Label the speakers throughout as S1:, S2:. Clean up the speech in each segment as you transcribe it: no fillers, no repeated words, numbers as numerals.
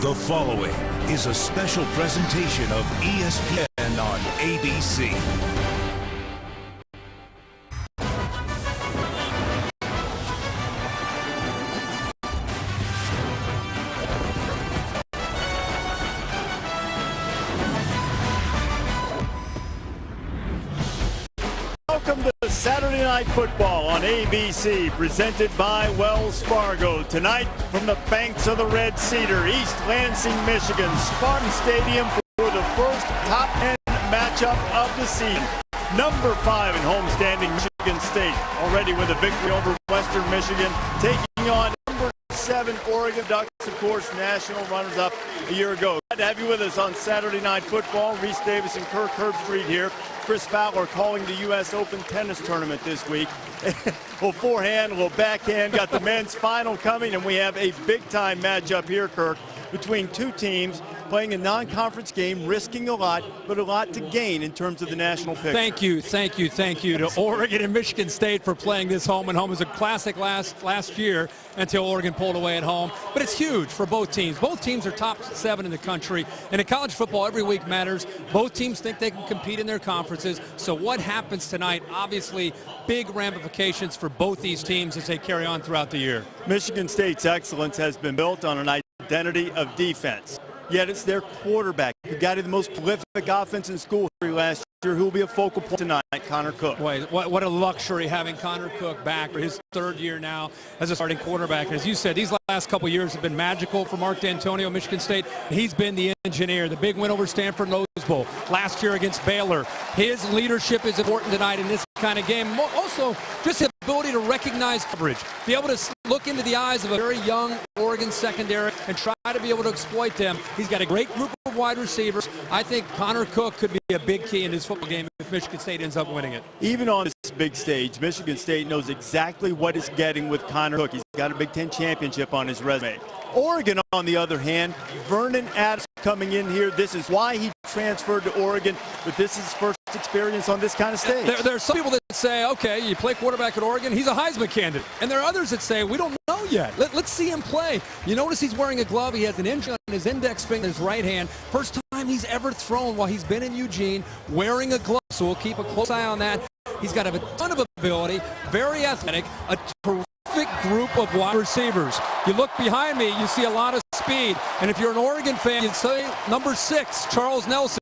S1: The following is a special presentation of ESPN on ABC.
S2: Welcome to Saturday Night Football on ABC, presented by Wells Fargo. Tonight, from the banks of the Red Cedar, East Lansing, Michigan, Spartans Stadium for the first top 10 matchup of the season. Number 5 in homestanding Michigan State, already with a victory over Western Michigan, taking on number 7 Oregon Ducks, of course, national runners-up a year ago. Glad to have you with us on Saturday Night Football. Reese Davis and Kirk Herbstreit here. Chris Fowler calling the U.S. Open tennis tournament this week. A little forehand, a little backhand. Got the men's final coming, and we have a big-time matchup here, Kirk, between two teams playing a non-conference game, risking a lot, but a lot to gain in terms of the national picture.
S3: Thank you to Oregon and Michigan State for playing this home and home. It was a classic last year until Oregon pulled away at home. But it's huge for both teams. Both teams are top 7 in the country. And in college football, every week matters. Both teams think they can compete in their conferences. So what happens tonight, obviously, big ramifications for both these teams as they carry on throughout the year.
S2: Michigan State's excellence has been built on an identity of defense. Yet it's their quarterback, who got the most prolific offense in school last year, who will be a focal point tonight, Connor Cook.
S3: Boy, what a luxury having Connor Cook back for his 3rd year now as a starting quarterback. And as you said, these last couple years have been magical for Mark D'Antonio, Michigan State. He's been the engineer. The big win over Stanford Rose Bowl last year against Baylor. His leadership is important tonight in this kind of game. Also, just his ability to recognize coverage, be able to look into the eyes of a very young Oregon secondary and try to be able to exploit them. He's got a great group of wide receivers. I think Connor Cook could be a big key in this football game if Michigan State ends up winning it.
S2: Even on this big stage, Michigan State knows exactly what it's getting with Connor Cook. He's got a Big Ten championship on his resume. Oregon, on the other hand, Vernon Adams coming in here. This is why he transferred to Oregon, but this is his first experience on this kind of stage.
S3: There are some people that say, okay, you play quarterback at Oregon, he's a Heisman candidate. And there are others that say, we don't know yet. Let's see him play. You notice he's wearing a glove. He has an injury on his index finger, his right hand. First time he's ever thrown while he's been in Eugene wearing a glove. So we'll keep a close eye on that. He's got a ton of ability, very athletic, a terrific group of wide receivers. You look behind me, you see a lot of speed. And if you're an Oregon fan, you'd say number 6, Charles Nelson.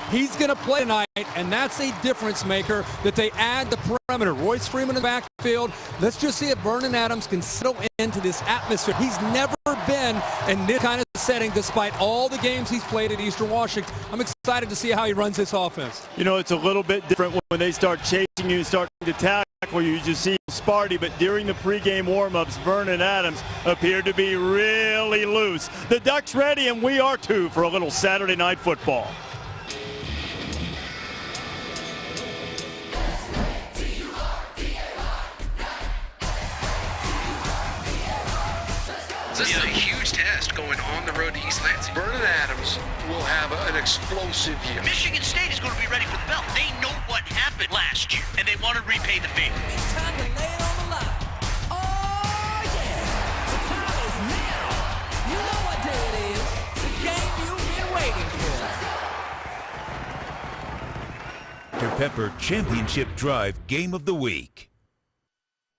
S3: He's going to play tonight, and that's a difference maker that they add the perimeter. Royce Freeman in the backfield. Let's just see if Vernon Adams can settle into this atmosphere. He's never been in this kind of setting despite all the games he's played at Eastern Washington. I'm excited to see how he runs this offense.
S2: You know, it's a little bit different when they start chasing you and starting to tackle you. You just see Sparty, but during the pregame warm-ups, Vernon Adams appeared to be really loose. The Ducks ready, and we are too, for a little Saturday Night Football.
S4: This is a huge test going on the road to East Lansing.
S5: Vernon Adams will have an explosive year.
S6: Michigan State is going to be ready for the belt. They know what happened last year, and they want to repay the favor.
S7: It's time to lay it on the line. Oh, yeah. The time is now. You know what day it is. The game you've been waiting for.
S1: Dr. Pepper Championship Drive Game of the Week.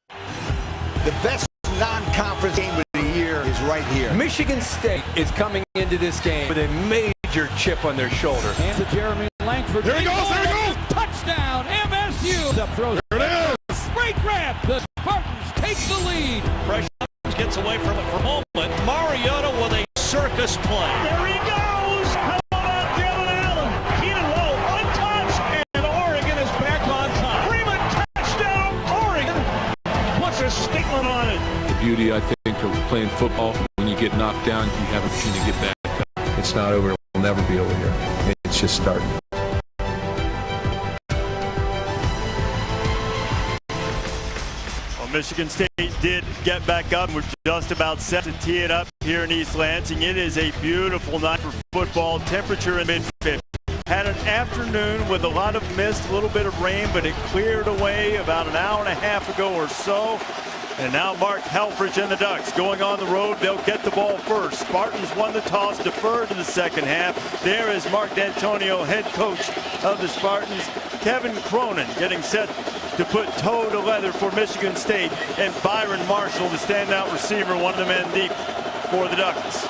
S8: The best non-conference game of the year is right here.
S9: Michigan State is coming into this game with a major chip on their shoulder.
S10: And to Jeremy Langford.
S2: There he goes, there he goes!
S10: Touchdown, MSU. Up throws.
S2: There it is!
S10: Great grab. The Spartans take the lead.
S6: Pressure gets away from it for a moment. Mariota with a circus play. There he goes! How about Jalen Allen? Keenan low, untouched, and Oregon is back on top. Freeman, touchdown, Oregon! Puts a statement on it.
S11: The beauty, I think, of playing football, when you get knocked down, you have an opportunity to get back up.
S5: It's not over. It'll never be over here. It's just starting.
S2: Well, Michigan State did get back up. We're just about set to tee it up here in East Lansing. It is a beautiful night for football. Temperature in mid-50s. Had an afternoon with a lot of mist, a little bit of rain, but it cleared away about an hour and a half ago or so. And now Mark Helfrich and the Ducks going on the road. They'll get the ball first. Spartans won the toss, deferred to the second half. There is Mark D'Antonio, head coach of the Spartans. Kevin Cronin getting set to put toe to leather for Michigan State. And Byron Marshall, the standout receiver, one of the men deep for the Ducks.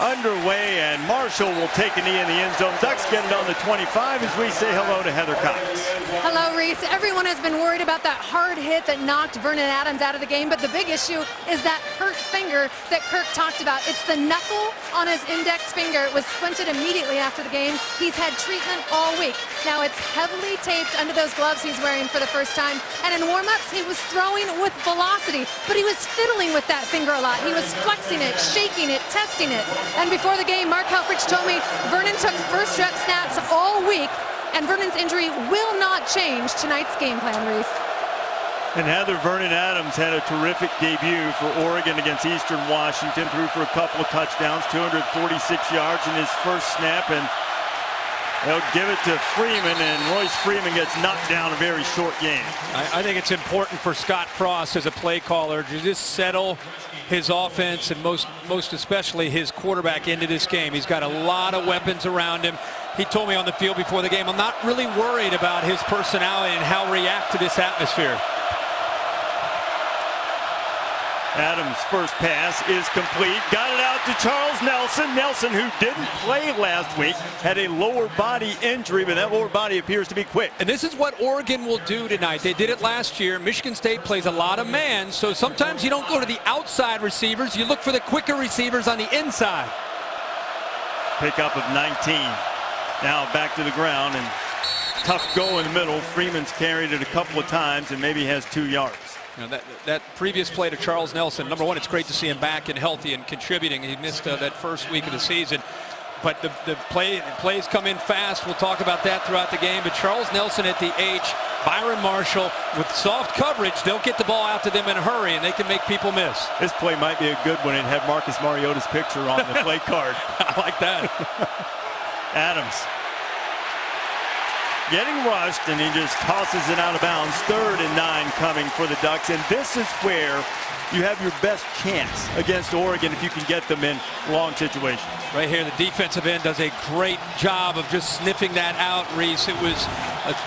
S2: Underway, and Marshall will take a knee in the end zone. Ducks get it on the 25 as we say hello to Heather Cox.
S12: Hello, Reese. Everyone has been worried about that hard hit that knocked Vernon Adams out of the game, but the big issue is that hurt finger that Kirk talked about. It's the knuckle on his index finger. It was splinted immediately after the game. He's had treatment all week. Now it's heavily taped under those gloves he's wearing for the first time, and in warm-ups he was throwing with velocity, but he was fiddling with that finger a lot. He was flexing it, shaking it, testing it. And before the game, Mark Helfrich told me Vernon took first rep snaps all week, and Vernon's injury will not change tonight's game plan, Reese.
S2: And Heather, Vernon Adams had a terrific debut for Oregon against Eastern Washington. Threw for a couple of touchdowns, 246 yards in his first snap, and they'll give it to Freeman, and Royce Freeman gets knocked down a very short game.
S9: I think it's important for Scott Frost as a play caller to just settle his offense and most especially his quarterback into this game. He's got a lot of weapons around him. He told me on the field before the game, I'm not really worried about his personality and how react to this atmosphere.
S2: Adams' first pass is complete. Got it out to Charles Nelson. Nelson, who didn't play last week, had a lower body injury, but that lower body appears to be quick.
S3: And this is what Oregon will do tonight. They did it last year. Michigan State plays a lot of man, so sometimes you don't go to the outside receivers. You look for the quicker receivers on the inside.
S2: Pickup of 19. Now back to the ground, and tough goal in the middle. Freeman's carried it a couple of times and maybe has 2 yards.
S3: You know, that previous play to Charles Nelson, number one, it's great to see him back and healthy and contributing. He missed that first week of the season. But the plays come in fast. We'll talk about that throughout the game. But Charles Nelson at the H, Byron Marshall with soft coverage. They'll get the ball out to them in a hurry, and they can make people miss.
S2: This play might be a good one. It had Marcus Mariota's picture on the play card.
S3: I like that.
S2: Adams getting rushed, and he just tosses it out of bounds. 3rd and 9 coming for the Ducks, and this is where you have your best chance against Oregon if you can get them in long situations.
S3: Right here, the defensive end does a great job of just sniffing that out, Reese. It was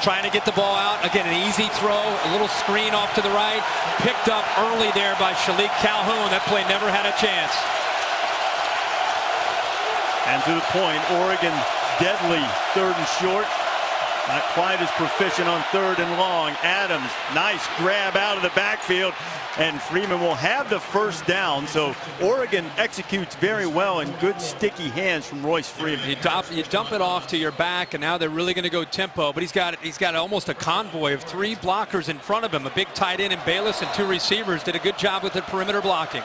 S3: trying to get the ball out. Again, an easy throw, a little screen off to the right. Picked up early there by Shalik Calhoun. That play never had a chance.
S2: And to the point, Oregon deadly 3rd and short. Not quite as proficient on 3rd and long. Adams, nice grab out of the backfield, and Freeman will have the first down. So Oregon executes very well in good sticky hands from Royce Freeman.
S3: You dump it off to your back, and now they're really going to go tempo. But he's got almost a convoy of 3 blockers in front of him. A big tight end in Bayless and 2 receivers did a good job with the perimeter blocking.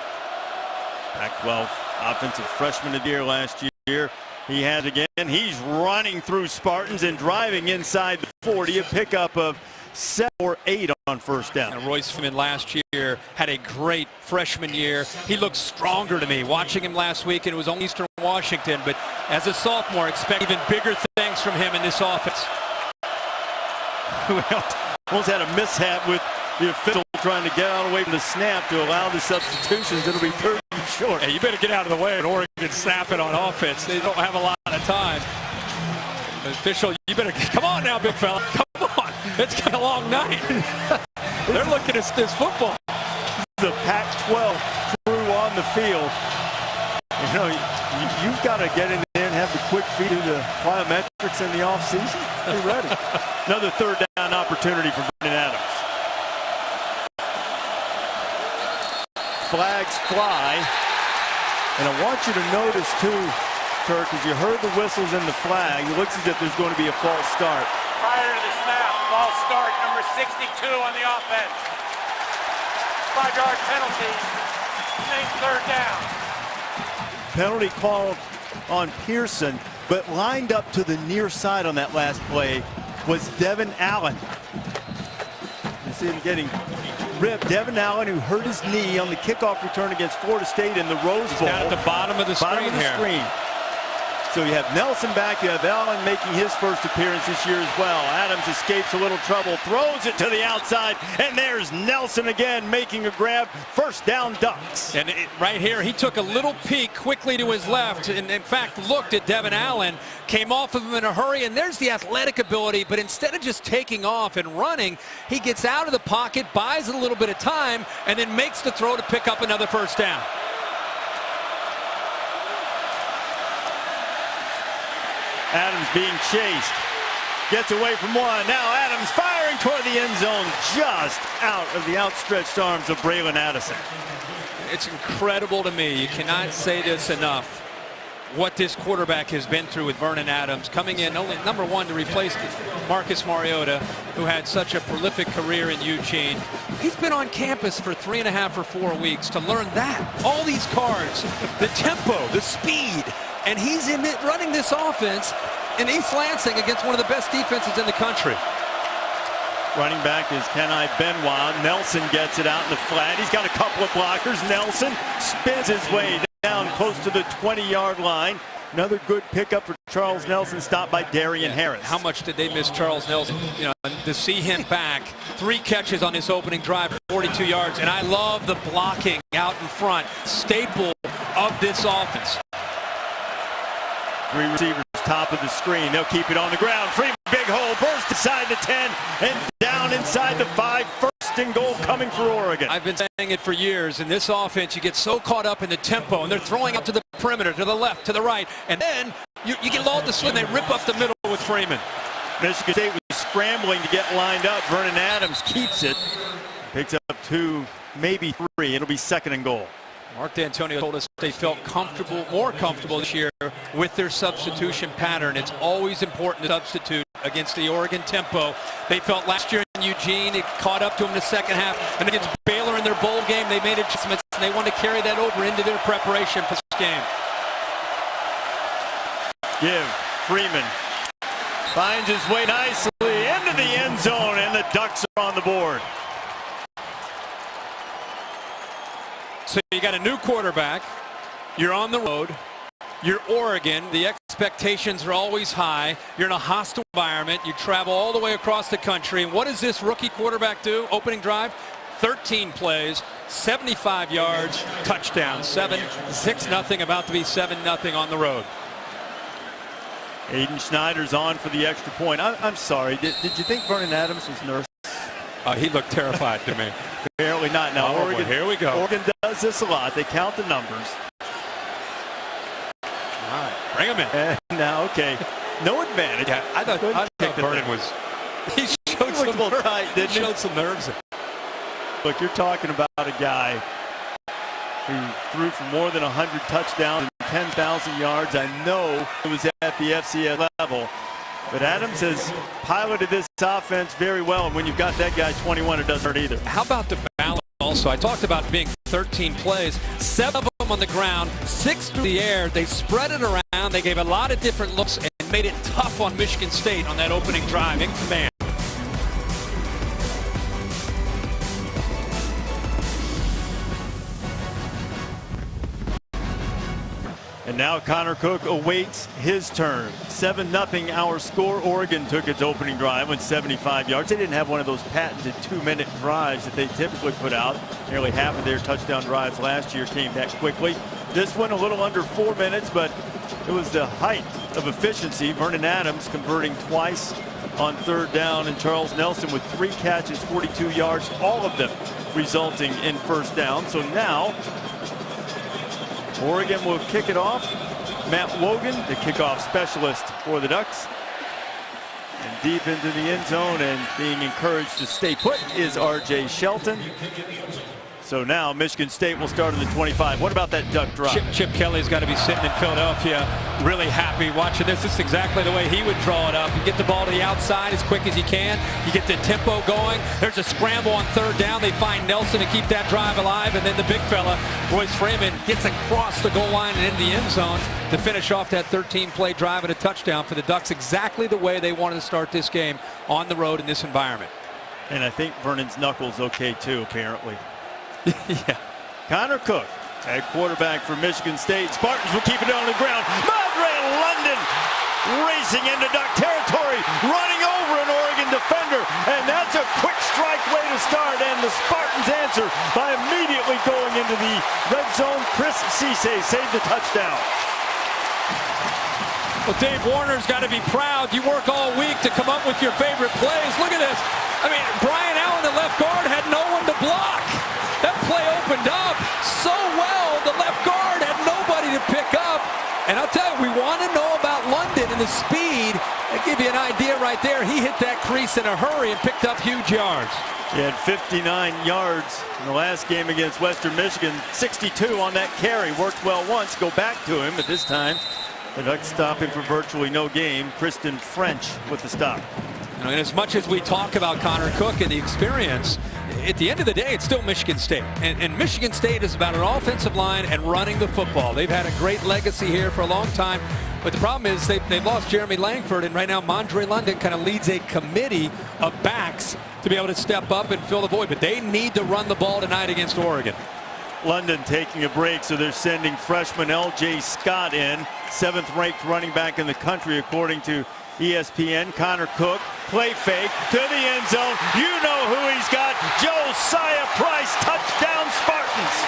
S2: Pac-12 offensive freshman of the year last year. He had again. He's running through Spartans and driving inside the 40. A pickup of 7 or 8 on first down.
S3: And Royce Freeman last year had a great freshman year. He looks stronger to me. Watching him last week, and it was only Eastern Washington, but as a sophomore, expect even bigger things from him in this offense.
S2: Well, almost had a mishap with the official trying to get out away from the snap to allow the substitutions. It'll be 3rd and short.
S3: Hey, you better get out of the way, and Oregon snap it on offense. They don't have a lot of time. The official, you better come on now, big fella. Come on. It's been a long night. They're looking at this football.
S2: The Pac-12 crew on the field. You know, you've got to get in there and have the quick feet of the plyometrics in the offseason. Be ready. Another 3rd down opportunity for Vernon Adams. Flags fly, and I want you to notice too, Kirk, as you heard the whistles and the flag, it looks as if there's going to be a false start.
S13: Prior to the snap, false start, number 62 on the offense. 5-yard penalty, named 3rd down.
S2: Penalty called on Pearson, but lined up to the near side on that last play was Devin Allen. You see him getting rib. Devin Allen, who hurt his knee on the kickoff return against Florida State in the Rose Bowl.
S9: Down at the bottom of the screen.
S2: So you have Nelson back, you have Allen making his first appearance this year as well. Adams escapes a little trouble, throws it to the outside, and there's Nelson again making a grab. First down, Ducks.
S9: And right here, he took a little peek quickly to his left, and in fact looked at Devin Allen, came off of him in a hurry, and there's the athletic ability, but instead of just taking off and running, he gets out of the pocket, buys a little bit of time, and then makes the throw to pick up another first down.
S2: Adams being chased. Gets away from one. Now Adams firing toward the end zone, just out of the outstretched arms of Braylon Addison.
S9: It's incredible to me. You cannot say this enough. What this quarterback has been through with Vernon Adams, coming in only number one to replace Marcus Mariota, who had such a prolific career in Eugene. He's been on campus for 3.5 or 4 weeks to learn that. All these cards, the tempo, the speed, and he's in it running this offense in East Lansing against one of the best defenses in the country.
S2: Running back is Kenai Benoit. Nelson gets it out in the flat. He's got a couple of blockers. Nelson spins his way down close to the 20-yard line. Another good pickup for Charles Nelson, stopped by Darian Harris.
S9: How much did they miss Charles Nelson? You know, to see him back, 3 catches on his opening drive, 42 yards, and I love the blocking out in front, staple of this offense.
S2: 3 receivers, top of the screen. They'll keep it on the ground. Freeman, big hole, burst inside the 10 and down inside the 5. First and goal coming for Oregon.
S9: I've been saying it for years. In this offense, you get so caught up in the tempo, and they're throwing out to the perimeter, to the left, to the right, and then you get lulled to sleep, and they rip up the middle with Freeman.
S2: Michigan State was scrambling to get lined up. Vernon Adams keeps it. Picks up 2, maybe 3. It'll be second and goal.
S9: Mark D'Antonio told us they felt comfortable, more comfortable this year with their substitution pattern. It's always important to substitute against the Oregon tempo. They felt last year in Eugene, it caught up to them in the second half. And against Baylor in their bowl game, they made adjustments, and they wanted to carry that over into their preparation for this game.
S2: Give. Freeman finds his way nicely into the end zone, and the Ducks are on the board.
S9: So you got a new quarterback, you're on the road, you're Oregon, the expectations are always high, you're in a hostile environment, you travel all the way across the country, and what does this rookie quarterback do? Opening drive, 13 plays, 75 yards, touchdown, 6-0, about to be 7-0 on the road.
S2: Aiden Schneider's on for the extra point. I'm sorry, did you think Vernon Adams was nervous?
S9: He looked terrified to me.
S2: Apparently not. Now Oregon,
S9: here we go.
S2: Oregon does this a lot. They count the numbers.
S9: All right, bring him in.
S2: And now, okay, no advantage.
S9: Yeah, I thought Vernon was. He showed some nerves.
S2: Tight, didn't he?
S9: Showed some nerves.
S2: Look, you're talking about a guy who threw for more than 100 touchdowns and 10,000 yards. I know it was at the FCS level. But Adams has piloted this offense very well, and when you've got that guy 21, it doesn't hurt either.
S9: How about the balance also? I talked about being 13 plays, 7 of them on the ground, 6 through the air. They spread it around. They gave a lot of different looks and made it tough on Michigan State on that opening drive in command.
S2: And now Connor Cook awaits his turn. 7-0 our score. Oregon took its opening drive with 75 yards. They didn't have one of those patented 2-minute drives that they typically put out. Nearly half of their touchdown drives last year came that quickly. This one a little under 4 minutes, but it was the height of efficiency. Vernon Adams converting twice on 3rd down, and Charles Nelson with 3 catches, 42 yards, all of them resulting in first down. So now Oregon will kick it off. Matt Wogan, the kickoff specialist for the Ducks. And deep into the end zone and being encouraged to stay put is R.J. Shelton. So now Michigan State will start at the 25. What about that duck drop?
S9: Chip Kelly's got to be sitting in Philadelphia really happy watching this. This is exactly the way he would draw it up. You get the ball to the outside as quick as you can. You get the tempo going. There's a scramble on 3rd down. They find Nelson to keep that drive alive. And then the big fella, Royce Freeman, gets across the goal line and into the end zone to finish off that 13-play drive and a touchdown for the Ducks. Exactly the way they wanted to start this game on the road in this environment.
S2: And I think Vernon's knuckles okay too, apparently.
S9: Yeah.
S2: Connor Cook at quarterback for Michigan State. Spartans will keep it on the ground. Madre London racing into Duck territory, running over an Oregon defender. And that's a quick strike way to start. And the Spartans answer by immediately going into the red zone. Chris Cisse saved the touchdown.
S9: Well, Dave Warner's got to be proud. You work all week to come up with your favorite plays. Look at this. I mean, Brian Allen, the left guard, had no one to block. That play opened up so well. The left guard had nobody to pick up. And I'll tell you, we want to know about London and the speed. I'll give you an idea right there. He hit that crease in a hurry and picked up huge yards.
S2: He had 59 yards in the last game against Western Michigan. 62 on that carry. Worked well once. Go back to him, but this time the Ducks stop him for virtually no game. Kristen French with the stop.
S9: And as much as we talk about Connor Cook and the experience, at the end of the day, it's still Michigan State. And Michigan State is about an offensive line and running the football. They've had a great legacy here for a long time. But the problem is they've lost Jeremy Langford, and right now Mondre London kind of leads a committee of backs to be able to step up and fill the void. But they need to run the ball tonight against Oregon.
S2: London taking a break, so they're sending freshman L.J. Scott in, 7th-ranked running back in the country, according to ESPN. Connor Cook, play fake to the end zone. You know who he's got. Josiah Price, touchdown Spartans.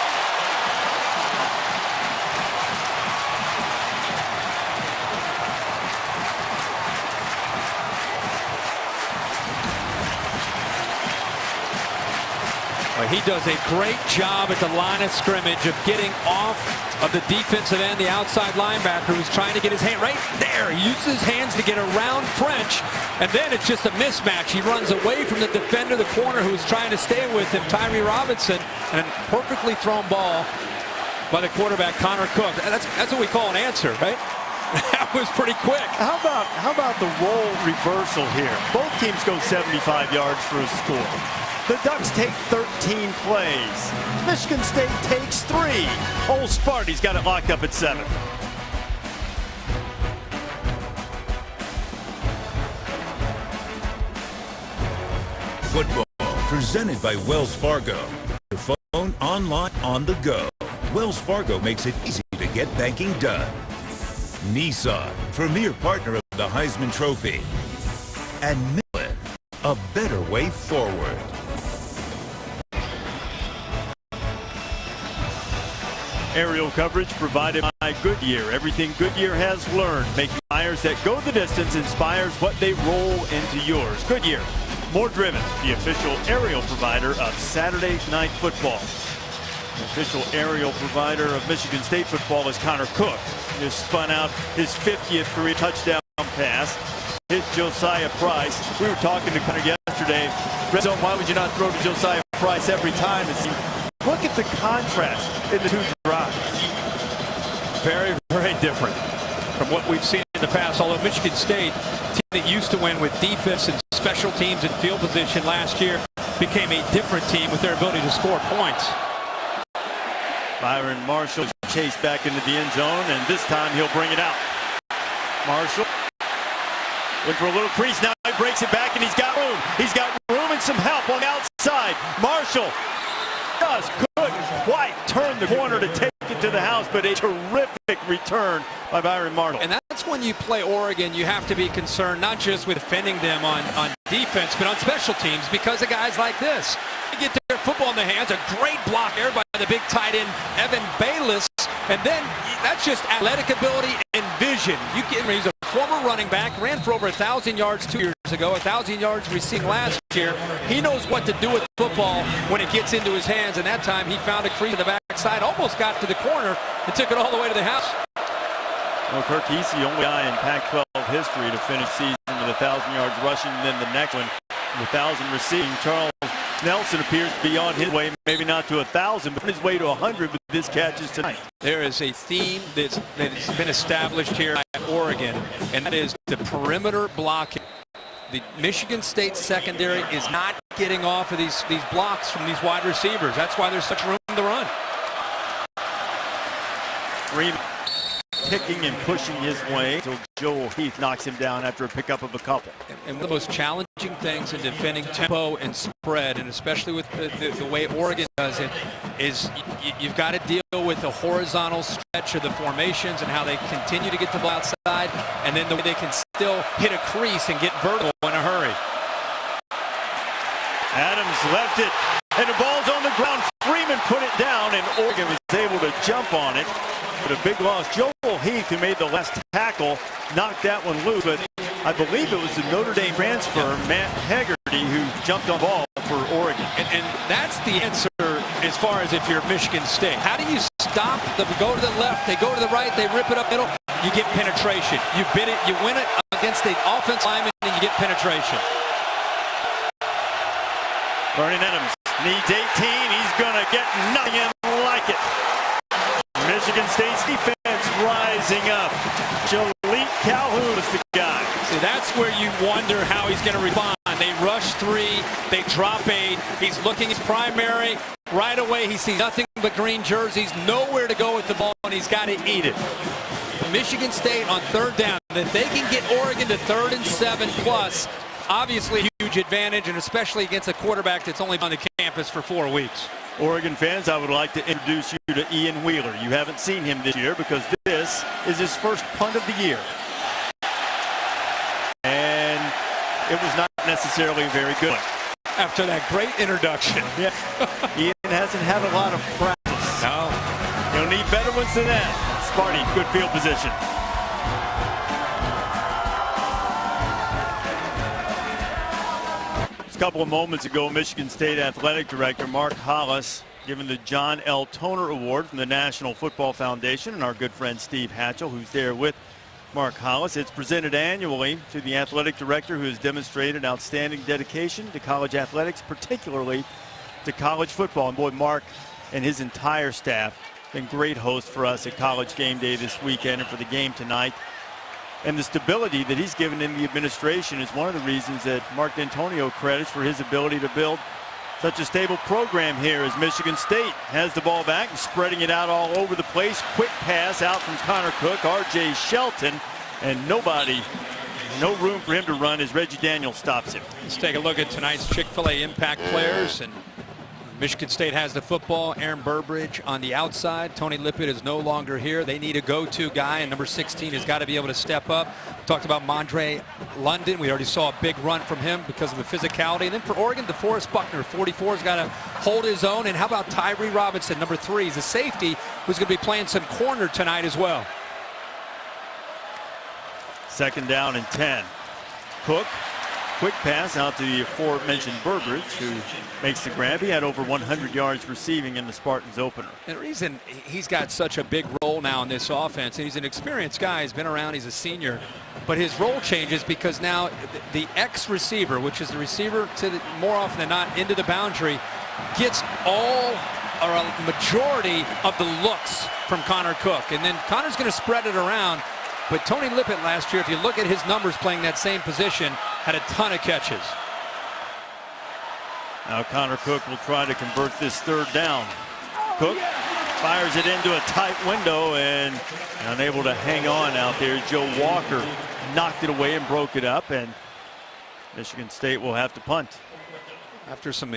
S9: He does a great job at the line of scrimmage of getting off of the defensive end, the outside linebacker who's trying to get his hand right there. He uses his hands to get around French, and then it's just a mismatch. He runs away from the defender, the corner who's trying to stay with him, Tyree Robinson, and a perfectly thrown ball by the quarterback, Connor Cook. That's what we call an answer, right? That was pretty quick.
S2: How about the role reversal here? Both teams go 75 yards for a score. The Ducks take 13 plays. Michigan State takes 3. Old Sparty's got it locked up at 7.
S1: Football presented by Wells Fargo. Your phone, online, on the go. Wells Fargo makes it easy to get banking done. Nissan, premier partner of the Heisman Trophy. And Millen, a better way forward.
S2: Aerial coverage provided by Goodyear. Everything Goodyear has learned, making tires that go the distance, inspires what they roll into yours. Goodyear, more driven, the official aerial provider of Saturday Night Football. The official aerial provider of Michigan State football is Connor Cook. He just spun out his 50th career touchdown pass. Hit Josiah Price. We were talking to Connor yesterday. Red zone, why would you not throw to Josiah Price every time? Look at the contrast in the two drives.
S9: Very, very different from what we've seen in the past. Although Michigan State, team that used to win with defense and special teams and field position last year, became a different team with their ability to score points.
S2: Byron Marshall chased back into the end zone, and this time he'll bring it out. Marshall went for a little crease. Now he breaks it back, and he's got room. He's got room and some help on the outside. Marshall couldn't quite turn the corner to take it to the house, but a terrific return by Byron Marshall.
S9: And that's when you play Oregon, you have to be concerned not just with defending them on defense, but on special teams because of guys like this. You get their football in the hands, a great block there by the big tight end, Evan Bayless, and then that's just athletic ability and vision. He's a former running back, ran for over 1,000 yards 2 years ago, 1,000 yards receiving last year. He knows what to do with football when it gets into his hands, and that time he found a crease in the backside, almost got to the corner, and took it all the way to the house.
S2: Well, Kirk, he's the only guy in Pac-12 history to finish season with 1,000 yards rushing, and then the next one, 1,000 receiving. Charles Nelson appears to be on his way, maybe not to 1,000, but on his way to 100 with this catches tonight.
S9: There is a theme that's been established here at Oregon, and that is the perimeter blocking. The Michigan State secondary is not getting off of these blocks from these wide receivers. That's why there's such room to run.
S2: Freeman kicking and pushing his way until Joel Heath knocks him down after a pickup of a couple.
S9: And one of the most challenging things in defending tempo and spread, and especially with the way Oregon does it, is you've got to deal with the horizontal stretch of the formations and how they continue to get the ball outside, and then the way they can still hit a crease and get vertical in a hurry.
S2: Adams left it, and the ball's on the ground. Freeman put it down, and Oregon was able to jump on it. But a big loss. Joel Heath, who made the last tackle, knocked that one loose. But I believe it was the Notre Dame transfer, Matt Hegarty, who jumped on the ball for Oregon.
S9: And that's the answer as far as if you're Michigan State. How do you stop them? Go to the left, they go to the right, they rip it up middle. You get penetration. You bid it, you win it against the offensive lineman, and you get penetration.
S2: Vernon Adams needs 18. He's going to get nothing like it. Michigan State's defense rising up. Jaleel Calhoun is the guy.
S9: See, that's where you wonder how he's going to respond. They rush 3, they drop 8. He's looking at his primary. Right away, he sees nothing but green jerseys, nowhere to go with the ball, and he's got to eat it. Michigan State on 3rd down. If they can get Oregon to 3rd and 7 plus, obviously huge advantage, and especially against a quarterback that's only on the campus for 4 weeks.
S2: Oregon fans, I would like to introduce you to Ian Wheeler. You haven't seen him this year because this is his first punt of the year. And it was not necessarily very good.
S9: After that great introduction.
S2: Yeah. Ian hasn't had a lot of practice.
S9: No.
S2: He'll need better ones than that. Sparty, good field position. A couple of moments ago, Michigan State Athletic Director Mark Hollis given the John L. Toner Award from the National Football Foundation, and our good friend Steve Hatchell, who's there with Mark Hollis. It's presented annually to the athletic director who has demonstrated outstanding dedication to college athletics, particularly to college football. And boy, Mark and his entire staff been great hosts for us at College Game Day this weekend and for the game tonight. And the stability that he's given in the administration is one of the reasons that Mark D'Antonio credits for his ability to build such a stable program here as Michigan State has the ball back and spreading it out all over the place. Quick pass out from Connor Cook, R.J. Shelton, and no room for him to run as Reggie Daniels stops him.
S9: Let's take a look at tonight's Chick-fil-A impact players. And Michigan State has the football. Aaron Burbridge on the outside. Tony Lippett is no longer here. They need a go-to guy, and number 16 has got to be able to step up. We talked about Mondre London. We already saw a big run from him because of the physicality. And then for Oregon, DeForest Buckner, 44, has got to hold his own. And how about Tyree Robinson, number 3? He's a safety who's going to be playing some corner tonight as well.
S2: 2nd down and 10. Cook. Quick pass out to the aforementioned Burbridge, who makes the grab. He had over 100 yards receiving in the Spartans opener.
S9: And the reason he's got such a big role now in this offense, and he's an experienced guy, he's been around, he's a senior, but his role changes because now the X-receiver, which is the receiver to the, more often than not into the boundary, gets all or a majority of the looks from Connor Cook. And then Connor's going to spread it around. But Tony Lippett last year, if you look at his numbers playing that same position, had a ton of catches.
S2: Now Connor Cook will try to convert this 3rd down. Cook fires it into a tight window and unable to hang on out there. Joe Walker knocked it away and broke it up, and Michigan State will have to punt.
S9: After some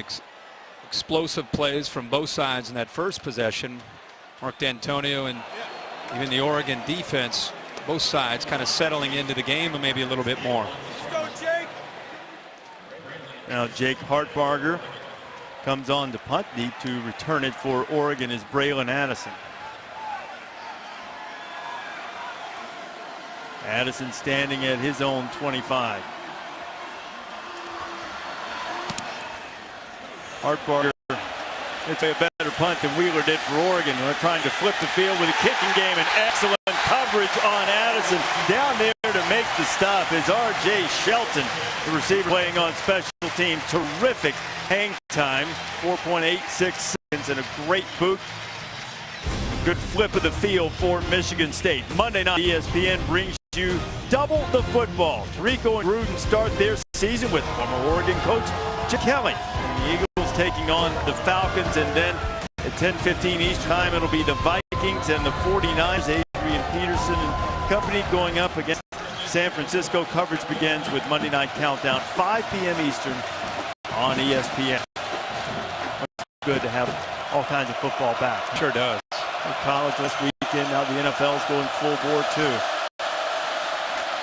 S9: explosive plays from both sides in that first possession, Mark D'Antonio and even the Oregon defense, both sides kind of settling into the game and maybe a little bit more.
S13: Let's go, Jake.
S2: Now Jake Hartbarger comes on to punt. Need to return it for Oregon is Braylon Addison. Addison standing at his own 25. Hartbarger, it's a better punt than Wheeler did for Oregon. They're trying to flip the field with a kicking game, and excellent coverage on Addison. Down there to make the stop is R.J. Shelton, the receiver playing on special teams. Terrific hang time, 4.86 seconds, and a great boot. Good flip of the field for Michigan State. Monday night, ESPN brings you double the football. Tirico and Gruden start their season with former Oregon coach Chip Kelly. The Eagles taking on the Falcons, and then at 10:15 each time, it'll be the Vikings and the 49ers. Adrian Peterson and company going up against San Francisco. Coverage begins with Monday Night Countdown, 5 p.m. Eastern on ESPN. It's good to have all kinds of football back.
S9: Sure does.
S2: College this weekend, now the NFL's going full board too.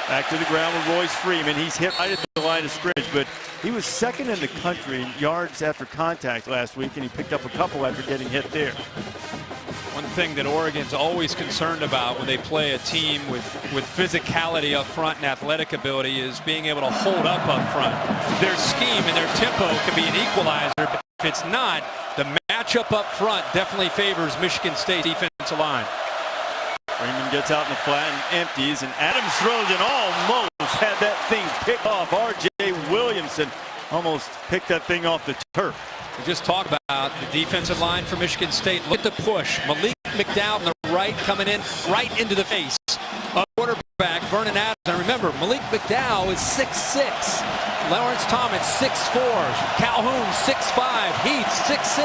S2: Back to the ground with Royce Freeman. He's hit right at the line of scrimmage, but he was second in the country in yards after contact last week, and he picked up a couple after getting hit there.
S9: One thing that Oregon's always concerned about when they play a team with physicality up front and athletic ability is being able to hold up front. Their scheme and their tempo can be an equalizer, but if it's not, the matchup up front definitely favors Michigan State defensive line.
S2: Freeman gets out in the flat and empties, and Adams throws and almost had that thing picked off. R.J. Williamson almost picked that thing off the turf.
S9: We just talked about the defensive line for Michigan State. Look at the push. Malik McDowell on the right coming in right into the face of quarterback Vernon Adams. And remember, Malik McDowell is 6'6". Lawrence Thomas 6'4". Calhoun 6'5". Heath 6'6".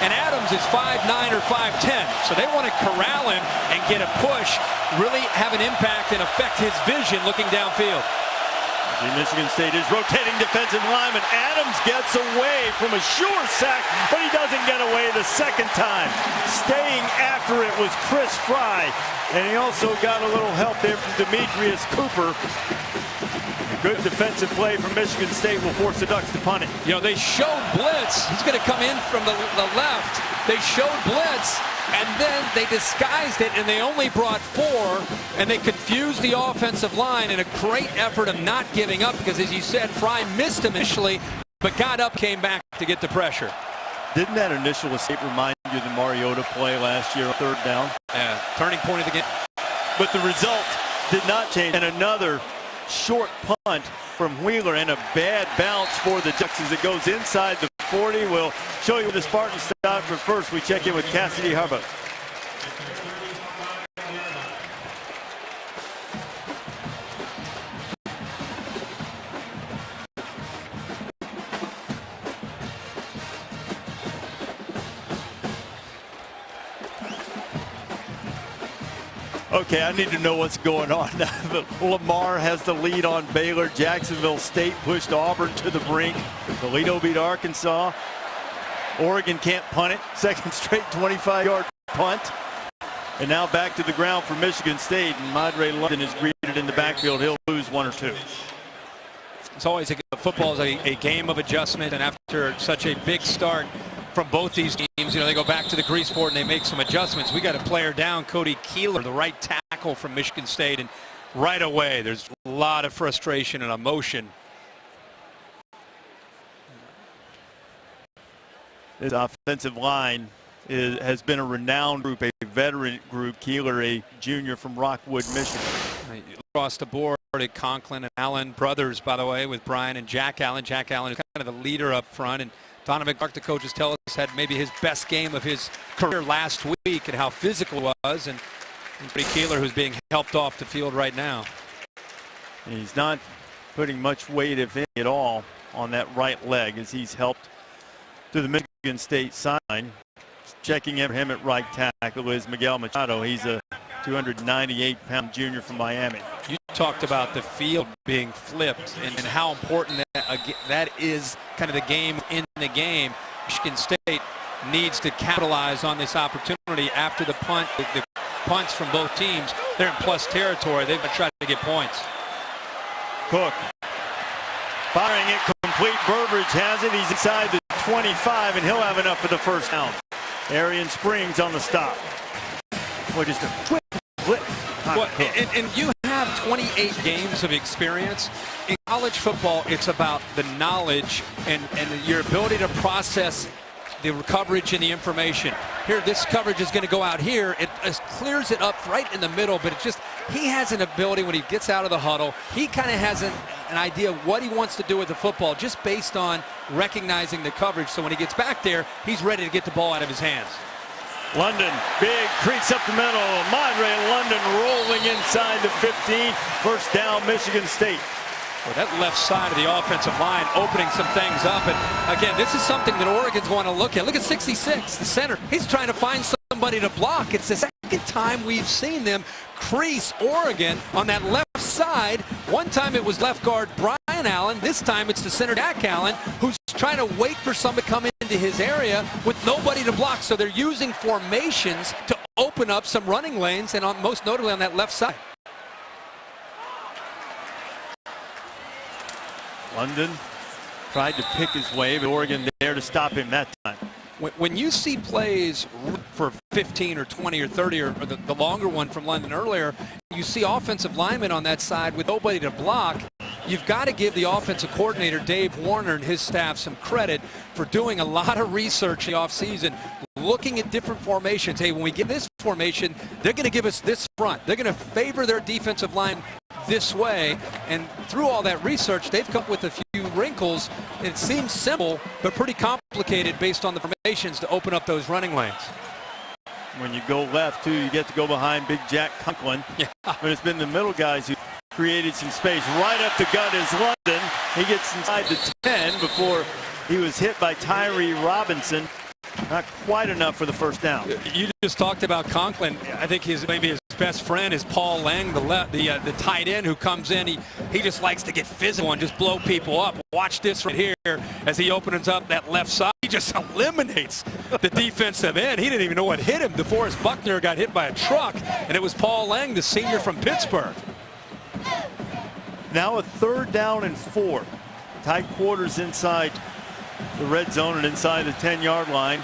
S9: And Adams is 5'9" or 5'10". So they want to corral him and get a push, really have an impact and affect his vision looking downfield.
S2: Michigan State is rotating defensive lineman. Adams gets away from a sure sack, but he doesn't get away the second time. Staying after it was Chris Fry, and he also got a little help there from Demetrius Cooper. A good defensive play from Michigan State will force the Ducks to punt it.
S9: You know, they showed blitz. He's going to come in from the left. They showed blitz, and then they disguised it, and they only brought 4, and they confused the offensive line in a great effort of not giving up because, as you said, Fry missed him initially, but got up, came back to get the pressure.
S2: Didn't that initial escape remind you of the Mariota play last year on third down?
S9: Yeah, turning point of the game.
S2: But the result did not change, and another short punt from Wheeler and a bad bounce for the Ducks as it goes inside the 40. We'll show you the Spartans stop, but first we check in with Cassidy Harbaugh. Okay, I need to know what's going on now. Lamar has the lead on Baylor. Jacksonville State pushed Auburn to the brink. Toledo beat Arkansas. Oregon can't punt it. Second straight 25-yard punt. And now back to the ground for Michigan State. And Madre London is greeted in the backfield. He'll lose 1 or 2.
S9: It's always football is a game of adjustment, and after such a big start from both these teams, you know, they go back to the grease board and they make some adjustments. We got a player down, Cody Keeler, the right tackle from Michigan State, and right away there's a lot of frustration and emotion.
S2: This offensive line has been a renowned group, a veteran group. Keeler, a junior from Rockwood, Michigan.
S9: Across the board at Conklin and Allen, brothers, by the way, with Brian and Jack Allen. Jack Allen is kind of the leader up front, and Donovan Clark, the coaches tell us, had maybe his best game of his career last week and how physical it was. And Cody Keeler, who's being helped off the field right now.
S2: He's not putting much weight, if any at all, on that right leg as he's helped to the Michigan State sideline. Checking in for him at right tackle is Miguel Machado. He's a 298-pound junior from Miami.
S9: You talked about the field being flipped and how important that is, kind of the game in the game. Michigan State needs to capitalize on this opportunity after the punts from both teams. They're in plus territory. They've got to try to get points.
S2: Cook firing it complete. Burbridge has it. He's inside the 25, and he'll have enough for the first down. Arian Springs on the stop. Boy, just a quick flip.
S9: Well, and you have 28 games of experience. In college football, it's about the knowledge and your ability to process the coverage and the information. Here, this coverage is going to go out here. It clears it up right in the middle, but he has an ability when he gets out of the huddle. He kind of has an idea of what he wants to do with the football just based on recognizing the coverage. So when he gets back there, he's ready to get the ball out of his hands.
S2: London, big crease up the middle. Madre London rolling inside the 15. First down, Michigan State.
S9: Well, that left side of the offensive line opening some things up. And again, this is something that Oregon's going to look at. Look at 66, the center. He's trying to find somebody to block. It's the second time we've seen them crease Oregon on that left
S3: side. One time it was left guard Brian Allen. This time it's the center Jack Allen, who's trying to wait for somebody to come into his area with nobody to block. So they're using formations to open up some running lanes, and most notably on that left side.
S2: London tried to pick his way, but Oregon there to stop him that time.
S3: When you see plays for 15 or 20 or 30 or the longer one from London earlier, you see offensive linemen on that side with nobody to block. You've got to give the offensive coordinator, Dave Warner, and his staff some credit for doing a lot of research in the offseason, looking at different formations. Hey, when we get this formation, they're going to give us this front. They're going to favor their defensive line this way, and through all that research, they've come up with a few wrinkles. It seems simple, but pretty complicated based on the formations to open up those running lanes.
S2: When you go left, too, you get to go behind Big Jack Conklin.
S3: Yeah.
S2: But it's been the middle guys who created some space. Right up the gut is London. He gets inside the 10 before he was hit by Tyree Robinson. Not quite enough for the first down.
S3: You just talked about Conklin. I think maybe his best friend is Paul Lang, the tight end who comes in. He just likes to get physical and just blow people up. Watch this right here as he opens up that left side. He just eliminates the defensive end. He didn't even know what hit him. DeForest Buckner got hit by a truck, and it was Paul Lang, the senior from Pittsburgh.
S2: Now a 3rd down and 4. Tight quarters inside the red zone and inside the 10-yard line.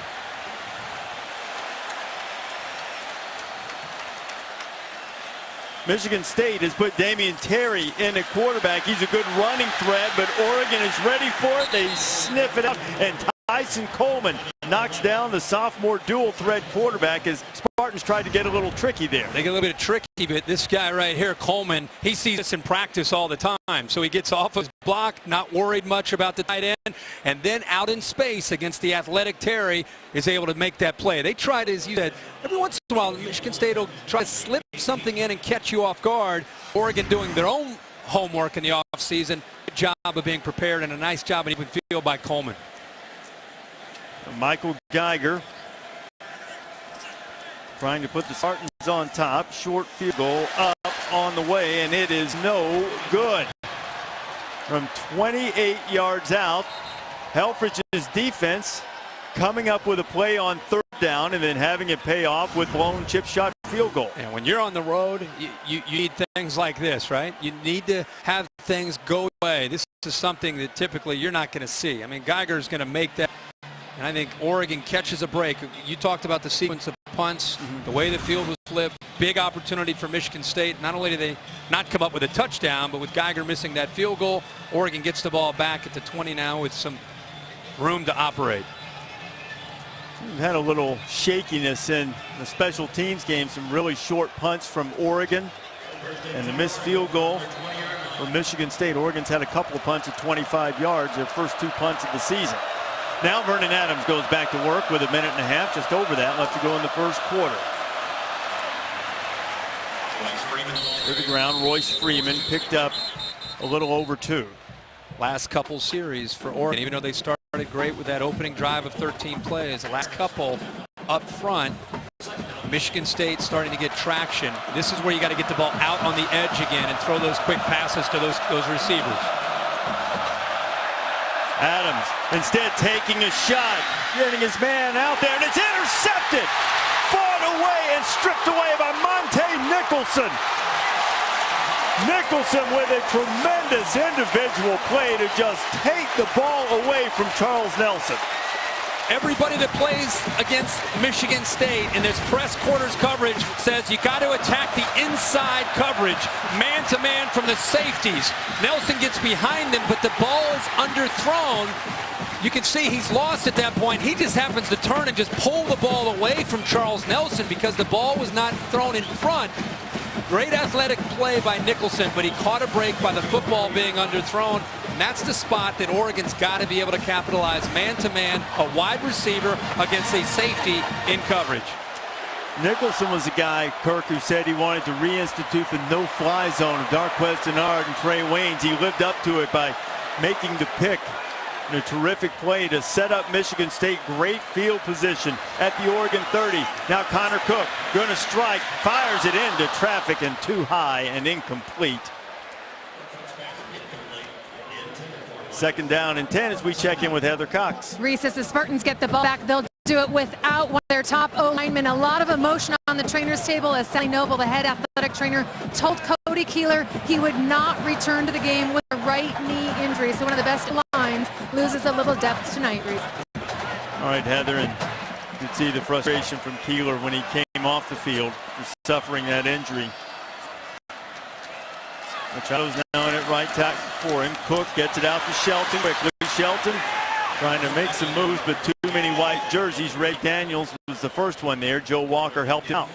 S2: Michigan State has put Damian Terry in at quarterback. He's a good running threat, but Oregon is ready for it. They sniff it up, and Tyson Coleman knocks down the sophomore dual threat quarterback as Spartans tried to get a little tricky there.
S3: They get a little bit tricky, but this guy right here, Coleman, he sees this in practice all the time. So he gets off his block, not worried much about the tight end, and then out in space against the athletic Terry is able to make that play. They tried, as you said, every once in a while, Michigan State will try to slip something in and catch you off guard. Oregon doing their own homework in the offseason. Good job of being prepared, and a nice job in even field by Coleman.
S2: Michael Geiger trying to put the Spartans on top. Short field goal up on the way, and it is no good. From 28 yards out, Helfrich's defense coming up with a play on 3rd down and then having it pay off with blown chip shot field goal.
S3: And when you're on the road, you need things like this, right? You need to have things go away. This is something that typically you're not going to see. I mean, Geiger's going to make that. And I think Oregon catches a break. You talked about the sequence of punts, the way the field was flipped. Big opportunity for Michigan State. Not only did they not come up with a touchdown, but with Geiger missing that field goal, Oregon gets the ball back at the 20 now with some room to operate.
S2: We've had a little shakiness in the special teams game. Some really short punts from Oregon and the missed field goal from Michigan State. Oregon's had a couple of punts at 25 yards, their first 2 punts of the season. Now Vernon Adams goes back to work with a minute and a half, just over that, left to go in the first quarter. To the ground, Royce Freeman picked up a little over 2.
S3: Last couple series for Oregon, even though they started great with that opening drive of 13 plays, the last couple up front, Michigan State starting to get traction. This is where you got to get the ball out on the edge again and throw those quick passes to those receivers.
S2: Adams instead taking a shot, getting his man out there, and it's intercepted, fought away and stripped away by Monte Nicholson. Nicholson with a tremendous individual play to just take the ball away from Charles Nelson.
S3: Everybody that plays against Michigan State in this press quarters coverage says you got to attack the inside coverage, man-to-man from the safeties. Nelson gets behind him, but the ball is underthrown. You can see he's lost at that point. He just happens to turn and just pull the ball away from Charles Nelson because the ball was not thrown in front. Great athletic play by Nicholson, but he caught a break by the football being underthrown. And that's the spot that Oregon's got to be able to capitalize, man-to-man, a wide receiver against a safety in coverage.
S2: Nicholson was a guy, Kirk, who said he wanted to reinstitute the no-fly zone of Darqueze Dennard and Trey Waynes. He lived up to it by making the pick. And a terrific play to set up Michigan State. Great field position at the Oregon 30. Now Connor Cook going to strike, fires it into traffic and too high and incomplete. Second down and 10 as we check in with Heather Cox.
S12: Reese, as the Spartans get the ball back, they'll do it without one of their top O-linemen. A lot of emotion on the trainer's table as Sally Noble, the head athletic trainer, told Cody Keeler he would not return to the game with a right knee injury. So one of the best lines loses a little depth tonight, Reese.
S2: All right, Heather, and you could see the frustration from Keeler when he came off the field for suffering that injury. Machado's now in at right tackle for him. Cook gets it out to Shelton quickly. Shelton trying to make some moves, but too many white jerseys. Ray Daniels was the first one there. Joe Walker helped him out.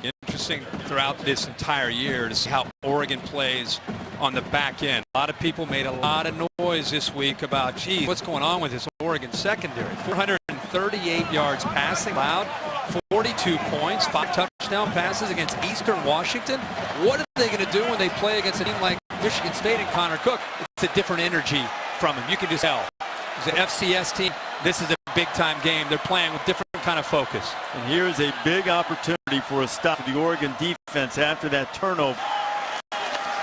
S9: Interesting throughout this entire year to see how Oregon plays on the back end. A lot of people made a lot of noise this week about, geez, what's going on with this Oregon secondary? 438 yards passing allowed, 42 points, 5 touchdown passes against Eastern Washington. What are they going to do when they play against a team like Michigan State and Connor Cook? It's a different energy from him. You can just tell. It's an FCS team. This is a big-time game. They're playing with different kind of focus.
S2: And here's a big opportunity for a stop for the Oregon defense after that turnover.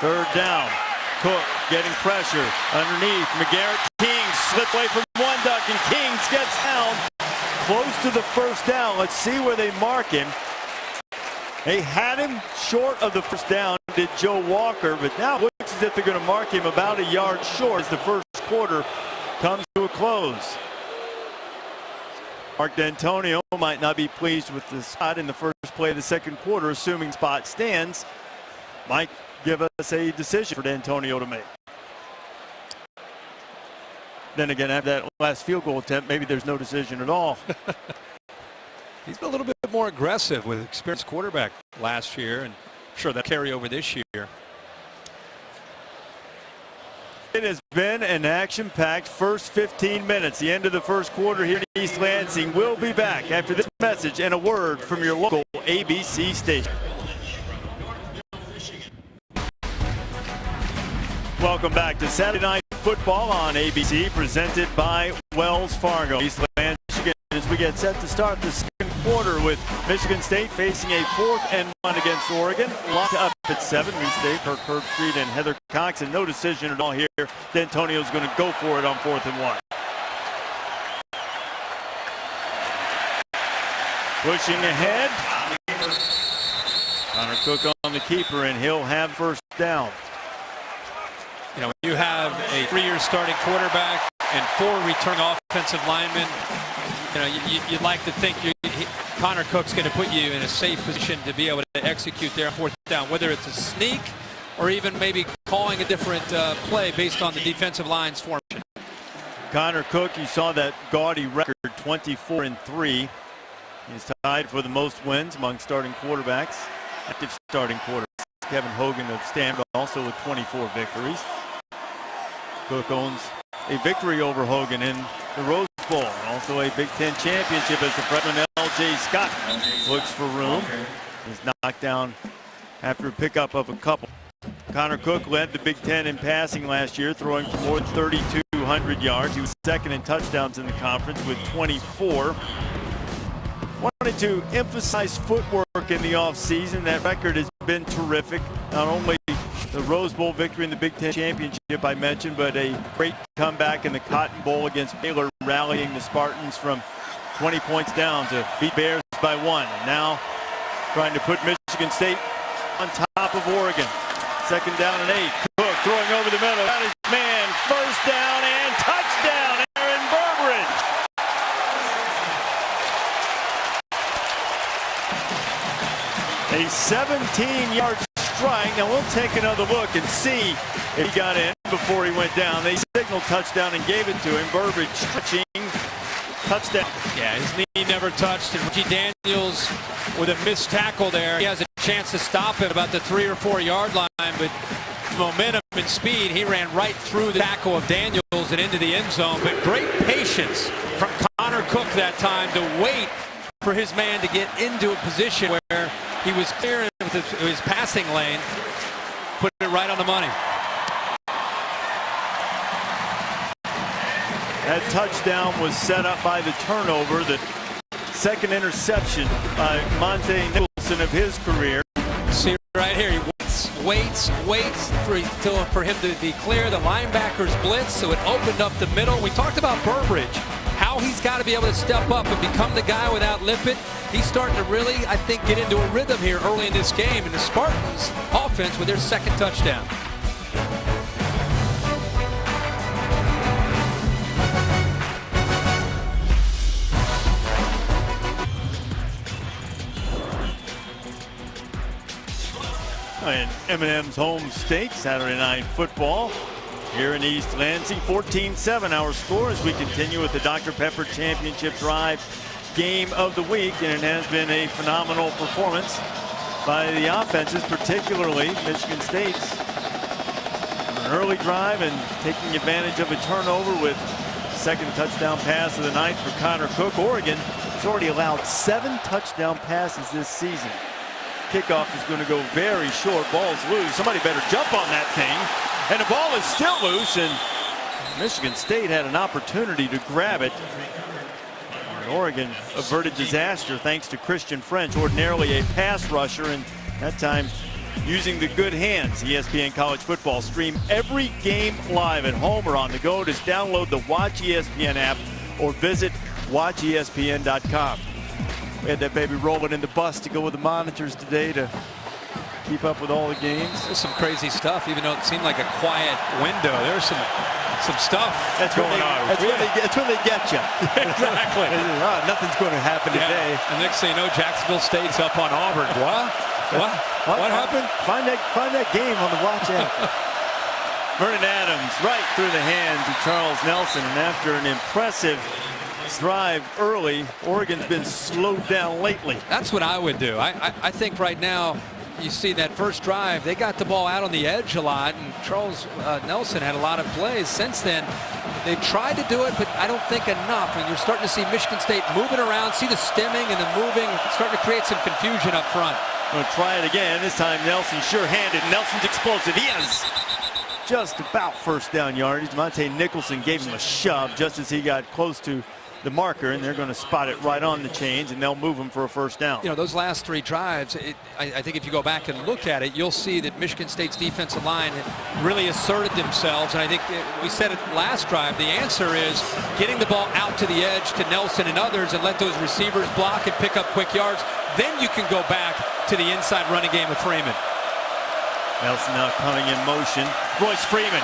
S2: Third down. Cook getting pressure underneath. McGarrett. Kings slipped away from one duck, and Kings gets down close to the first down. Let's see where they mark him. They had him short of the first down, did Joe Walker, but now it looks as if they're going to mark him about a yard short as the first quarter comes to a close. Mark D'Antonio might not be pleased with the spot in the first play of the second quarter, assuming spot stands. Might give us a decision for D'Antonio to make. Then again, after that last field goal attempt, maybe there's no decision at all.
S9: He's been a little bit more aggressive with experienced quarterback last year, and I'm sure that carry over this year.
S2: It has been an action-packed first 15 minutes. The end of the first quarter here in East Lansing. We'll be back after this message and a word from your local ABC station. Welcome back to Saturday Night Football on ABC, presented by Wells Fargo. East Lansing, Michigan, as we get set to start the second quarter with Michigan State facing a 4th and 1 against Oregon. Locked up at 7. New State, Kirk Herbstreit and Heather Cox, and no decision at all here. D'Antonio's going to go for it on 4th and 1. Pushing ahead. Connor Cook on the keeper, and he'll have first down.
S9: You know, when you have a 3-year starting quarterback and 4 returning offensive linemen, you know, you'd like to think Connor Cook's going to put you in a safe position to be able to execute there on 4th down, whether it's a sneak or even maybe calling a different play based on the defensive line's formation.
S2: Connor Cook, you saw that gaudy record, 24-3. He's tied for the most wins among starting quarterbacks, active starting quarterbacks. Kevin Hogan of Stanford also with 24 victories. Cook owns a victory over Hogan in the Rose Bowl, also a Big Ten championship as the freshman L.J. Scott looks for room. He's knocked down after a pickup of a couple. Connor Cook led the Big Ten in passing last year, throwing for more than 3,200 yards. He was second in touchdowns in the conference with 24. Wanted to emphasize footwork in the offseason. That record has been terrific. Not only the Rose Bowl victory in the Big Ten championship I mentioned, but a great comeback in the Cotton Bowl against Baylor, rallying the Spartans from 20 points down to beat Bears by 1. And now trying to put Michigan State on top of Oregon. Second down and 8. Cook throwing over the middle. Got his man. First down and touchdown, Aaron Burbridge. A 17-yard strike. Now we'll take another look and see if he got in before he went down. They signaled touchdown and gave it to him. Burbridge stretching. Touchdown.
S9: Yeah, his knee never touched. And Reggie Daniels with a missed tackle there. He has a chance to stop it about the 3 or 4 yard line, but momentum and speed, he ran right through the tackle of Daniels and into the end zone. But great patience from Connor Cook that time to wait for his man to get into a position where he was clear with his passing lane, put it right on the money.
S2: That touchdown was set up by the turnover. The second interception by Monte Nicholson of his career.
S9: See right here, he waits for him to be clear. The linebackers blitz, so it opened up the middle. We talked about Burbridge, how he's got to be able to step up and become the guy without limping. He's starting to really, I think, get into a rhythm here early in this game. And the Spartans offense with their second touchdown.
S2: And M&M's home state, Saturday Night Football here in East Lansing. 14-7 our score as we continue with the Dr. Pepper Championship Drive game of the week. And it has been a phenomenal performance by the offenses, particularly Michigan State's an early drive and taking advantage of a turnover with the second touchdown pass of the night for Connor Cook. Oregon has already allowed 7 touchdown passes this season. Kickoff is going to go very short. Ball's loose. Somebody better jump on that thing. And the ball is still loose, and Michigan State had an opportunity to grab it. And Oregon averted disaster thanks to Christian French, ordinarily a pass rusher, and that time using the good hands. ESPN College Football stream every game live at home or on the go. Just download the Watch ESPN app or visit watchespn.com. We had that baby rolling in the bus to go with the monitors today to keep up with all the games.
S9: There's some crazy stuff, even though it seemed like a quiet window. There's some stuff going on.
S2: That's when they get you.
S9: Exactly.
S2: Nothing's going to happen today.
S9: And next thing you know, Jacksonville State's up on Auburn. What happened?
S2: Find that game on the Watch app. Vernon Adams right through the hands of Charles Nelson, and after an impressive drive early, Oregon's been slowed down lately.
S9: That's what I would do. I think right now, you see that first drive, they got the ball out on the edge a lot, and Charles Nelson had a lot of plays. Since then, they've tried to do it, but I don't think enough. And you're starting to see Michigan State moving around, see the stemming and the moving, starting to create some confusion up front.
S2: Going to try it again. This time Nelson sure-handed. Nelson's explosive. He has just about first down yardage. Monte Nicholson gave him a shove just as he got close to the marker, and they're going to spot it right on the chains, and they'll move him for a first down.
S9: You know, those last 3 drives, I think if you go back and look at it, you'll see that Michigan State's defensive line really asserted themselves. And I think we said it last drive, the answer is getting the ball out to the edge to Nelson and others and let those receivers block and pick up quick yards. Then you can go back to the inside running game with Freeman.
S2: Nelson now coming in motion. Royce Freeman.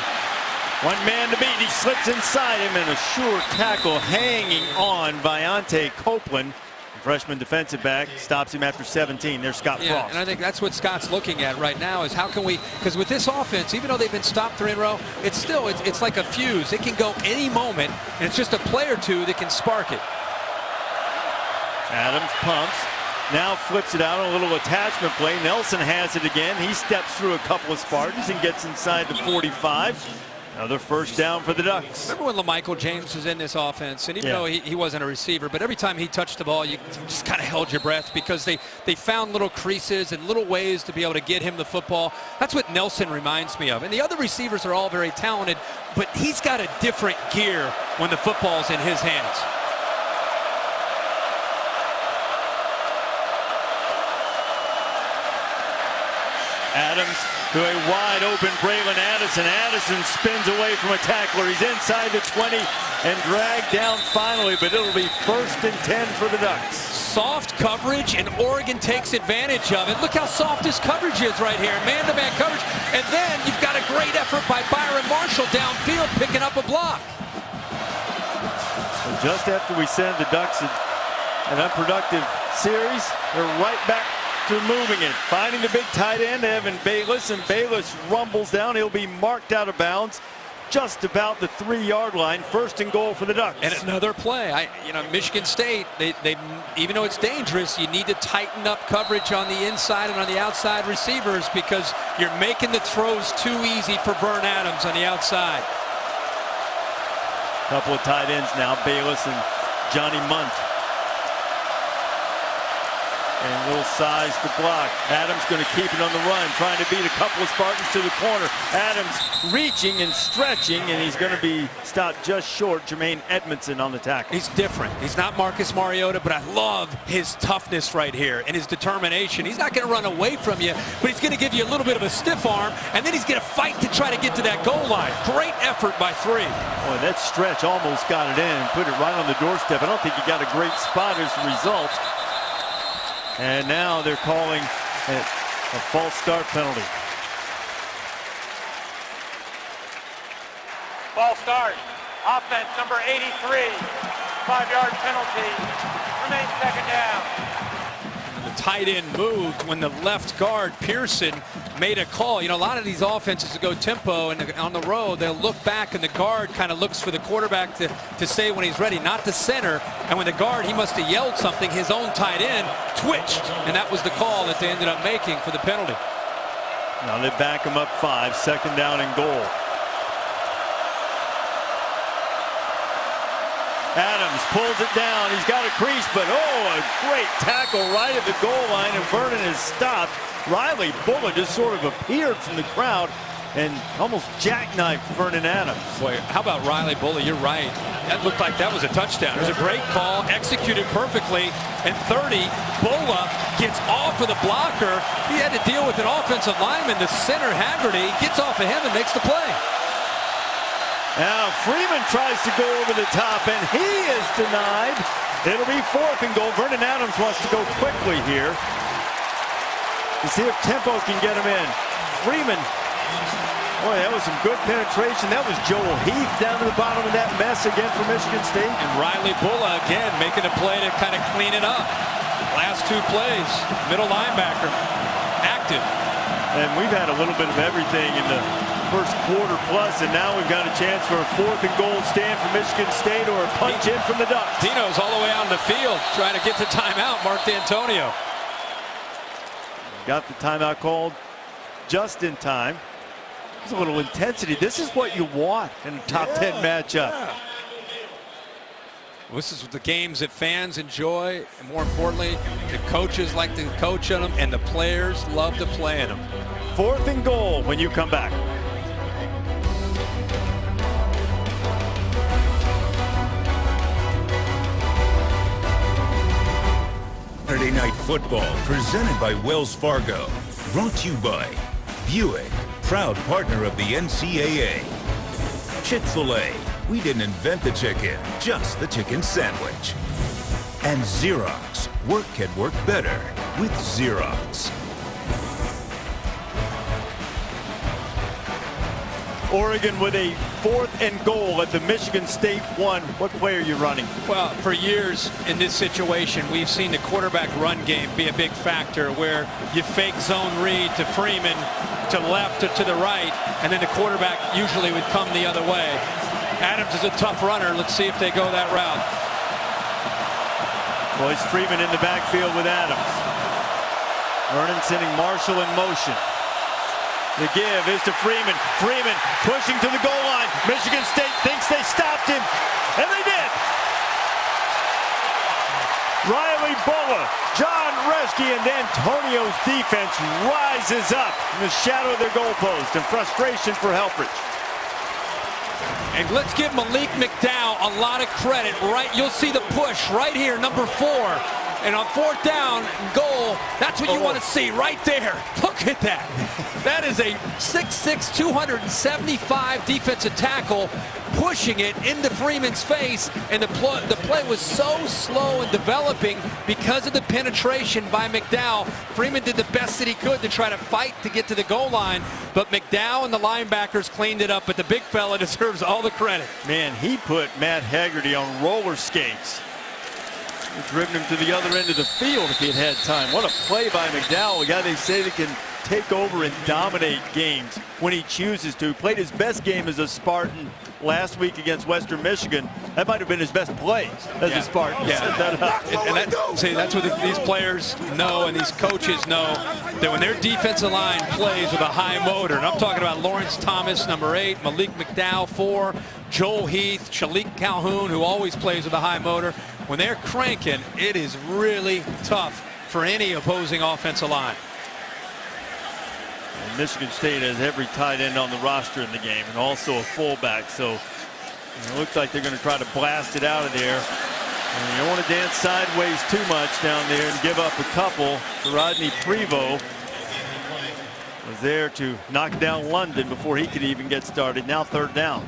S2: One man to beat. He slips inside him, and a sure tackle hanging on Viante Copeland. The freshman defensive back stops him after 17. There's Scott Frost.
S9: And I think that's what Scott's looking at right now is how can we, because with this offense, even though they've been stopped 3 in a row, it's still, it's like a fuse. It can go any moment, and it's just a play or two that can spark it.
S2: Adams pumps. Now flips it out on a little attachment play. Nelson has it again. He steps through a couple of Spartans and gets inside the 45. Another first down for the Ducks.
S9: Remember when LaMichael James was in this offense, and even though he wasn't a receiver, but every time he touched the ball, you just kind of held your breath because they found little creases and little ways to be able to get him the football. That's what Nelson reminds me of. And the other receivers are all very talented, but he's got a different gear when the football's in his hands.
S2: Adams to a wide open Braylon Addison. Addison spins away from a tackler. He's inside the 20 and dragged down finally, but it'll be 1st and 10 for the Ducks.
S9: Soft coverage, and Oregon takes advantage of it. Look how soft his coverage is right here. Man-to-man coverage. And then you've got a great effort by Byron Marshall downfield picking up a block.
S2: So just after we send the Ducks an unproductive series, they're right back to moving it, finding the big tight end Evan Bayless, and Bayless rumbles down. He'll be marked out of bounds just about the 3-yard line. 1st and goal for the Ducks.
S9: And another play. Michigan State, they even though it's dangerous, you need to tighten up coverage on the inside and on the outside receivers because you're making the throws too easy for Vern Adams on the outside.
S2: Couple of tight ends now, Bayless and Johnny Munt. And a little size to block. Adams going to keep it on the run, trying to beat a couple of Spartans to the corner. Adams reaching and stretching, and he's going to be stopped just short. Jermaine Edmondson on the tackle.
S9: He's different. He's not Marcus Mariota, but I love his toughness right here and his determination. He's not going to run away from you, but he's going to give you a little bit of a stiff arm, and then he's going to fight to try to get to that goal line. Great effort by 3.
S2: Boy, that stretch almost got it in and put it right on the doorstep. I don't think he got a great spot as a result. And now they're calling a false start penalty.
S13: False start. Offense number 83. 5-yard penalty. Remains second down.
S9: The tight end moved when the left guard, Pearson, made a call. You know, a lot of these offenses go tempo, and on the road, they'll look back, and the guard kind of looks for the quarterback to say when he's ready, not the center. And when the guard, he must have yelled something, his own tight end twitched, and that was the call that they ended up making for the penalty.
S2: Now they back him up 5, second down and goal. Adams pulls it down. He's got a crease, but a great tackle right at the goal line, and Vernon is stopped. Riley Bullock just sort of appeared from the crowd and almost jackknifed Vernon Adams.
S9: Boy, how about Riley Bullock? You're right. That looked like that was a touchdown. It was a great call, executed perfectly, and 30, Bullock gets off of the blocker. He had to deal with an offensive lineman, the center Haggerty, gets off of him and makes the play.
S2: Now Freeman tries to go over the top, and he is denied. It'll be 4th and goal. Vernon Adams wants to go quickly here to see if tempo can get him in. Freeman, boy, that was some good penetration. That was Joel Heath down to the bottom of that mess again for Michigan State.
S9: And Riley Bullock again making a play to kind of clean it up. Last 2 plays, middle linebacker, active.
S2: And we've had a little bit of everything in the first quarter plus, and now we've got a chance for a 4th and goal stand for Michigan State or a punch in from the Ducks.
S9: Tino's all the way out on the field trying to get the timeout. Mark D'Antonio
S2: got the timeout called just in time. There's a little intensity. This is what you want in a top 10 matchup.
S9: Yeah. This is the games that fans enjoy, and more importantly, the coaches like to coach on them, and the players love to play in them.
S2: 4th and goal when you come back.
S1: Saturday Night Football, presented by Wells Fargo. Brought to you by Buick, proud partner of the NCAA. Chick-fil-A, we didn't invent the chicken, just the chicken sandwich. And Xerox, work can work better with Xerox.
S2: Oregon with a 4th and goal at the Michigan State 1. What play are you running?
S9: Well, for years in this situation, we've seen the quarterback run game be a big factor, where you fake zone read to Freeman, to left or to the right, and then the quarterback usually would come the other way. Adams is a tough runner. Let's see if they go that route.
S2: Well, it's Freeman in the backfield with Adams. Vernon sending Marshall in motion. The give is to Freeman. Freeman pushing to the goal line. Michigan State thinks they stopped him, and they did. Riley Bullock, John Reschke, and Antonio's defense rises up in the shadow of their goalpost, and frustration for Helfrich.
S9: And let's give Malik McDowell a lot of credit. Right, you'll see the push right here, number 4. And on 4th down goal, that's what you want to see right there. Look at that. That is a 6'6", 275 defensive tackle, pushing it into Freeman's face. And the play was so slow and developing because of the penetration by McDowell. Freeman did the best that he could to try to fight to get to the goal line. But McDowell and the linebackers cleaned it up. But the big fella deserves all the credit.
S2: Man, he put Matt Haggerty on roller skates. Driven him to the other end of the field if he had had time. What a play by McDowell, a guy they say that can take over and dominate games when he chooses to. Played his best game as a Spartan last week against Western Michigan. That might have been his best play as a Spartan.
S9: Yeah. That's what these players know and these coaches know, that when their defensive line plays with a high motor, and I'm talking about Lawrence Thomas, number 8, Malik McDowell, 4, Joel Heath, Shalik Calhoun, who always plays with a high motor. When they're cranking, it is really tough for any opposing offensive line.
S2: And Michigan State has every tight end on the roster in the game and also a fullback. So it looks like they're going to try to blast it out of there. And you don't want to dance sideways too much down there and give up a couple. Rodney Prevost was there to knock down London before he could even get started. Now third down.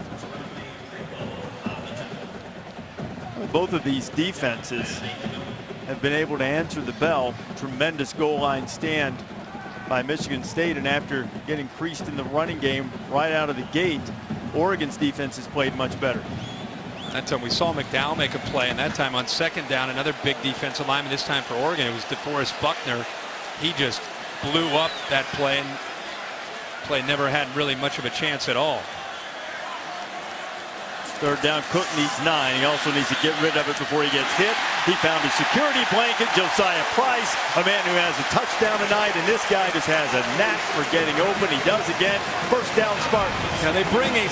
S2: Both of these defenses have been able to answer the bell. Tremendous goal line stand by Michigan State, and after getting creased in the running game right out of the gate, Oregon's defense has played much better.
S9: That time we saw McDowell make a play, and that time on second down, another big defensive lineman, this time for Oregon. It was DeForest Buckner. He just blew up that play, and play never had really much of a chance at all.
S2: Third down, Cook needs 9. He also needs to get rid of it before he gets hit. He found a security blanket, Josiah Price, a man who has a touchdown tonight, and this guy just has a knack for getting open. He does again. First down, Spartans.
S9: Now they bring a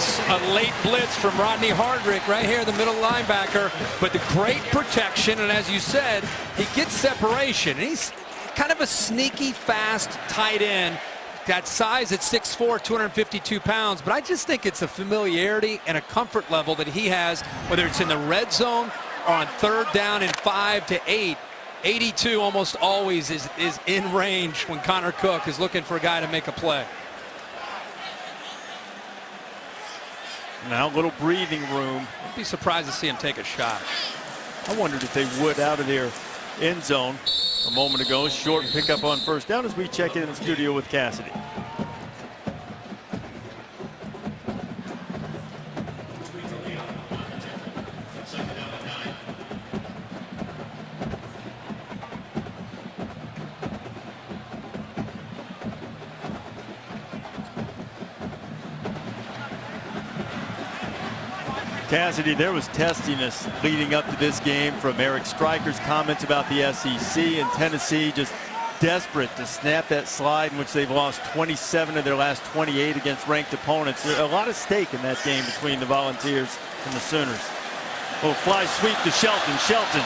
S9: late blitz from Rodney Hardrick right here, the middle linebacker, but the great protection, and as you said, he gets separation. And he's kind of a sneaky, fast tight end. Got size at 6'4", 252 pounds, but I just think it's a familiarity and a comfort level that he has, whether it's in the red zone or on third down and 5 to 8. 82 almost always is in range when Connor Cook is looking for a guy to make a play.
S2: Now a little breathing room.
S9: I'd be surprised to see him take a shot.
S2: I wondered if they would out of their end zone a moment ago. Short pickup on first down as we check in the studio with Cassidy. Cassidy, there was testiness leading up to this game from Eric Stryker's comments about the SEC, and Tennessee just desperate to snap that slide in which they've lost 27 of their last 28 against ranked opponents. There's a lot of stake in that game between the Volunteers and the Sooners. Little fly sweep to Shelton. Shelton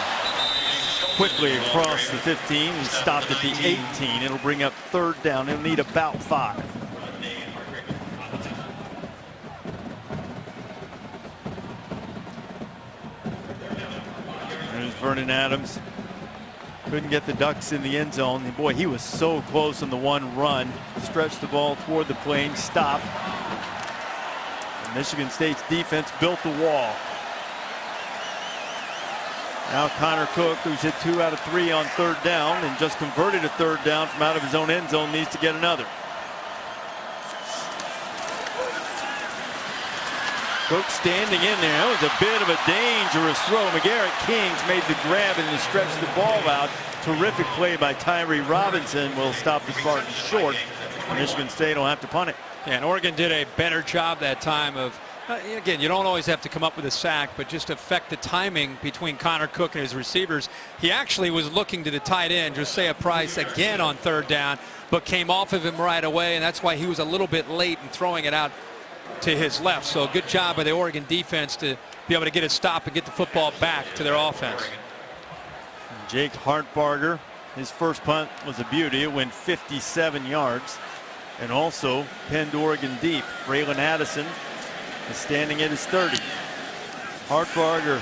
S2: quickly across the 15 and stopped at the 18. It'll bring up third down. It'll need about 5. Vernon Adams couldn't get the Ducks in the end zone. And boy, he was so close on the one run. Stretched the ball toward the plane, stopped. And Michigan State's defense built the wall. Now Connor Cook, who's hit 2 out of 3 on third down and just converted a third down from out of his own end zone, needs to get another. Cook standing in there. That was a bit of a dangerous throw. McGarrett Kings made the grab and stretched the ball out. Terrific play by Tyree Robinson will stop the Spartans short. Michigan State will have to punt it.
S9: Yeah, and Oregon did a better job that time of, again, you don't always have to come up with a sack, but just affect the timing between Connor Cook and his receivers. He actually was looking to the tight end, Josiah Price, again on third down, but came off of him right away, and that's why he was a little bit late in throwing it out to his left. So good job by the Oregon defense to be able to get a stop and get the football back to their offense.
S2: Jake Hartbarger, his first punt was a beauty. It went 57 yards and also pinned Oregon deep. Braylon Addison is standing at his 30. Hartbarger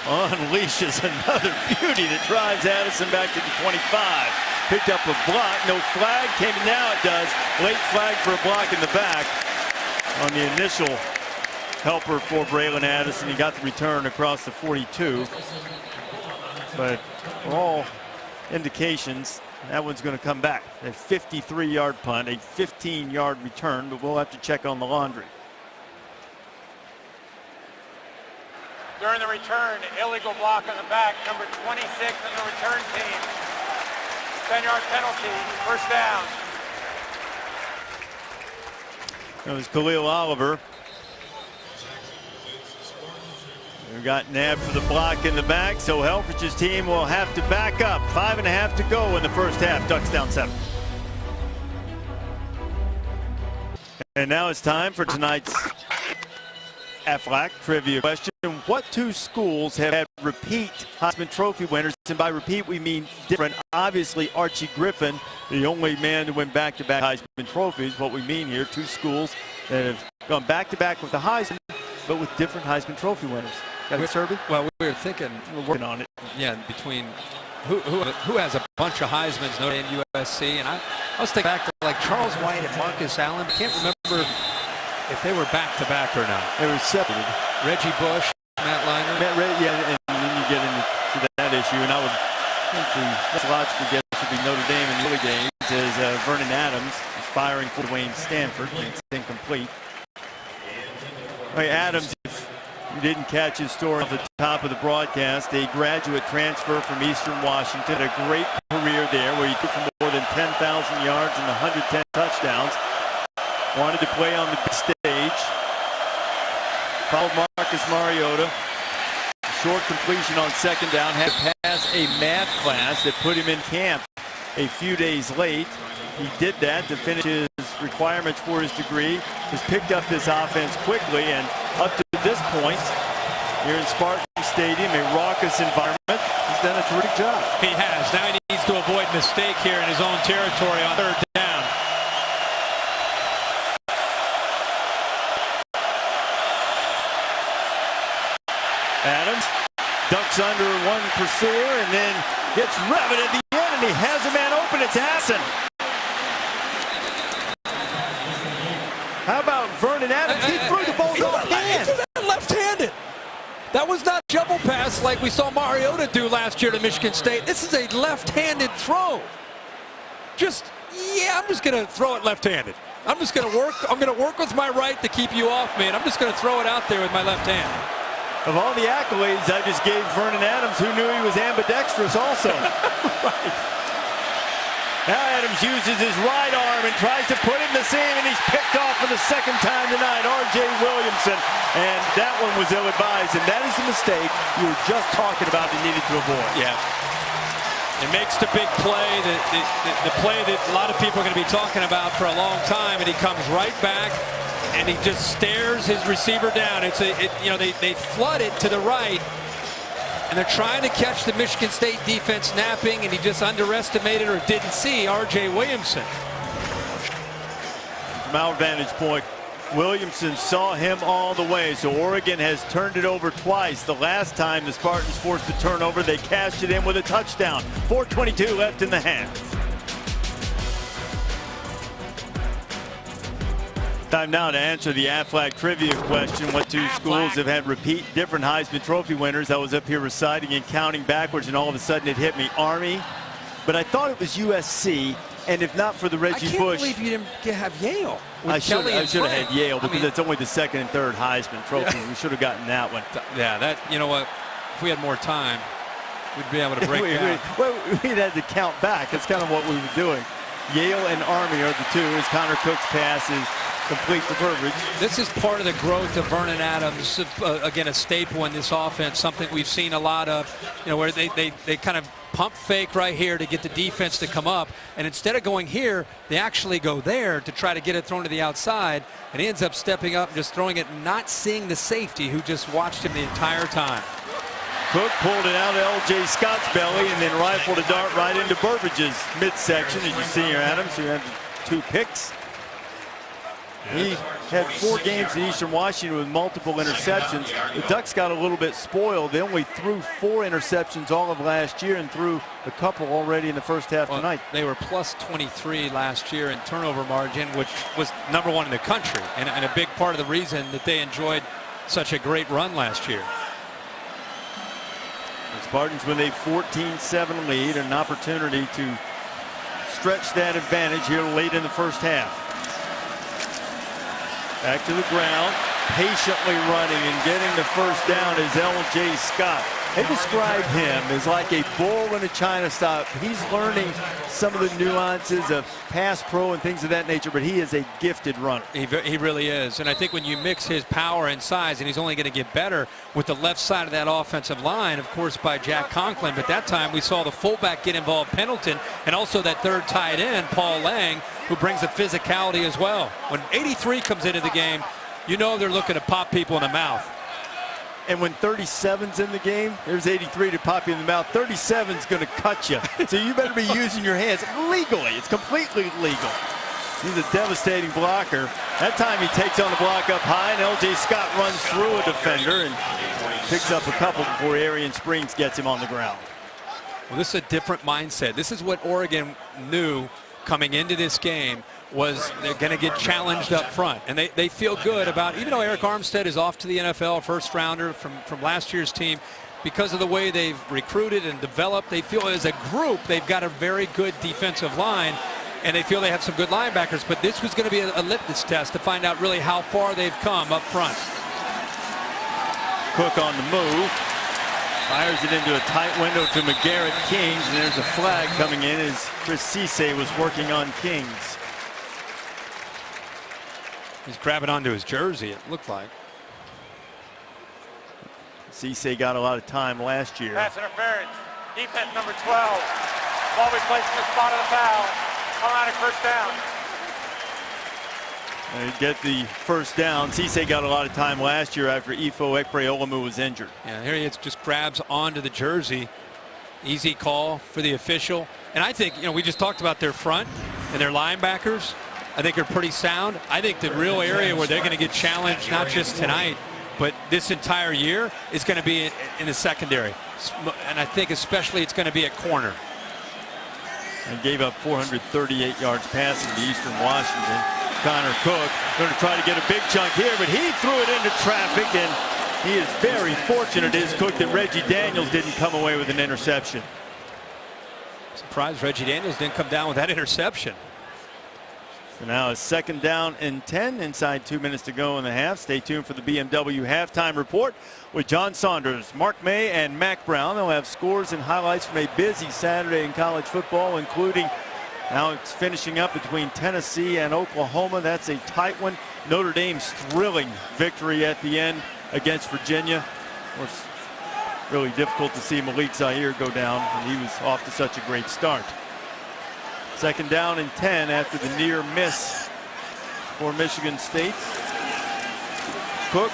S2: unleashes another beauty that drives Addison back to the 25. Picked up a block, no flag came, now it does. Late flag for a block in the back. On the initial helper for Braylon Addison, he got the return across the 42. But for all indications, that one's going to come back. A 53-yard punt, a 15-yard return, but we'll have to check on the laundry.
S13: During the return, illegal block on the back, number 26 on the return team. 10-yard penalty, first down.
S2: That was Khalil Oliver, who got nabbed for the block in the back, so Helfrich's team will have to back up. 5.5 to go in the first half. Ducks down 7. And now it's time for tonight's Aflac trivia question. What two schools have had repeat Heisman Trophy winners? And by repeat, we mean different. Obviously, Archie Griffin, the only man to win back-to-back Heisman trophies. What we mean here, two schools that have gone back-to-back with the Heisman, but with different Heisman Trophy winners. Got it, Serby?
S3: Well, we were thinking,
S2: we're working on it.
S3: Yeah, between who has a bunch of Heismans, Notre Dame, USC, and I was thinking back to like Charles White and Marcus Allen. Can't remember if they were back-to-back or not.
S2: They were separated.
S3: Reggie Bush, Matt Leinart.
S2: Yeah, and then you get into that issue, and I would think the logical guess would be Notre Dame in the early days as Vernon Adams is firing for Wayne Stanford. It's incomplete. Adams, if you didn't catch his story at the top of the broadcast, a graduate transfer from Eastern Washington, a great career there where he took for more than 10,000 yards and 110 touchdowns. Wanted to play on the big stage. Followed Marcus Mariota. Short completion on second down. Had to pass a math class that put him in camp a few days late. He did that to finish his requirements for his degree. Has picked up this offense quickly, and up to this point, here in Spartans Stadium, a raucous environment, he's done a terrific job.
S9: He has. Now he needs to avoid mistake here in his own territory on third down.
S2: Adams ducks under one pursuer and then gets riveted at the end, and he has a man open. It's Hassan. How about Vernon Adams? He threw the ball off hand.
S3: Left-handed. That was not jumble pass like we saw Mariota do last year to Michigan State. This is a left-handed throw. I'm just going to throw it left-handed. I'm just going to work. I'm going to work with my right to keep you off me, and I'm just going to throw it out there with my left hand.
S2: Of all the accolades I just gave Vernon Adams, who knew he was ambidextrous also.
S3: Right.
S2: Now Adams uses his right arm and tries to put him to seam, and he's picked off for the second time tonight. R.J. Williamson, and that one was ill-advised, and that is the mistake you were just talking about that needed to avoid.
S9: Yeah. It makes the big play, the play that a lot of people are going to be talking about for a long time, and he comes right back, and he just stares his receiver down. They flood it to the right, and they're trying to catch the Michigan State defense napping, and he just underestimated or didn't see R.J. Williamson.
S2: From our vantage point, Williamson saw him all the way, so Oregon has turned it over twice. The last time the Spartans forced a turnover, they cashed it in with a touchdown. 4:22 left in the half. Time now to answer the Aflac trivia question. What two schools have had repeat different Heisman Trophy winners? I was up here reciting and counting backwards, and all of a sudden it hit me. Army, but I thought it was USC, and if not for the Reggie Bush.
S3: I can't believe you didn't have Yale.
S2: I should have had Yale because it's only the second and third Heisman trophy. We should have gotten that one.
S3: Yeah, you know what? If we had more time, we'd be able to break down.
S2: We'd had to count back. That's kind of what we were doing. Yale and Army are the two as Connor Cook's pass is complete the verbiage.
S3: This is part of the growth of Vernon Adams. Again, a staple in this offense, something we've seen a lot of, where they kind of pump fake right here to get the defense to come up, and instead of going here, they actually go there to try to get it thrown to the outside, and he ends up stepping up and just throwing it, not seeing the safety who just watched him the entire time.
S2: Cook pulled it out of L.J. Scott's belly and then rifled a dart right into Burbage's midsection. As you see here, Adams, who had 2 picks. He had 4 games in Eastern Washington with multiple interceptions. The Ducks got a little bit spoiled. They only threw 4 interceptions all of last year and threw a couple already in the first half tonight.
S3: They were plus 23 last year in turnover margin, which was #1 in the country, and a big part of the reason that they enjoyed such a great run last year.
S2: The Spartans with a 14-7 lead, an opportunity to stretch that advantage here late in the first half. Back to the ground, patiently running and getting the first down is L.J. Scott. They describe him as like a bull in a china shop. He's learning some of the nuances of pass pro and things of that nature, but he is a gifted runner.
S3: He really is, and I think when you mix his power and size, and he's only going to get better with the left side of that offensive line, of course, by Jack Conklin, but that time we saw the fullback get involved, Pendleton, and also that third tight end, Paul Lang, who brings the physicality as well. When 83 comes into the game, you know they're looking to pop people in the mouth.
S2: And when 37's in the game, there's 83 to pop you in the mouth. 37's going to cut you. So you better be using your hands legally. It's completely legal. He's a devastating blocker. That time he takes on the block up high, and L.J. Scott runs through a defender and picks up a couple before Arian Springs gets him on the ground.
S9: Well, this is a different mindset. This is what Oregon knew coming into this game, was they're going to get challenged up front. And they feel good about, even though Eric Armstead is off to the NFL, first rounder from last year's team, because of the way they've recruited and developed, they feel as a group they've got a very good defensive line, and they feel they have some good linebackers. But this was going to be a litmus test to find out really how far they've come up front.
S2: Cook on the move. Fires it into a tight window to McGarrett Kings, and there's a flag coming in as Chris Cisse was working on Kings.
S9: He's grabbing onto his jersey, it looked like.
S2: Cisse got a lot of time last year.
S13: Pass interference. Defense number 12. Ball be placed in the spot of the foul. Automatic first down.
S2: They get the first down. Cisse got a lot of time last year after Ifo Ekpreolamu was injured.
S9: Yeah, here he is, just grabs onto the jersey. Easy call for the official. And I think, we just talked about their front and their linebackers. I think they're pretty sound. I think the real area where they're going to get challenged, not just tonight, but this entire year, is going to be in the secondary. And I think especially it's going to be at corner.
S2: And gave up 438 yards passing to Eastern Washington. Connor Cook going to try to get a big chunk here, but he threw it into traffic, and he is very fortunate, is Cook, that Reggie Daniels didn't come away with an interception.
S9: Surprised Reggie Daniels didn't come down with that interception.
S2: So now it's 2nd down and 10, inside 2 minutes to go in the half. Stay tuned for the BMW halftime report with John Saunders, Mark May, and Mac Brown. They'll have scores and highlights from a busy Saturday in college football, including now it's finishing up between Tennessee and Oklahoma. That's a tight one. Notre Dame's thrilling victory at the end against Virginia. Of course, really difficult to see Malik Zaire go down, and he was off to such a great start. 2nd down and 10 after the near miss for Michigan State. Cook.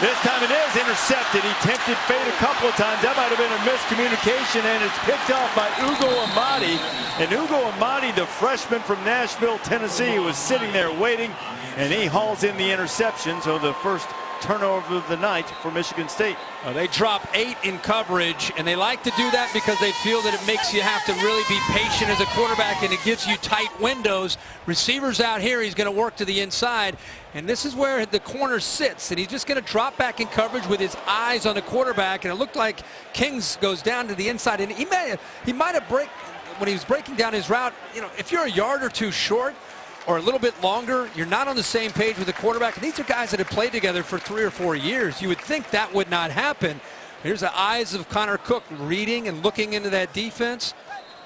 S2: This time it is intercepted. He tempted fate a couple of times. That might have been a miscommunication, and it's picked off by Ugo Amadi. And Ugo Amadi, the freshman from Nashville, Tennessee, was sitting there waiting, and he hauls in the interception. So the first turnover of the night for Michigan State.
S9: They drop 8 in coverage, and they like to do that because they feel that it makes you have to really be patient as a quarterback, and it gives you tight windows. Receivers out here, he's going to work to the inside, and this is where the corner sits, and he's just going to drop back in coverage with his eyes on the quarterback, and it looked like Kings goes down to the inside, and he might have when he was breaking down his route, if you're a yard or two short or a little bit longer, you're not on the same page with the quarterback. And these are guys that have played together for 3 or 4 years. You would think that would not happen. Here's the eyes of Connor Cook reading and looking into that defense.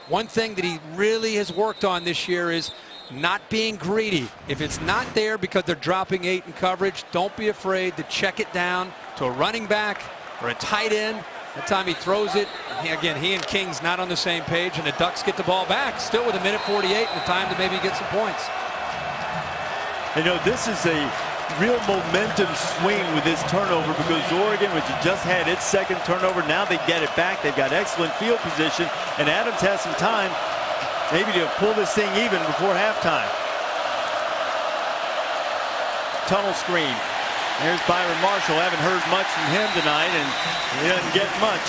S9: One thing that he really has worked on this year is not being greedy. If it's not there because they're dropping 8 in coverage, don't be afraid to check it down to a running back or a tight end. That time he throws it. Again, he and Kings not on the same page, and the Ducks get the ball back still with 1:48 and the time to maybe get some points.
S2: This is a real momentum swing with this turnover, because Oregon, which just had its 2nd turnover, now they get it back. They've got excellent field position, and Adams has some time maybe to pull this thing even before halftime. Tunnel screen. There's Byron Marshall. Haven't heard much from him tonight, and he doesn't get much.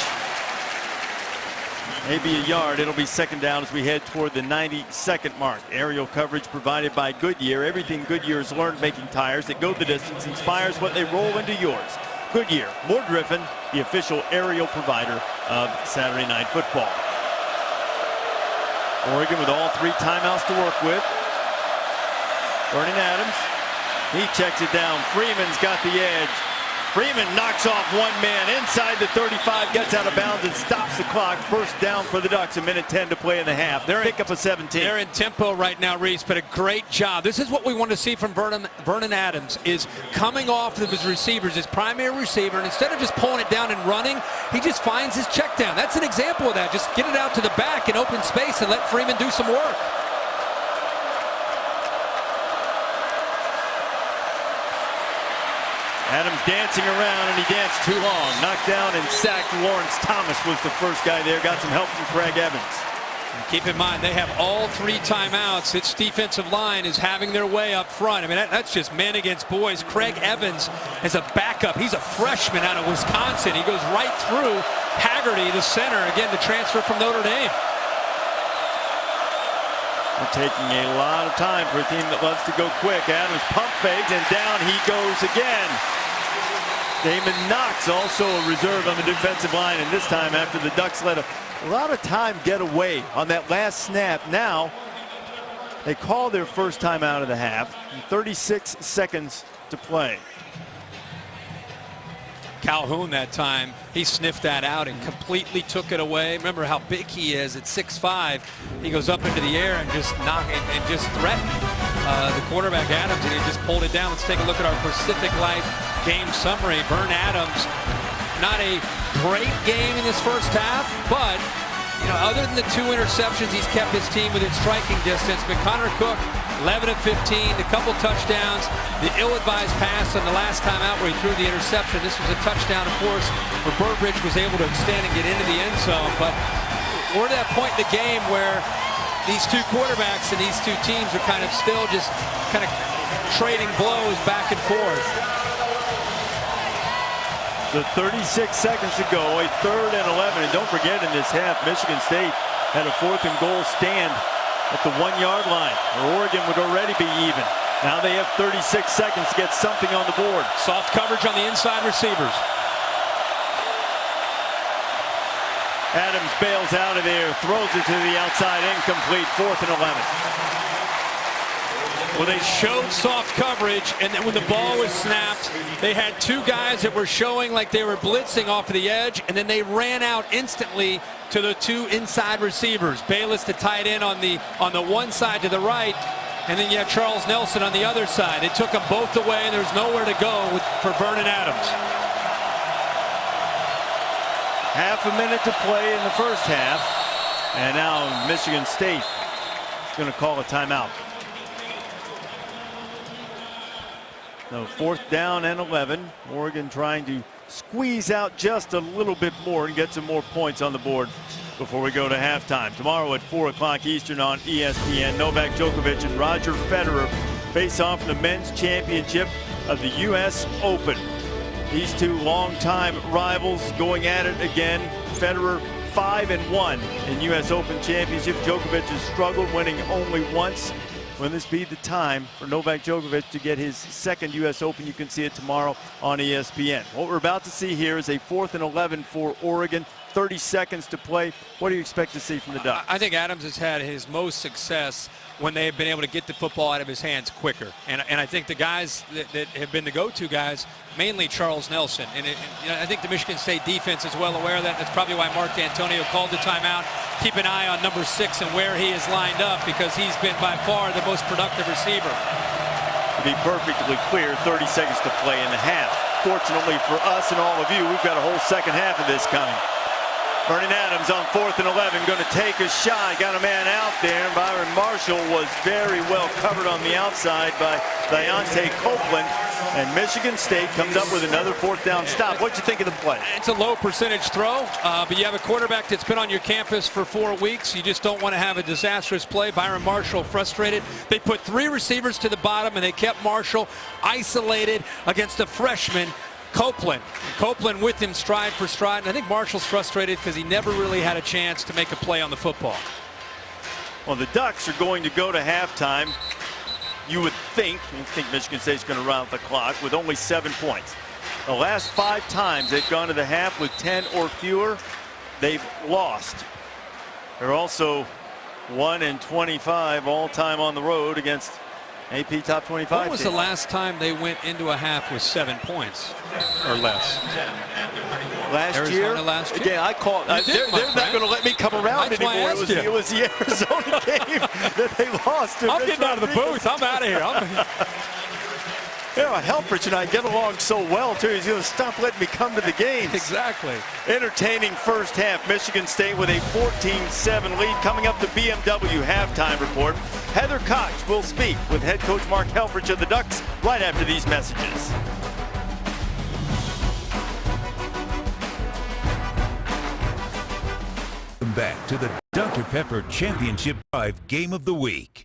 S2: Maybe a yard. It'll be 2nd down as we head toward the 92nd mark. Aerial coverage provided by Goodyear. Everything Goodyear's learned making tires that go the distance inspires what they roll into yours. Goodyear, more driven, the official aerial provider of Saturday Night Football. Oregon with all 3 timeouts to work with. Vernon Adams. He checks it down. Freeman's got the edge. Freeman knocks off one man inside the 35, gets out of bounds and stops the clock. First down for the Ducks, 1:10 to play in the half. Pick up a 17.
S9: They're in tempo right now, Reese, but a great job. This is what we want to see from Vernon Adams, is coming off of his receivers, his primary receiver, and instead of just pulling it down and running, he just finds his check down. That's an example of that. Just get it out to the back in open space and let Freeman do some work.
S2: Adams dancing around, and he danced too long. Knocked down and sacked. Lawrence Thomas was the first guy there. Got some help from Craig Evans.
S9: And keep in mind, they have all 3 timeouts. Its defensive line is having their way up front. I mean, that's just men against boys. Craig Evans is a backup. He's a freshman out of Wisconsin. He goes right through Haggerty, the center. Again, the transfer from Notre Dame.
S2: They're taking a lot of time for a team that loves to go quick. Adams pump fakes, and down he goes again. Damon Knox, also a reserve on the defensive line, and this time after the Ducks let a lot of time get away on that last snap. Now they call their first time out of the half. 36 seconds to play.
S9: Calhoun that time, he sniffed that out and completely took it away. Remember how big he is at 6'5". He goes up into the air and just threatened the quarterback Adams, and he just pulled it down. Let's take a look at our Pacific Life game summary. Vern Adams, not a great game in this first half, but other than the 2 interceptions, he's kept his team within striking distance. But Connor Cook, 11 of 15, a couple touchdowns. The ill-advised pass on the last time out where he threw the interception. This was a touchdown, of course, where Burbridge was able to extend and get into the end zone. But we're at that point in the game where these 2 quarterbacks and these 2 teams are kind of still just kind of trading blows back and forth.
S2: The 36 seconds to go, a 3rd and 11. And don't forget, in this half, Michigan State had a 4th and goal stand at the 1-yard line. Oregon would already be even. Now they have 36 seconds to get something on the board.
S9: Soft coverage on the inside receivers.
S2: Adams bails out of there, throws it to the outside, incomplete, 4th and 11.
S9: Well, they showed soft coverage, and then when the ball was snapped, they had 2 guys that were showing like they were blitzing off of the edge, and then they ran out instantly to the 2 inside receivers. Bayless, the tight end, on the one side to the right, and then you have Charles Nelson on the other side. It took them both away, and there's nowhere to go for Vernon Adams.
S2: Half a minute to play in the first half, and now Michigan State is going to call a timeout. So 4th down and 11. Oregon trying to squeeze out just a little bit more and get some more points on the board before we go to halftime. Tomorrow at 4 o'clock Eastern on ESPN, Novak Djokovic and Roger Federer face off in the men's championship of the U.S. Open. These 2 longtime rivals going at it again. Federer 5-1 in U.S. Open championship. Djokovic has struggled, winning only once. Will this be the time for Novak Djokovic to get his 2nd U.S. Open? You can see it tomorrow on ESPN. What we're about to see here is a 4th and 11 for Oregon. 30 seconds to play. What do you expect to see from the Ducks?
S9: I think Adams has had his most success when they've been able to get the football out of his hands quicker. And I think the guys that have been the go-to guys, mainly Charles Nelson. And I think the Michigan State defense is well aware of that. That's probably why Mark D'Antonio called the timeout. Keep an eye on number 6 and where he is lined up, because he's been by far the most productive receiver.
S2: To be perfectly clear, 30 seconds to play in the half. Fortunately for us and all of you, we've got a whole second half of this coming. Vernon Adams on 4th and 11, going to take a shot. Got a man out there. Byron Marshall was very well covered on the outside by Deontay Copeland. And Michigan State comes up with another 4th down stop. What'd you think of the play?
S9: It's a low percentage throw, but you have a quarterback that's been on your campus for 4 weeks. You just don't want to have a disastrous play. Byron Marshall frustrated. They put 3 receivers to the bottom, and they kept Marshall isolated against a freshman, Copeland. Copeland with him stride for stride. And I think Marshall's frustrated because he never really had a chance to make a play on the football.
S2: Well, the Ducks are going to go to halftime. You would think Michigan State's going to round the clock with only 7 points. The last 5 times they've gone to the half with 10 or fewer, they've lost. They're also 1-25 all time on the road against AP top 25.
S9: When was the last time they went into a half with 7 points or less?
S2: Last year? Again, I called. They're not going to let me come around anymore. It was the Arizona game that they lost.
S9: I'm getting out of the booth. I'm out of here.
S2: Helfrich and I get along so well, too. He's going to stop letting me come to the games.
S9: Exactly.
S2: Entertaining first half. Michigan State with a 14-7 lead. Coming up, the BMW halftime report. Heather Cox will speak with head coach Mark Helfrich of the Ducks right after these messages.
S1: back to the Dr. Pepper Championship Drive Game of the Week.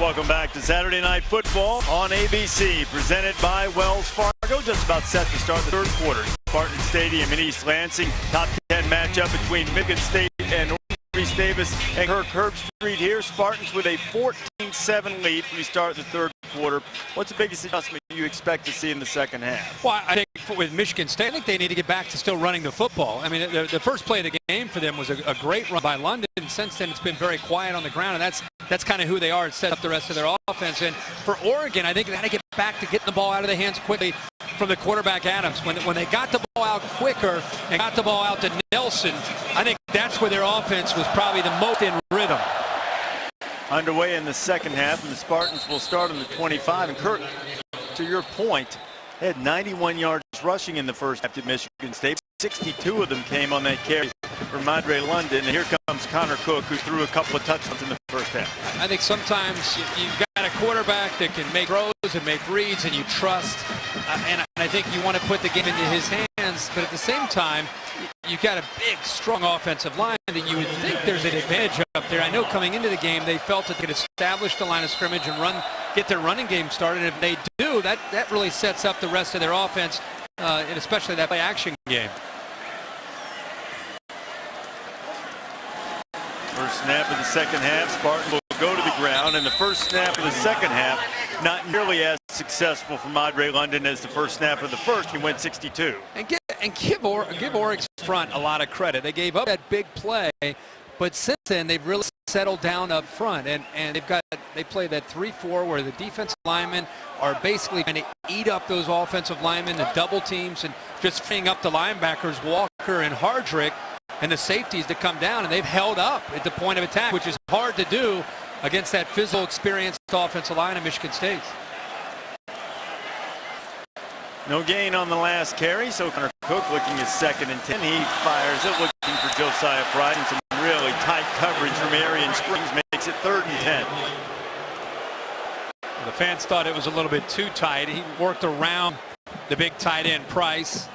S2: Welcome back to Saturday Night Football on ABC, presented by Wells Fargo. Just about set to start the third quarter. Spartans Stadium in East Lansing. Top 10 matchup between Michigan State and Reese Davis and Kirk Herbstreit here. Spartans with a 14-7 lead as we start the third quarter. What's the biggest adjustment you expect to see in the second half?
S9: Well, I think with Michigan State, I think they need to get back to still running the football. I mean, the first play of the game for them was a great run by London. Since then, it's been very quiet on the ground, and that's kind of who they are. It set up the rest of their offense. And for Oregon, I think they got to get back to getting the ball out of their hands quickly from the quarterback Adams. When they got the ball out quicker and got the ball out to Nelson, I think that's where their offense was probably the most in rhythm.
S2: Underway in the second half, and the Spartans will start on the 25. And Kirk, to your point, they had 91 yards rushing in the first half at Michigan State. 62 of them came on that carry for Madre London. And here comes Connor Cook, who threw a couple of touchdowns in the first half.
S9: I think sometimes you've got a quarterback that can make throws and make reads, and you trust. And I think you want to put the game into his hands. But at the same time, you've got a big, strong offensive line that you would think there's an advantage up there. I know coming into the game, they felt that they could establish the line of scrimmage and get their running game started. If they do, that really sets up the rest of their offense, and especially that play-action game.
S2: First snap of the second half, Spartan will go to the ground, and the first snap of the second half, not nearly as successful for Madre London as the first snap of the first. He went 62.
S9: And give Oregon's front a lot of credit. They gave up that big play, but since then they've really settled down up front, and they play that 3-4 where the defensive linemen are basically trying to eat up those offensive linemen, the double teams, and just freeing up the linebackers, Walker and Hardrick, and the safeties to come down, and they've held up at the point of attack, which is hard to do against that physical, experienced offensive line of Michigan State.
S2: No gain on the last carry, so Connor Cook looking at 2nd and 10. He fires it, looking for Josiah Pride, and some really tight coverage from Arian Springs makes it 3rd and 10.
S9: The fans thought it was a little bit too tight. He worked around the big tight end Price.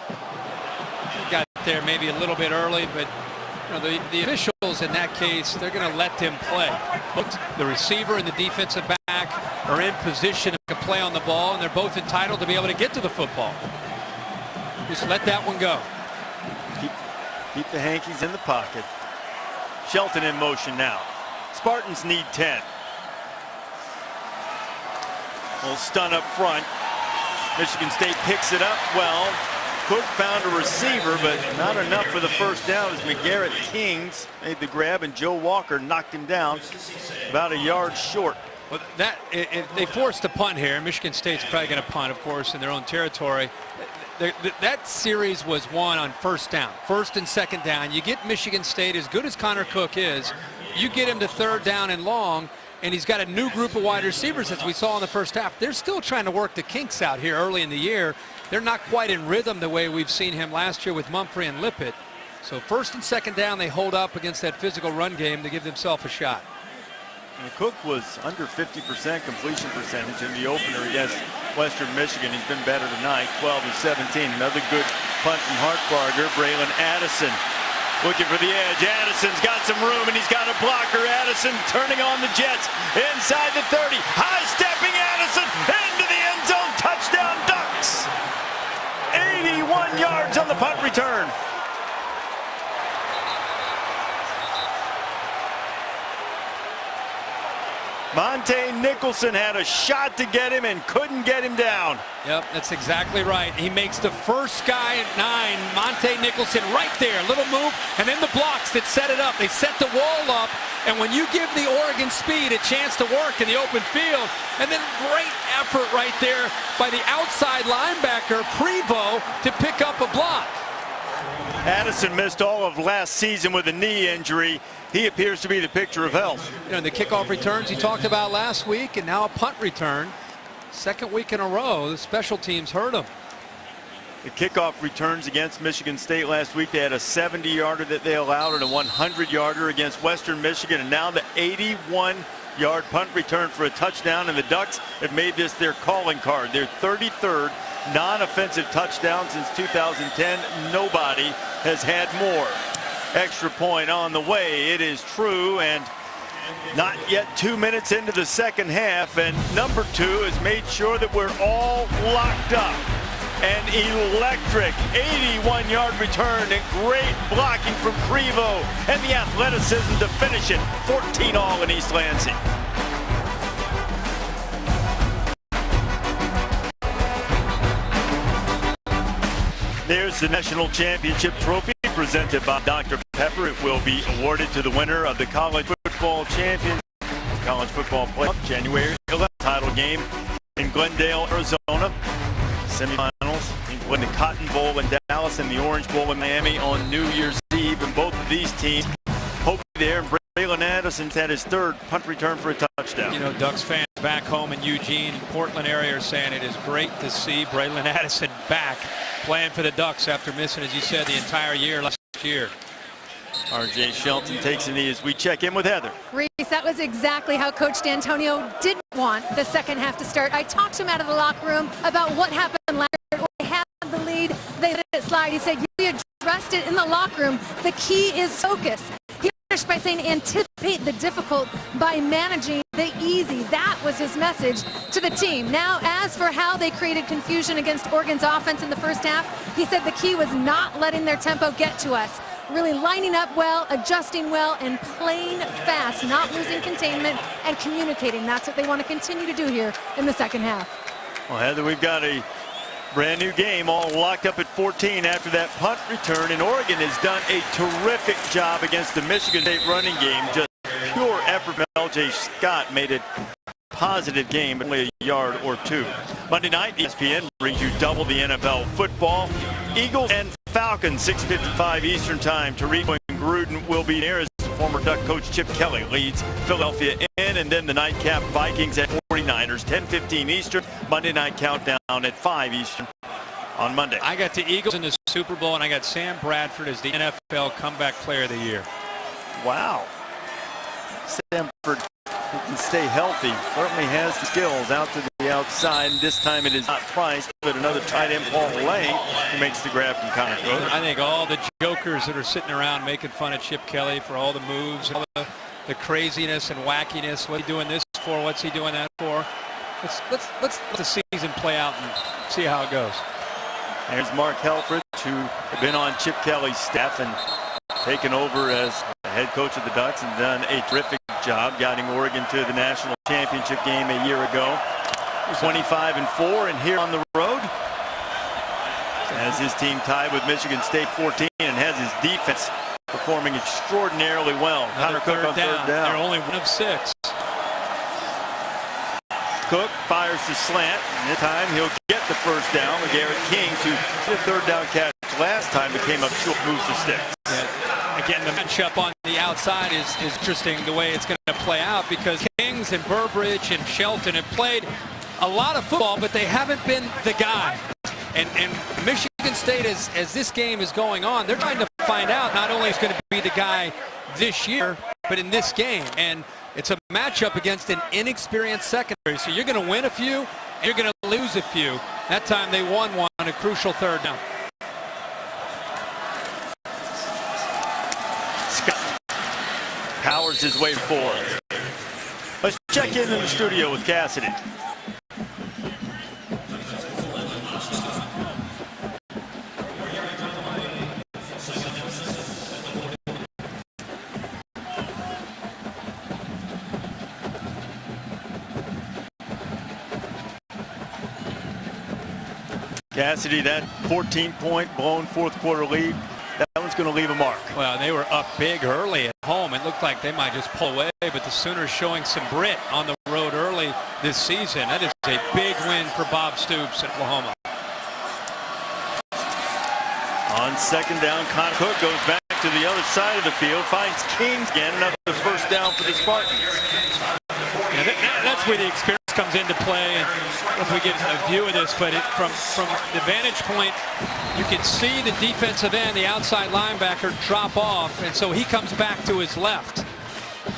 S9: He got there maybe a little bit early, but the officials in that case, they're going to let them play. The receiver and the defensive back are in position to play on the ball, and they're both entitled to be able to get to the football. Just let that one go.
S2: Keep the hankies in the pocket. Shelton in motion now. Spartans need 10. Little stun up front. Michigan State picks it up well. Cook found a receiver, but not enough for the first down as McGarrett Kings made the grab, and Joe Walker knocked him down about a yard short.
S9: Well, if they forced a punt here, Michigan State's probably going to punt, of course, in their own territory. That series was won on first down, 1st and 2nd down. You get Michigan State, as good as Connor Cook is, you get him to 3rd down and long, and he's got a new group of wide receivers, as we saw in the first half. They're still trying to work the kinks out here early in the year. They're not quite in rhythm the way we've seen him last year with Mumphrey and Lippett. So 1st and 2nd down, they hold up against that physical run game to give themselves a shot.
S2: And Cook was under 50% completion percentage in the opener against Western Michigan. He's been better tonight, 12 of 17. Another good punt from Hartbarger. Braylon Addison looking for the edge. Addison's got some room, and he's got a blocker. Addison turning on the Jets inside the 30. High-stepping Addison into the end zone. Touchdown Ducks. 81 yards on the punt return. Monte Nicholson had a shot to get him and couldn't get him down.
S9: Yep, that's exactly right. He makes the first guy at 9, Monte Nicholson, right there. Little move, and then the blocks that set it up. They set the wall up, and when you give the Oregon speed a chance to work in the open field, and then great effort right there by the outside linebacker, Prevost, to pick up a block.
S2: Addison missed all of last season with a knee injury. He appears to be the picture of health.
S3: You know, the kickoff returns he talked about last week, and now a punt return. Second week in a row, the special teams hurt him.
S2: The kickoff returns against Michigan State last week. They had a 70-yarder that they allowed and a 100-yarder against Western Michigan. And now the 81-yard punt return for a touchdown. And the Ducks have made this their calling card. Their 33rd non-offensive touchdown since 2010. Nobody has had more. Extra point on the way. It is true. And not yet 2 minutes into the second half. And number 2 has made sure that we're all locked up. An electric 81-yard return and great blocking from Crevo and the athleticism to finish it 14-all in East Lansing. There's the national championship trophy presented by Dr. Pepper. It will be awarded to the winner of the college football champion, college football playoff, January 11th title game in Glendale, Arizona. Semifinals, including the Cotton Bowl in Dallas and the Orange Bowl in Miami on New Year's Eve. And both of these teams hope to be there. And Braylon Addison's had his 3rd punt return for a touchdown.
S9: You know, Ducks fans back home in Eugene, Portland area are saying it is great to see Braylon Addison back playing for the Ducks after missing, as you said, the entire year last year.
S2: R.J. Shelton takes a knee as we check in with Heather.
S12: Reese, that was exactly how Coach D'Antonio didn't want the second half to start. I talked to him out of the locker room about what happened last year. They had the lead, they let it slide. He said, you addressed it in the locker room. The key is focus. He finished by saying anticipate the difficult by managing the easy. That was his message to the team. Now, as for how they created confusion against Oregon's offense in the first half, he said the key was not letting their tempo get to us. Really lining up well, adjusting well, and playing fast, not losing containment and communicating. That's what they want to continue to do here in the second half.
S2: Well, Heather, we've got a brand new game all locked up at 14 after that punt return, and Oregon has done a terrific job against the Michigan State running game. Just pure effort. L.J. Scott made it positive game, only a yard or 2. Monday night, ESPN brings you double the NFL football. Eagles and Falcons, 6:55 Eastern Time. Tariq Gruden will be there as former Duck coach Chip Kelly leads Philadelphia in, and then the nightcap Vikings at 49ers, 10:15 Eastern. Monday night countdown at 5 Eastern on Monday.
S9: I got the Eagles in the Super Bowl, and I got Sam Bradford as the NFL Comeback Player of the Year.
S2: Wow. Stanford can stay healthy, certainly has the skills out to the outside. This time it is not Price, but another tight end, Paul Lane, who makes the grab from Connor Cook.
S9: I think all the jokers that are sitting around making fun of Chip Kelly for all the moves, all the craziness and wackiness. What's he doing this for? What's he doing that for? Let's let the season play out and see how it goes.
S2: There's Mark Helfrich, who had been on Chip Kelly's staff and taken over as the head coach of the Ducks and done a terrific job guiding Oregon to the national championship game a year ago. 25-4, and here on the road has his team tied with Michigan State 14 and has his defense performing extraordinarily well. Connor Cook on third down.
S9: They're only 1 of 6.
S2: Cook fires the slant, and this time he'll get the first down. Garrett Kings, who did a third down catch last time, but came up short, moves the sticks.
S9: Yeah. Again, the matchup on the outside is interesting the way it's going to play out, because Kings and Burbridge and Shelton have played a lot of football, but they haven't been the guy. And Michigan State, as this game is going on, they're trying to find out not only is going to be the guy this year, but in this game. And it's a matchup against an inexperienced secondary. So you're going to win a few, and you're going to lose a few. That time they won one on a crucial third down.
S2: Scott powers his way forward. Let's check in the studio with Cassidy. Cassidy, that 14-point blown fourth quarter lead, that one's going to leave a mark.
S9: Well, they were up big early at home. It looked like they might just pull away, but the Sooners showing some grit on the road early this season. That is a bbig win for Bob Stoops at Oklahoma.
S2: On second down, Connor Cook goes back to the other side of the field, finds King again, another first down for the Spartans.
S9: Yeah, that's where the experience comes into play, and if we get a view of this, but from the vantage point, you can see the defensive end, the outside linebacker, drop off, and so he comes back to his left.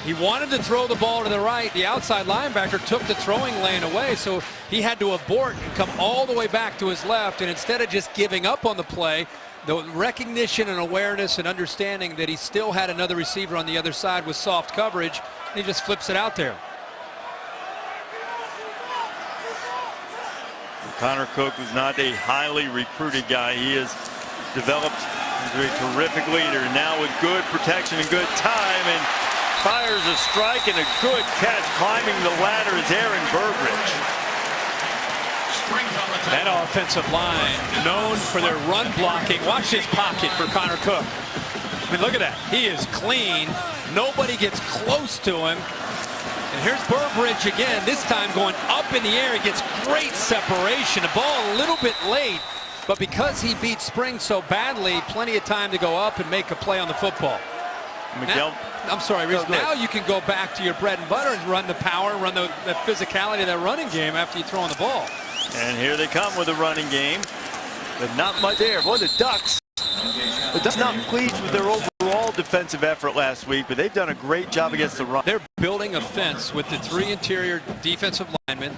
S9: He wanted to throw the ball to the right. The outside linebacker took the throwing lane away, so he had to abort and come all the way back to his left, and instead of just giving up on the play, the recognition and awareness and understanding that he still had another receiver on the other side with soft coverage, he just flips it out there.
S2: Connor Cook was not a highly recruited guy. He has developed into a terrific leader, now with good protection and good time, and fires a strike and a good catch. Climbing the ladder is Aaron Burbridge.
S9: That offensive line, known for their run blocking. Watch his pocket for Connor Cook. I mean, look at that. He is clean. Nobody gets close to him. And here's Burbridge again, this time going up in the air. He gets great separation. The ball a little bit late, but because he beat Spring so badly, plenty of time to go up and make a play on the football. Now, I'm sorry, Reese, now you can go back to your bread and butter and run the power, run the physicality of that running game after you throw on the ball.
S2: And here they come with a running game, but not much there. Boy, the Ducks not pleased with their overall defensive effort last week, but they've done a great job against the run.
S9: They're building a fence with the 3 interior defensive linemen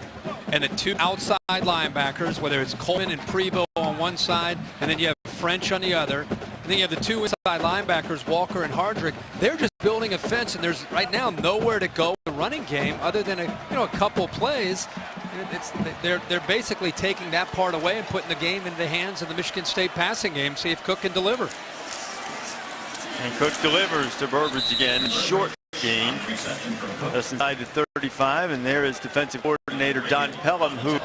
S9: and the 2 outside linebackers, whether it's Coleman and Prevo on one side, and then you have French on the other. And then you have the 2 inside linebackers, Walker and Hardrick. They're just building a fence, and there's right now nowhere to go in the running game other than a couple plays. They're basically taking that part away and putting the game in the hands of the Michigan State passing game. See if Cook can deliver.
S2: And Cook delivers to Burbridge again. Short gain. That's inside the 35, and there is defensive coordinator Don Pelham, who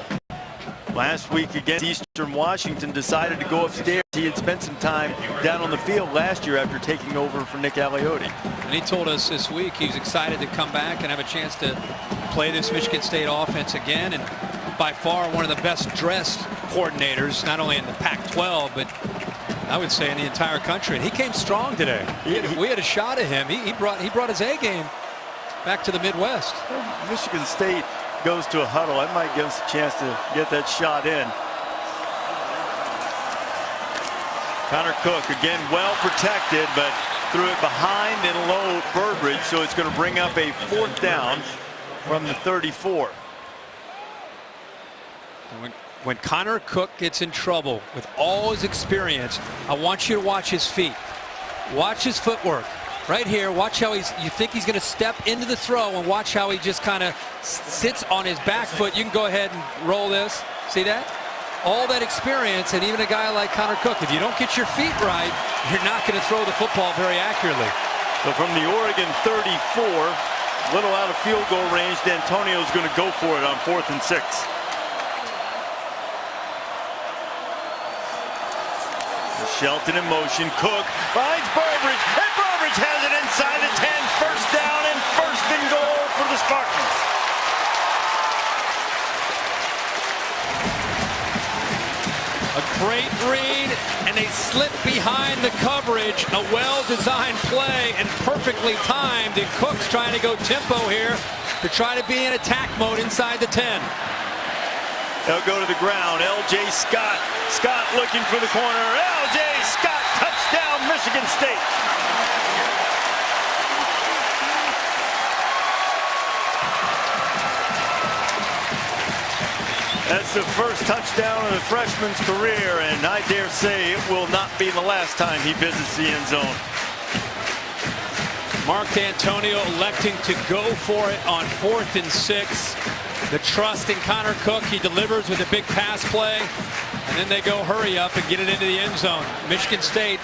S2: last week against Eastern Washington decided to go upstairs. He had spent some time down on the field last year after taking over for Nick Aliotti.
S9: And he told us this week he's excited to come back and have a chance to play this Michigan State offense again, and by far one of the best dressed coordinators, not only in the Pac-12, but I would say in the entire country. And he came strong today. We had a shot at him. He brought his A game back to the Midwest.
S2: Michigan State goes to a huddle. That might give us a chance to get that shot in. Connor Cook again well protected, but threw it behind and low Burbridge, so it's going to bring up a 4th down from the 34.
S9: When Connor Cook gets in trouble with all his experience, I want you to watch his feet. Watch his footwork. Right here, watch how you think he's going to step into the throw, and watch how he just kind of sits on his back foot. You can go ahead and roll this. See that? All that experience, and even a guy like Connor Cook, if you don't get your feet right, you're not going to throw the football very accurately.
S2: So from the Oregon 34, little out of field goal range, D'Antonio's going to go for it on 4th and 6. Shelton in motion. Cook finds Burbridge, and Burbridge has it inside the 10. First down and 1st and goal for the Spartans.
S9: A great read, and they slip behind the coverage. A well-designed play and perfectly timed. And Cook's trying to go tempo here to try to be in attack mode inside the 10.
S2: They'll go to the ground. L.J. Scott. Scott looking for the corner. L.J. Scott, touchdown, Michigan State. That's the first touchdown of the freshman's career, and I dare say it will not be the last time he visits the end zone.
S9: Mark D'Antonio electing to go for it on 4th and 6. The trust in Connor Cook. He delivers with a big pass play, and then they go hurry up and get it into the end zone. Michigan State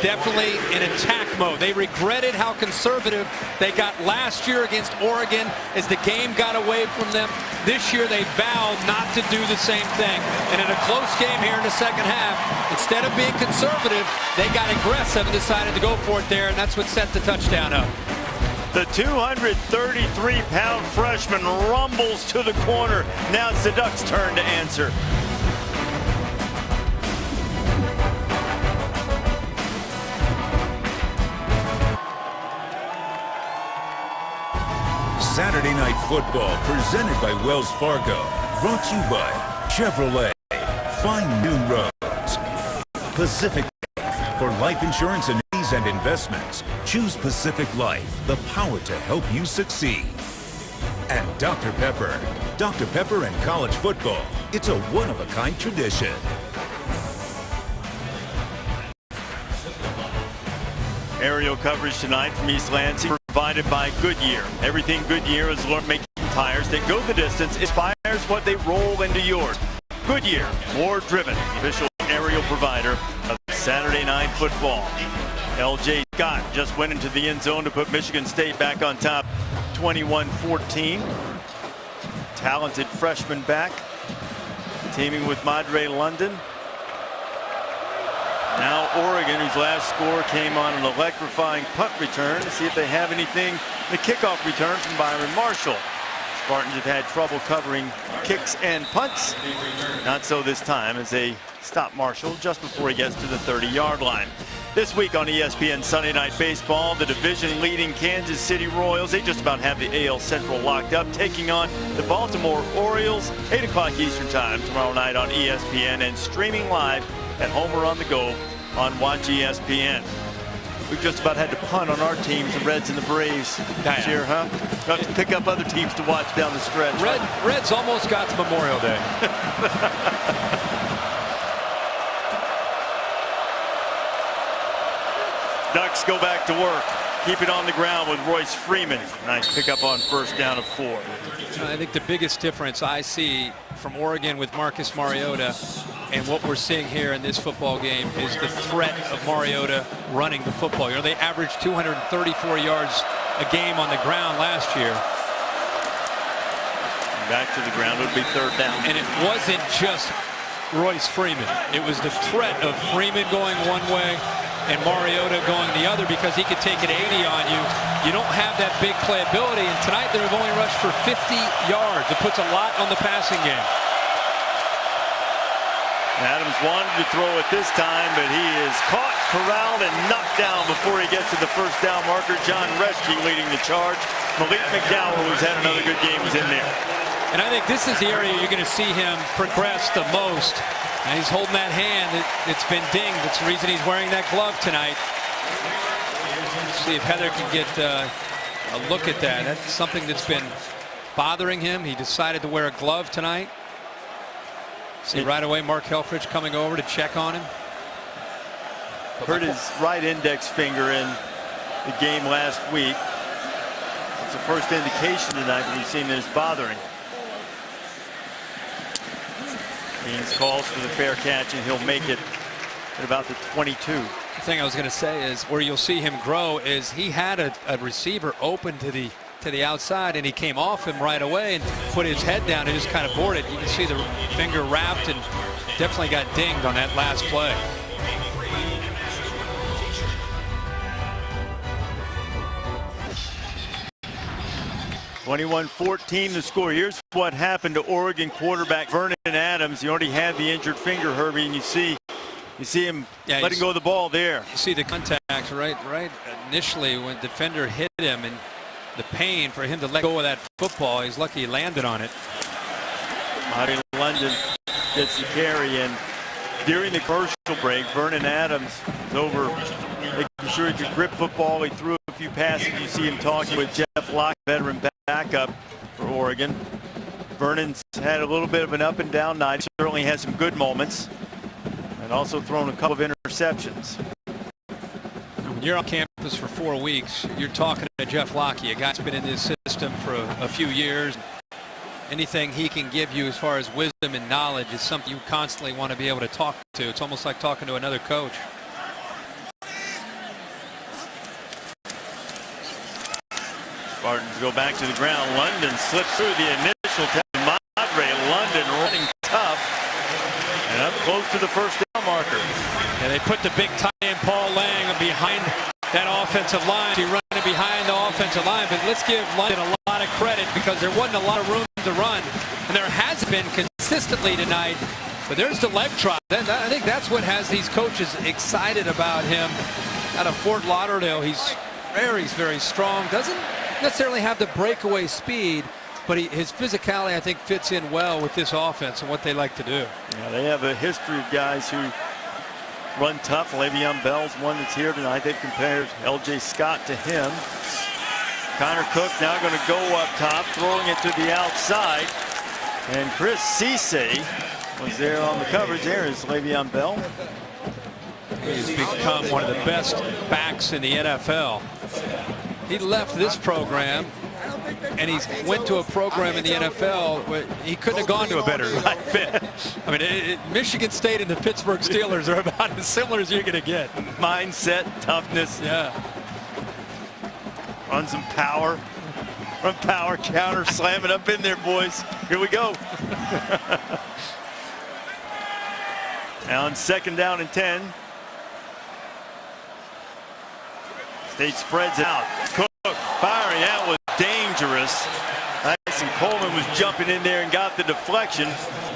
S9: definitely in attack mode. They regretted how conservative they got last year against Oregon as the game got away from them. This year they vowed not to do the same thing. And in a close game here in the second half, instead of being conservative, they got aggressive and decided to go for it there, and that's what set the touchdown up.
S2: The 233-pound freshman rumbles to the corner. Now it's the Ducks' turn to answer.
S1: football presented by Wells Fargo. Brought to you by Chevrolet. Find new roads. Pacific. For life insurance annuities and investments, choose Pacific Life, the power to help you succeed. And Dr. Pepper. Dr. Pepper and college football. It's a one-of-a-kind tradition.
S2: Aerial coverage tonight from East Lansing provided by Goodyear. Everything Goodyear has learned making tires that go the distance inspires what they roll into yours. Goodyear, more driven, official aerial provider of Saturday Night Football. L.J. Scott just went into the end zone to put Michigan State back on top 21-14. Talented freshman back, teaming with Madre London. Now Oregon, whose last score came on an electrifying punt return. See if they have anything. The kickoff return from Byron Marshall. Spartans have had trouble covering kicks and punts. Not so this time as they stop Marshall just before he gets to the 30-yard line. This week on ESPN Sunday Night Baseball, the division-leading Kansas City Royals, they just about have the AL Central locked up, taking on the Baltimore Orioles, 8 o'clock Eastern Time tomorrow night on ESPN and streaming live at Homer on the Go on Watch ESPN. We've just about had to punt on our teams, the Reds and the Braves this year, huh? We'll have to pick up other teams to watch down the stretch.
S9: Reds almost got to Memorial Day.
S2: Ducks go back to work. Keep it on the ground with Royce Freeman. Nice pickup on first down of 4.
S9: I think the biggest difference I see from Oregon with Marcus Mariota and what we're seeing here in this football game is the threat of Mariota running the football. You know, they averaged 234 yards a game on the ground last year.
S2: Back to the ground would be third down.
S9: And it wasn't just Royce Freeman. It was the threat of Freeman going one way and Mariota going the other, because he could take it 80 on you. You don't have that big playability, and tonight they've only rushed for 50 yards. It puts a lot on the passing game.
S2: Adams wanted to throw it this time, but he is caught, corralled, and knocked down before he gets to the first down marker. John Reschke leading the charge. Malik McDowell, who's had another good game, is in there.
S9: And I think this is the area you're going to see him progress the most. And he's holding that hand. It's been dinged. That's the reason he's wearing that glove tonight. Let's see if Heather can get a look at that. That's something that's been bothering him. He decided to wear a glove tonight. See right away Mark Helfrich coming over to check on him.
S2: Hurt his right index finger in the game last week. It's the first indication tonight that we've seen that it's bothering. Means calls for the fair catch, and he'll make it at about the 22.
S9: The thing I was going to say is where you'll see him grow is he had a receiver open to the outside, and he came off him right away and put his head down and just kind of bored it. You can see the finger wrapped and definitely got dinged on that last play.
S2: (21-14) the score. Here's what happened to Oregon quarterback Vernon Adams. He already had the injured finger, Herbie, and you see him letting go of the ball there.
S9: You see the contact right initially when the defender hit him, and the pain for him to let go of that football. He's lucky he landed on it.
S2: Marty London gets the carry, and during the commercial break, Vernon Adams is over making sure he could grip football. He threw a few passes. You see him talking with Jeff Locke, veteran backup for Oregon. Vernon's had a little bit of an up and down night. He certainly has some good moments, and also thrown a couple of interceptions.
S9: When you're on campus for 4 weeks, you're talking to Jeff Locke, a guy that's been in this system for a few years. Anything he can give you as far as wisdom and knowledge is something you constantly want to be able to talk to. It's almost like talking to another coach.
S2: Spartans go back to the ground. London slips through the initial test. Madre London running tough and up close to the first down marker.
S9: And they put the big tight end Paul Lang behind that offensive line. He's running behind the offensive line, but let's give London a lot of credit because there wasn't a lot of room to run, and there has been consistently tonight. But there's the leg trot. I think that's what has these coaches excited about him. Out of Fort Lauderdale, he's very strong. Doesn't necessarily have the breakaway speed, but his physicality, I think, fits in well with this offense and what they like to do.
S2: Yeah, they have a history of guys who run tough. Le'Veon Bell's one that's here tonight. They've compared L.J. Scott to him. Connor Cook now going to go up top, throwing it to the outside. And Chris Cisse was there on the coverage. There is Le'Veon Bell.
S9: He's become one of the best backs in the NFL. He left this program and he went to a program in the NFL where he couldn't have gone to a better fit. I mean, Michigan State and the Pittsburgh Steelers are about as similar as you're going to get.
S2: Mindset, toughness.
S9: Yeah.
S2: Run some power. Run power, counter, slam it up in there, boys. Here we go. Now on 2nd down and 10. State spreads it out. Cook firing. That was dangerous. Tyson Coleman was jumping in there and got the deflection.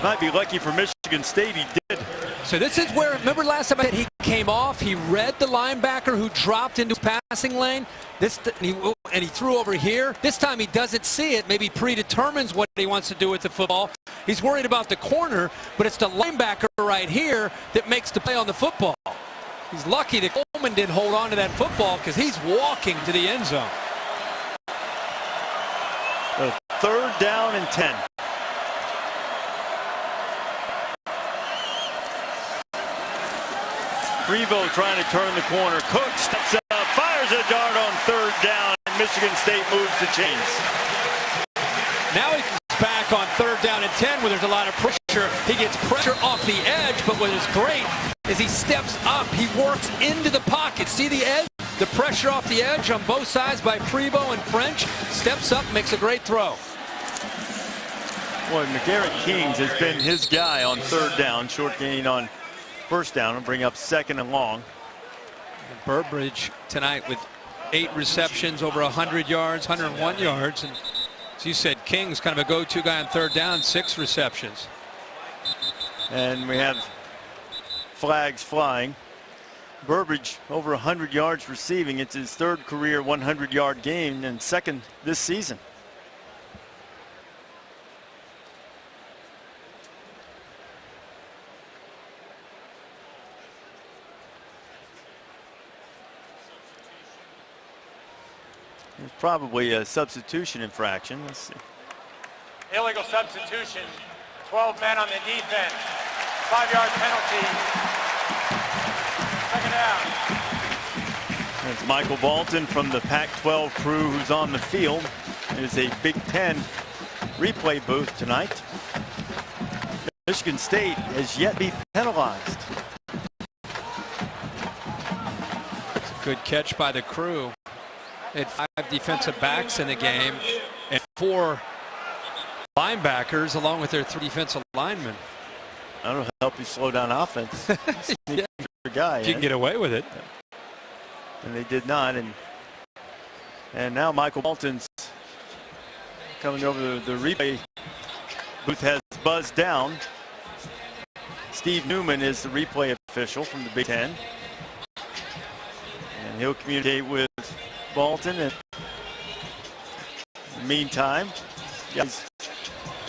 S2: Might be lucky for Michigan State he did.
S9: So this is where, remember last time he came off, he read the linebacker who dropped into his passing lane. And he threw over here. This time he doesn't see it, maybe predetermines what he wants to do with the football. He's worried about the corner, but it's the linebacker right here that makes the play on the football. He's lucky that Coleman didn't hold on to that football because he's walking to the end zone.
S2: The 3rd down and 10. Prevost trying to turn the corner. Cook steps up, fires a dart on 3rd down, and Michigan State moves the chains.
S9: Now he's back on 3rd down and 10 where there's a lot of pressure. He gets pressure off the edge, but what is great is he steps up. He works into the pocket. See the edge? The pressure off the edge on both sides by Prevost and French. Steps up, makes a great throw.
S2: Boy, McGarrett Kings has been his guy on 3rd down. Short gain on 1st down and bring up 2nd and long.
S9: And Burbridge tonight with 8 receptions, over 100 yards, 101 yards. And as you said, King's kind of a go-to guy on 3rd down, 6 receptions.
S2: And we have flags flying. Burbridge over 100 yards receiving. It's his 3rd career 100-yard game and 2nd this season. There's probably a substitution infraction. Let's see.
S13: Illegal substitution. 12 men on the defense. 5-yard penalty. 2nd down.
S2: It's Michael Bolton from the Pac-12 crew who's on the field. It is a Big Ten replay booth tonight. Michigan State has yet to be penalized.
S9: It's a good catch by the crew. They had 5 defensive backs in the game and 4 linebackers along with their 3 defensive linemen.
S2: That'll help you slow down offense.
S9: Yeah.
S2: Guy,
S9: you can get away with it.
S2: And they did not. And now Michael Bolton's coming over the replay booth has buzzed down. Steve Newman is the replay official from the Big Ten. And he'll communicate with Bolton. And in the meantime, guys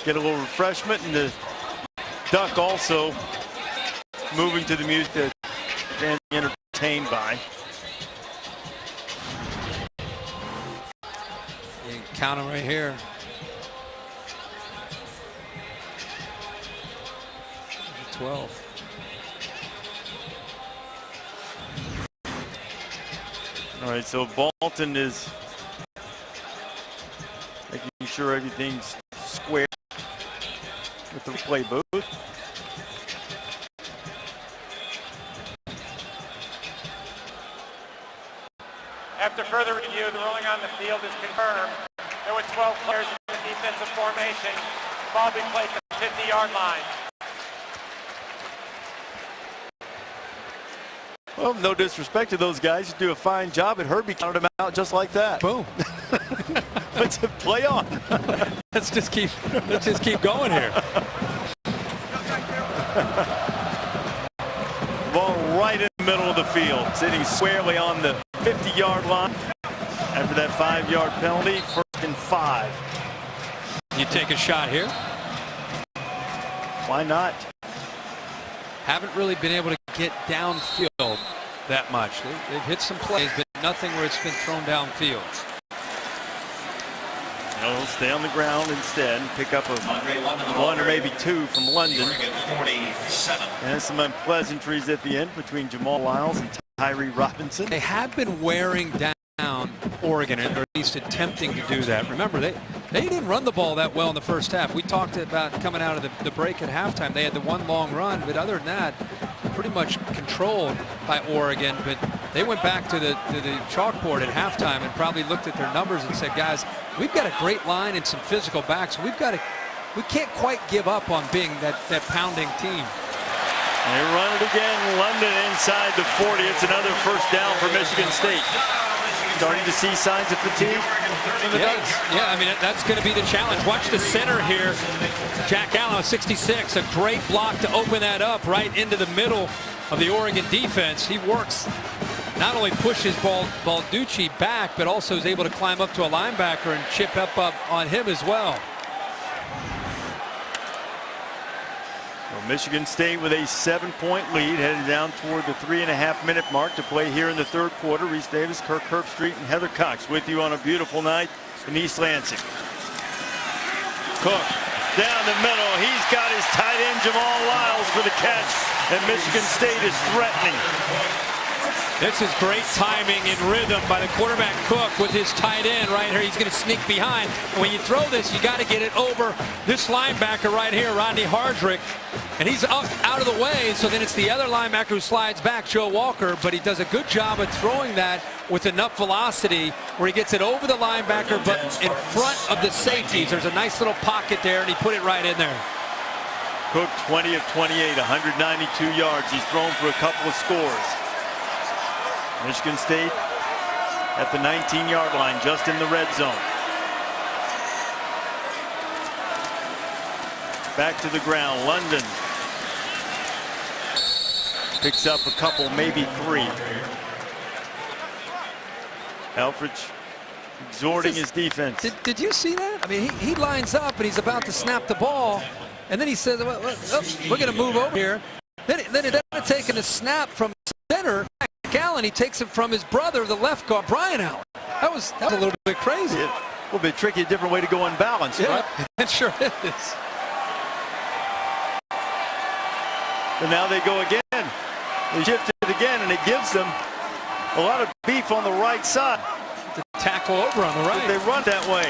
S2: get a little refreshment, and the Duck also moving to the music that fans are entertained by.
S9: You can count them right here. 12.
S2: All right, so Bolton is making sure everything's square with the play booth.
S13: After further review, the ruling on the field is confirmed. There were 12 players in the defensive formation. The ball being played at the 50-yard line.
S2: Well, no disrespect to those guys, you do a fine job, and Herbie counted them out just like that.
S9: Boom.
S2: Let's play on.
S9: let's just keep going here.
S2: Ball right in the middle of the field, sitting squarely on the 50-yard line. After that 5-yard penalty, 1st and 5.
S9: You take a shot here?
S2: Why not?
S9: Haven't really been able to get downfield that much. They've hit some plays, but nothing where it's been thrown downfield.
S2: They'll stay on the ground instead and pick up a one or maybe two from London. And some unpleasantries at the end between Jamal Lyles and Tyree Robinson.
S9: They have been wearing down Oregon, or at least attempting to do that. Remember, they didn't run the ball that well in the first half. We talked about coming out of the break at halftime. They had the one long run, but other than that, pretty much controlled by Oregon. But they went back to the chalkboard at halftime and probably looked at their numbers and said, guys, we've got a great line and some physical backs. We can't quite give up on being that pounding team.
S2: They run it again. London inside the 40. It's another first down for Michigan State. Starting to see signs of fatigue in the Ducks.
S9: Yeah, I mean, that's going to be the challenge. Watch the center here. Jack Allen, 66. A great block to open that up right into the middle of the Oregon defense. He works, not only pushes Balducci back, but also is able to climb up to a linebacker and chip up on him as well.
S2: Michigan State with a 7-point lead, headed down toward the 3.5-minute mark to play here in the third quarter. Reese Davis, Kirk Herbstreit, and Heather Cox with you on a beautiful night in East Lansing. Cook down the middle. He's got his tight end Jamal Lyles for the catch, and Michigan State is threatening.
S9: This is great timing and rhythm by the quarterback Cook with his tight end right here. He's going to sneak behind. When you throw this, you got to get it over this linebacker right here, Rodney Hardrick. And he's up out of the way, so then it's the other linebacker who slides back, Joe Walker, but he does a good job of throwing that with enough velocity where he gets it over the linebacker, but in front of the safeties. There's a nice little pocket there, and he put it right in there.
S2: Cook 20 of 28, 192 yards. He's thrown for a couple of scores. Michigan State at the 19-yard line, just in the red zone. Back to the ground, London picks up a couple, maybe three. Elfridge exhorting his defense.
S3: Did you see that? I mean, he lines up and he's about to snap the ball, and then he says, well, we're going to move over here. Then instead of taking the snap from center, Allen, he takes it from his brother, the left guard, Brian Allen. That was a little bit crazy.
S2: A little bit tricky, a different way to go unbalanced,
S3: yeah,
S2: right?
S3: It sure is.
S2: And now they go again. They shift it again, and it gives them a lot of beef on the right side.
S9: The tackle over on the right.
S2: But they run that way.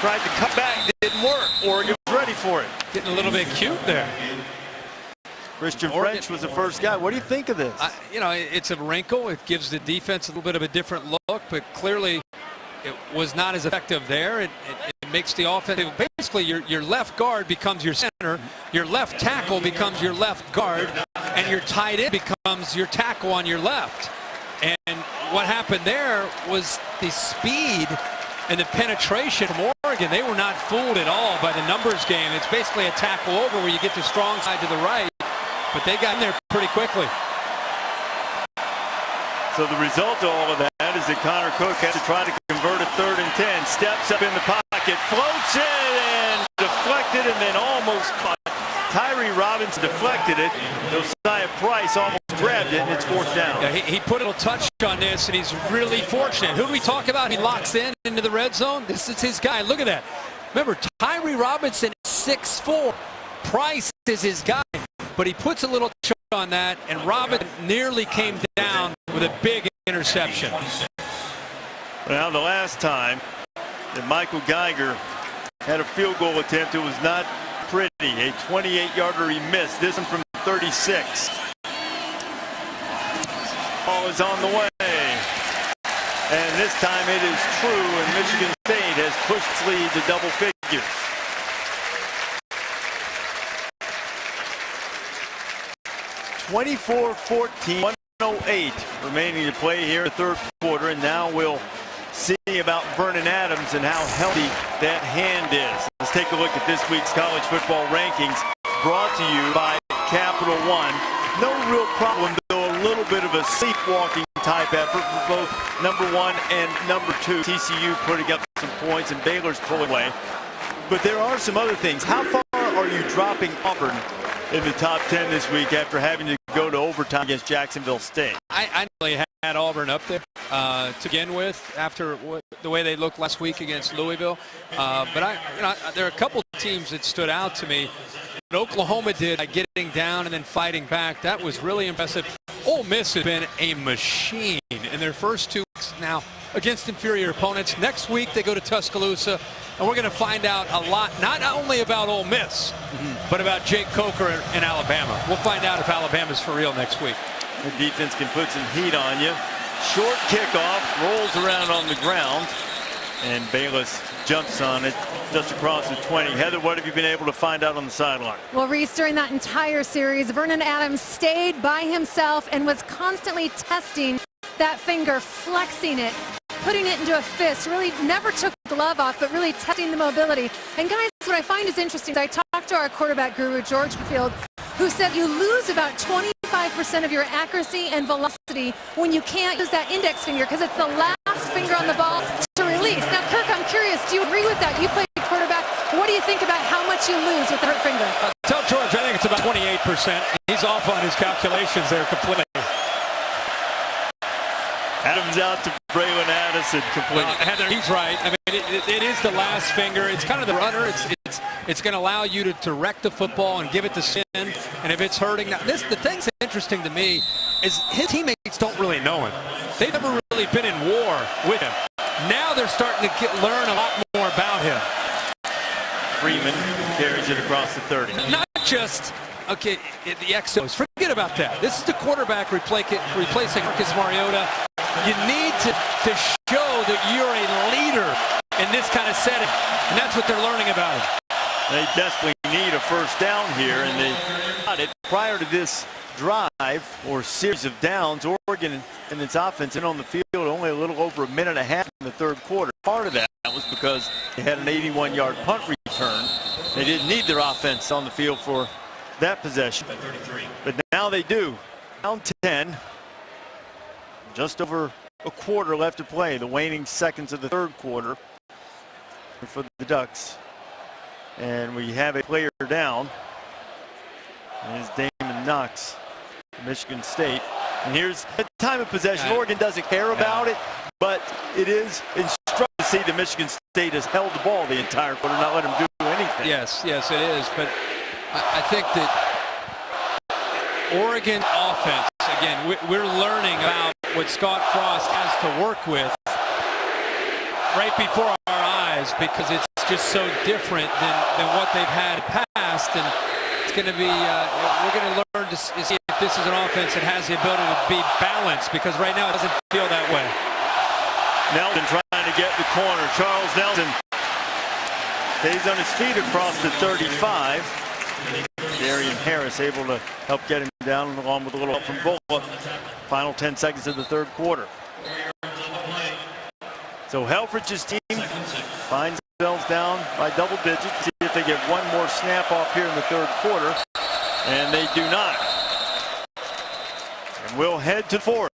S2: Tried to cut back, didn't work. Oregon was ready for it.
S9: Getting a little bit cute there.
S2: Christian French was the first guy. What do you think of this?
S9: You know, it's a wrinkle. It gives the defense a little bit of a different look, but clearly it was not as effective there. It makes the offense, basically your left guard becomes your center, your left tackle becomes your left guard, and your tight end becomes your tackle on your left. And what happened there was the speed and the penetration from Oregon. They were not fooled at all by the numbers game. It's basically a tackle over where you get the strong side to the right. But they got in there pretty quickly.
S2: So the result of all of that is that Connor Cook has to try to convert a 3rd and 10. Steps up in the pocket, floats it, and deflected, and then almost caught. Tyree Robinson deflected it. Josiah Price almost grabbed it, and it's 4th down.
S9: Yeah, he put a little touch on this, and he's really fortunate. Who do we talk about? He locks into the red zone. This is his guy. Look at that. Remember, Tyree Robinson is 6'4". Price is his guy. But he puts a little choke on that, and Robinson nearly came down with a big interception.
S2: Now, the last time that Michael Geiger had a field goal attempt, it was not pretty. A 28-yarder he missed. This one from 36. Ball is on the way. And this time it is true, and Michigan State has pushed its lead to double figures. 24-14, 1:08 remaining to play here in the third quarter, and now we'll see about Vernon Adams and how healthy that hand is. Let's take a look at this week's college football rankings, brought to you by Capital One. No real problem, though a little bit of a sleepwalking type effort for both number 1 and number 2. TCU putting up some points, and Baylor's pulling away. But there are some other things. How far are you dropping Auburn in the top 10 this week after having to go to overtime against Jacksonville State?
S9: I really had Auburn up there to begin with after the way they looked last week against Louisville. But there are a couple teams that stood out to me. What Oklahoma did by getting down and then fighting back, that was really impressive. Ole Miss has been a machine in their first 2 weeks now against inferior opponents. Next week they go to Tuscaloosa, and we're going to find out a lot, not only about Ole Miss, but about Jake Coker and Alabama. We'll find out if Alabama's for real next week.
S2: The defense can put some heat on you. Short kickoff, rolls around on the ground, and Bayless jumps on it just across the 20. Heather, what have you been able to find out on the sideline?
S12: Well, Reese, during that entire series, Vernon Adams stayed by himself and was constantly testing that finger, flexing it, putting it into a fist, really never took the glove off, but really testing the mobility. And guys, what I find is interesting is I talked to our quarterback guru, George Field, who said you lose about 25% of your accuracy and velocity when you can't use that index finger because it's the last finger on the ball to release. Now, Kirk, I'm curious, do you agree with that? You played quarterback. What do you think about how much you lose with the hurt finger?
S9: Tell George, I think it's about 28%. He's off on his calculations there completely.
S2: Adams out to Braylon Addison completely.
S9: Heather, he's right. I mean, it is the last finger. It's kind of the runner. It's going to allow you to direct the football and give it to Sin. And if it's hurting, now the thing's interesting to me is his teammates don't really know him. They've never really been in war with him. Now they're starting to learn a lot more about him.
S2: Freeman carries it across the 30.
S9: Not just, okay, the XOs. Forget about that. This is the quarterback replacing Marcus Mariota. You need to show that you're a leader in this kind of setting, and that's what they're learning about him.
S2: They desperately need a first down here, and they got it prior to this drive or series of downs. Oregon and its offense in on the field only a little over a minute and a half in the third quarter. Part of that was because they had an 81-yard punt return. They didn't need their offense on the field for that possession, but now they do. Down 10. Just over a quarter left to play. The waning seconds of the third quarter for the Ducks. And we have a player down. And it's Damon Knox, Michigan State. And here's the time of possession. Oregon doesn't care about it, but it is instructive to see that Michigan State has held the ball the entire quarter, not let them do anything.
S9: Yes, it is. But I think that Oregon offense, again, we're learning about what Scott Frost has to work with right before our eyes because it's just so different than what they've had in the past. And it's going to be, we're going to learn to see if this is an offense that has the ability to be balanced because right now it doesn't feel that way.
S2: Nelson trying to get the corner. Charles Nelson stays on his feet across the 35. Darian Harris able to help get him down along with a little help from Bola. Final 10 seconds of the third quarter. So Helfrich's team finds themselves down by double digits. See if they get one more snap off here in the third quarter. And they do not. And we'll head to fourth.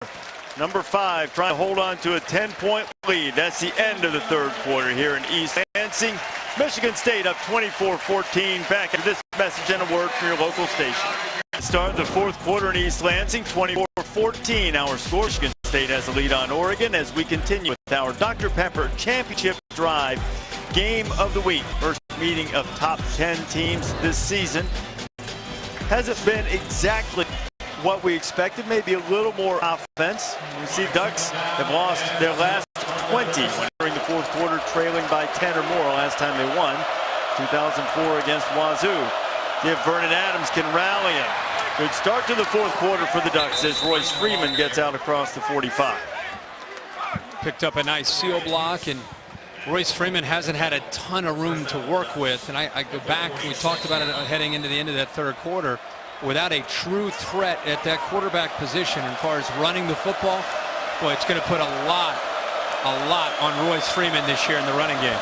S2: Number 5 trying to hold on to a 10-point lead. That's the end of the third quarter here in East Lansing. Michigan State up 24-14. Back at this message and a word from your local station. Start the fourth quarter in East Lansing, 24-14. Our score. Michigan State has a lead on Oregon as we continue with our Dr. Pepper Championship Drive Game of the Week. First meeting of top 10 teams this season. Hasn't been exactly what we expected, maybe a little more offense. You see Ducks have lost their last 20 when during the fourth quarter, trailing by 10 or more last time they won, 2004 against Wazoo. See if Vernon Adams can rally him. Good start to the fourth quarter for the Ducks as Royce Freeman gets out across the 45.
S9: Picked up a nice seal block, and Royce Freeman hasn't had a ton of room to work with. And I go back, we talked about it heading into the end of that third quarter. Without a true threat at that quarterback position as far as running the football, boy, it's going to put a lot on Royce Freeman this year in the running game.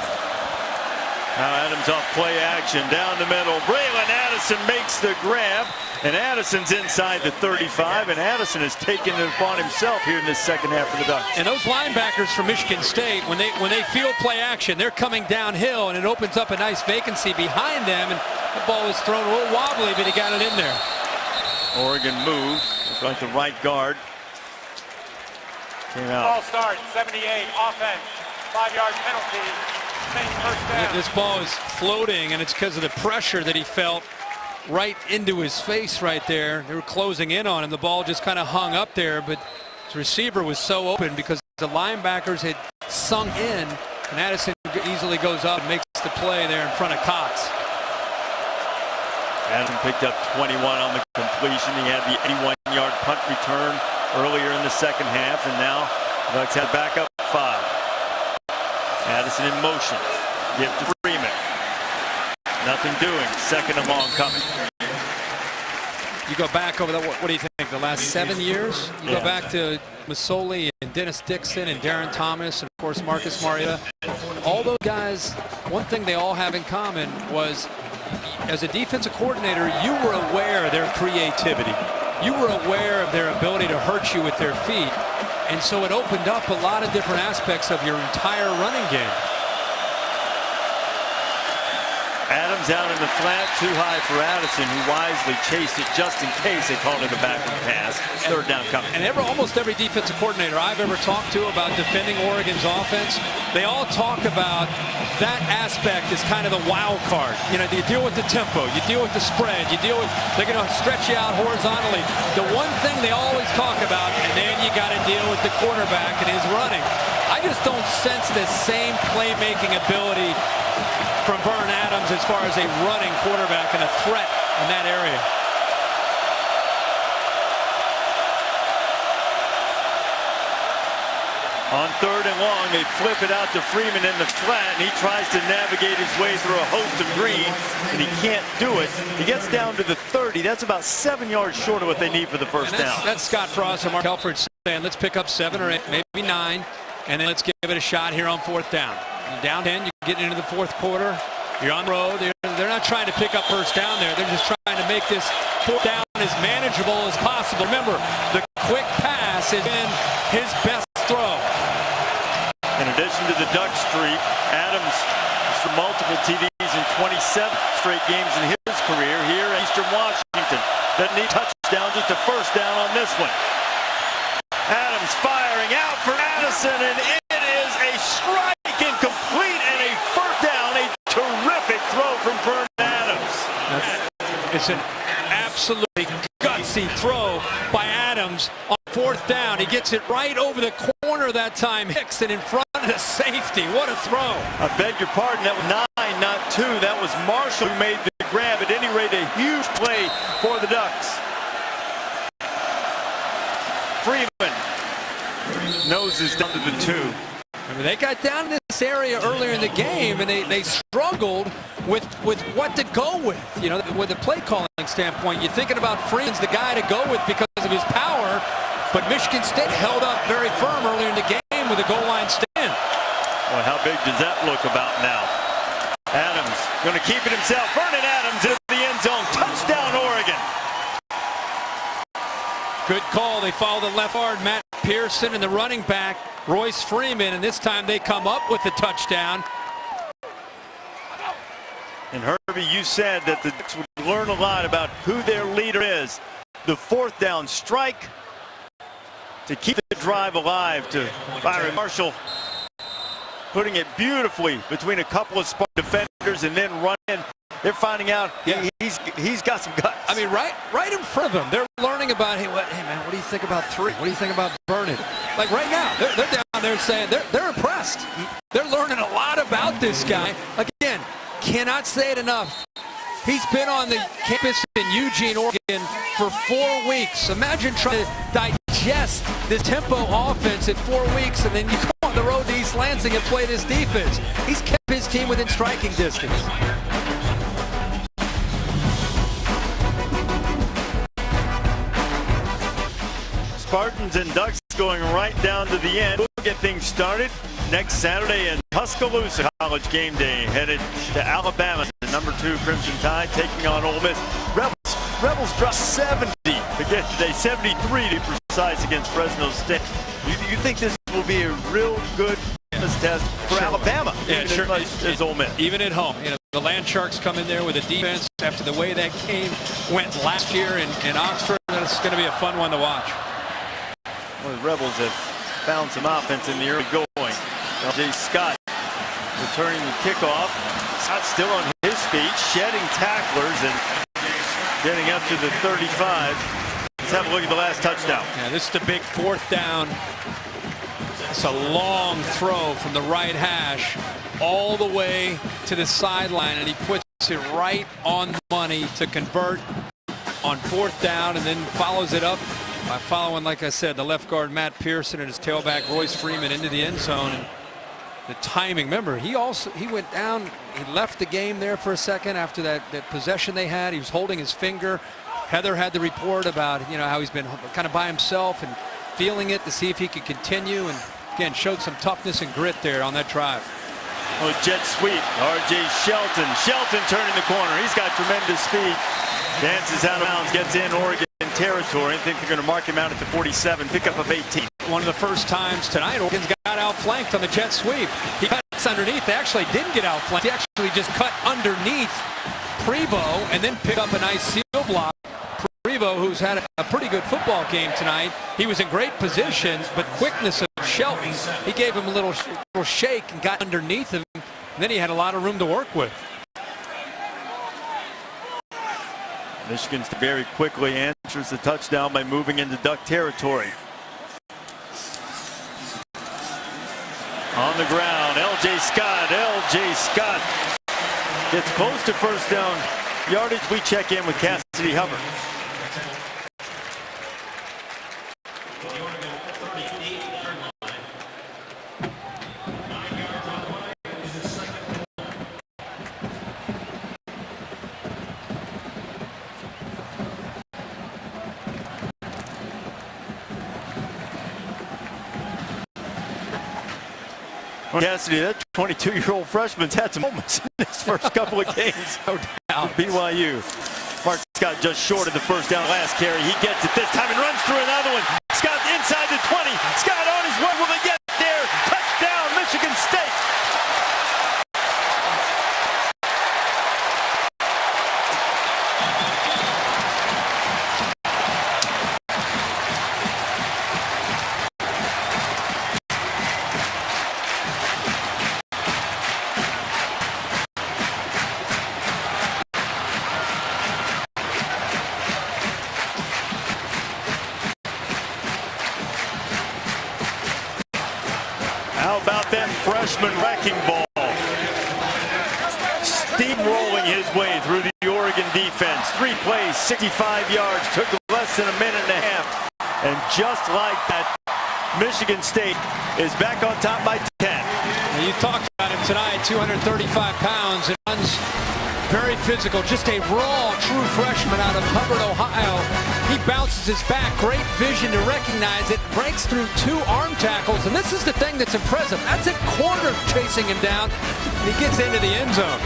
S2: Now Adams off play action down the middle. Braylon Addison makes the grab, and Addison's inside the 35, and Addison has taken it upon himself here in this second half of the Ducks.
S9: And those linebackers from Michigan State, when they field play action, they're coming downhill, and it opens up a nice vacancy behind them, and the ball was thrown a little wobbly, but he got it in there.
S2: Oregon moved, like the right guard. Came out.
S13: Ball start, 78, offense, 5-yard penalty. First down.
S9: This ball is floating, and it's because of the pressure that he felt right into his face right there. They were closing in on him. The ball just kind of hung up there, but his receiver was so open because the linebackers had sunk in, and Addison easily goes up and makes the play there in front of Cox.
S2: Addison picked up 21 on the completion. He had the 81-yard punt return earlier in the second half, and now the Ducks have back up 5. Addison in motion. Give to Freeman. Nothing doing. Second and long coming.
S9: You go back over the, what do you think, the last 7 years? You go back to Masoli and Dennis Dixon and Darren Thomas and, of course, Marcus Mariota. All those guys, one thing they all have in common was, as a defensive coordinator, you were aware of their creativity. You were aware of their ability to hurt you with their feet. And so it opened up a lot of different aspects of your entire running game.
S2: Adams out in the flat, too high for Addison, who wisely chased it just in case they called it a backward pass. Third down coming.
S9: And almost every defensive coordinator I've ever talked to about defending Oregon's offense, they all talk about that aspect as kind of the wild card. You know, you deal with the tempo, you deal with the spread, you deal with, they're going to stretch you out horizontally. The one thing they always talk about, and then you got to deal with the quarterback and his running. I just don't sense the same playmaking ability from Vern Adams as far as a running quarterback and a threat in that area.
S2: On third and long, they flip it out to Freeman in the flat, and he tries to navigate his way through a host of green, and he can't do it. He gets down to the 30. That's about 7 yards short of what they need for the first down.
S9: That's Scott Frost and Mark Helford saying, let's pick up 7 or 8, maybe 9, and then let's give it a shot here on fourth down. You're down 10, you get into the fourth quarter, you're on the road. They're not trying to pick up first down there. They're just trying to make this fourth down as manageable as possible. Remember, the quick pass has been his best throw.
S2: In addition to the Duck streak, Adams has for multiple TDs in 27 straight games in his career here at Eastern Washington. Doesn't need touchdown, just a first down on this one. Adams firing out for Addison, and it is a strike incomplete and a first down. A terrific throw from Vern Adams.
S9: It's an absolutely gutsy throw by Adams on fourth down. He gets it right over the corner that time. Hicks it in front of the safety. What a throw.
S2: I beg your pardon. That was 9, not 2. That was Marshall who made the grab. At any rate, a huge play for the Ducks. Freeman noses down to the 2.
S9: I mean, they got down in this area earlier in the game, and they struggled with what to go with. You know, with a play calling standpoint, you're thinking about Freeman's the guy to go with because of his power, but Michigan State held up very firm earlier in the game with a goal line stand.
S2: Well, how big does that look about now? Adams going to keep it himself. Vernon Adams into the end zone. Touchdown, Oregon.
S9: Good call. They follow the left guard, Matt Pearson, and the running back, Royce Freeman, and this time they come up with the touchdown.
S2: And Herbie, you said that the Ducks would learn a lot about who their leader is. The fourth down strike to keep the drive alive to Byron Marshall, putting it beautifully between a couple of Spartan defenders and then running. They're finding out he's got some guts.
S9: I mean, right in front of them, they're learning about, hey man, what do you think about 3? What do you think about Vernon? Like right now, they're down there saying they're impressed. They're learning a lot about this guy. Again, cannot say it enough. He's been on the campus in Eugene, Oregon for 4 weeks. Imagine trying to digest this tempo offense in 4 weeks, and then you go on the road to East Lansing and play this defense. He's kept his team within striking distance.
S2: Spartans and Ducks going right down to the end. get things started next Saturday in Tuscaloosa. College game day headed to Alabama. The #2 Crimson Tide taking on Ole Miss. Rebels dropped 70 again today, 73 to be precise against Fresno State. You think this will be a real good fitness test for Alabama, even as much as Ole Miss?
S9: Even at home. You know, the Land Sharks come in there with a defense after the way that game went last year in Oxford. It's going to be a fun one to watch.
S2: Well, the Rebels have found some offense in the early going. L.J. Scott returning the kickoff. Scott still on his feet, shedding tacklers and getting up to the 35. Let's have a look at the last touchdown.
S9: Yeah, this is the big 4th down. It's a long throw from the right hash all the way to the sideline, and he puts it right on the money to convert on 4th down, and then follows it up by following, like I said, the left guard Matt Pearson and his tailback Royce Freeman into the end zone. And the timing, remember, he went down, he left the game there for a second after that possession they had. He was holding his finger. Heather had the report about, you know, how he's been kind of by himself and feeling it to see if he could continue, and again showed some toughness and grit there on that drive.
S2: Oh, jet sweep. R.J. Shelton. Shelton turning the corner. He's got tremendous speed. Dances out of bounds, gets in Oregon territory. I think they're going to mark him out at the 47. Pickup of 18.
S9: One of the first times tonight Oregon's got outflanked on the jet sweep. He cuts underneath. They actually didn't get outflanked. He actually just cut underneath Prevo and then picked up a nice seal block. Prevo, who's had a pretty good football game tonight, he was in great position, but quickness of Shelton, he gave him a little shake and got underneath him, and then he had a lot of room to work with.
S2: Michigan's very quickly answers the touchdown by moving into Duck territory. On the ground, L.J. Scott. L.J. Scott gets close to first down yardage. We check in with Cassidy Hubbard. Cassidy, that 22-year-old freshman's had some moments in his first couple of games. No doubt. BYU. Mark Scott just short of the first down last carry. He gets it this time and runs through another one. Scott inside the 20. Scott on his way. Will they get there? Touchdown, Michigan State. How about that freshman wrecking ball? Steamrolling his way through the Oregon defense. 3 plays, 65 yards, took less than a minute and a half. And just like that, Michigan State is back on top by 10.
S9: Now you talked about him tonight, 235 pounds, and runs very physical. Just a raw, true freshman out of Hubbard, Ohio. He bounces his back, great vision to recognize it, breaks through 2 arm tackles, and this is the thing that's impressive. That's a corner chasing him down, and he gets into the end zone.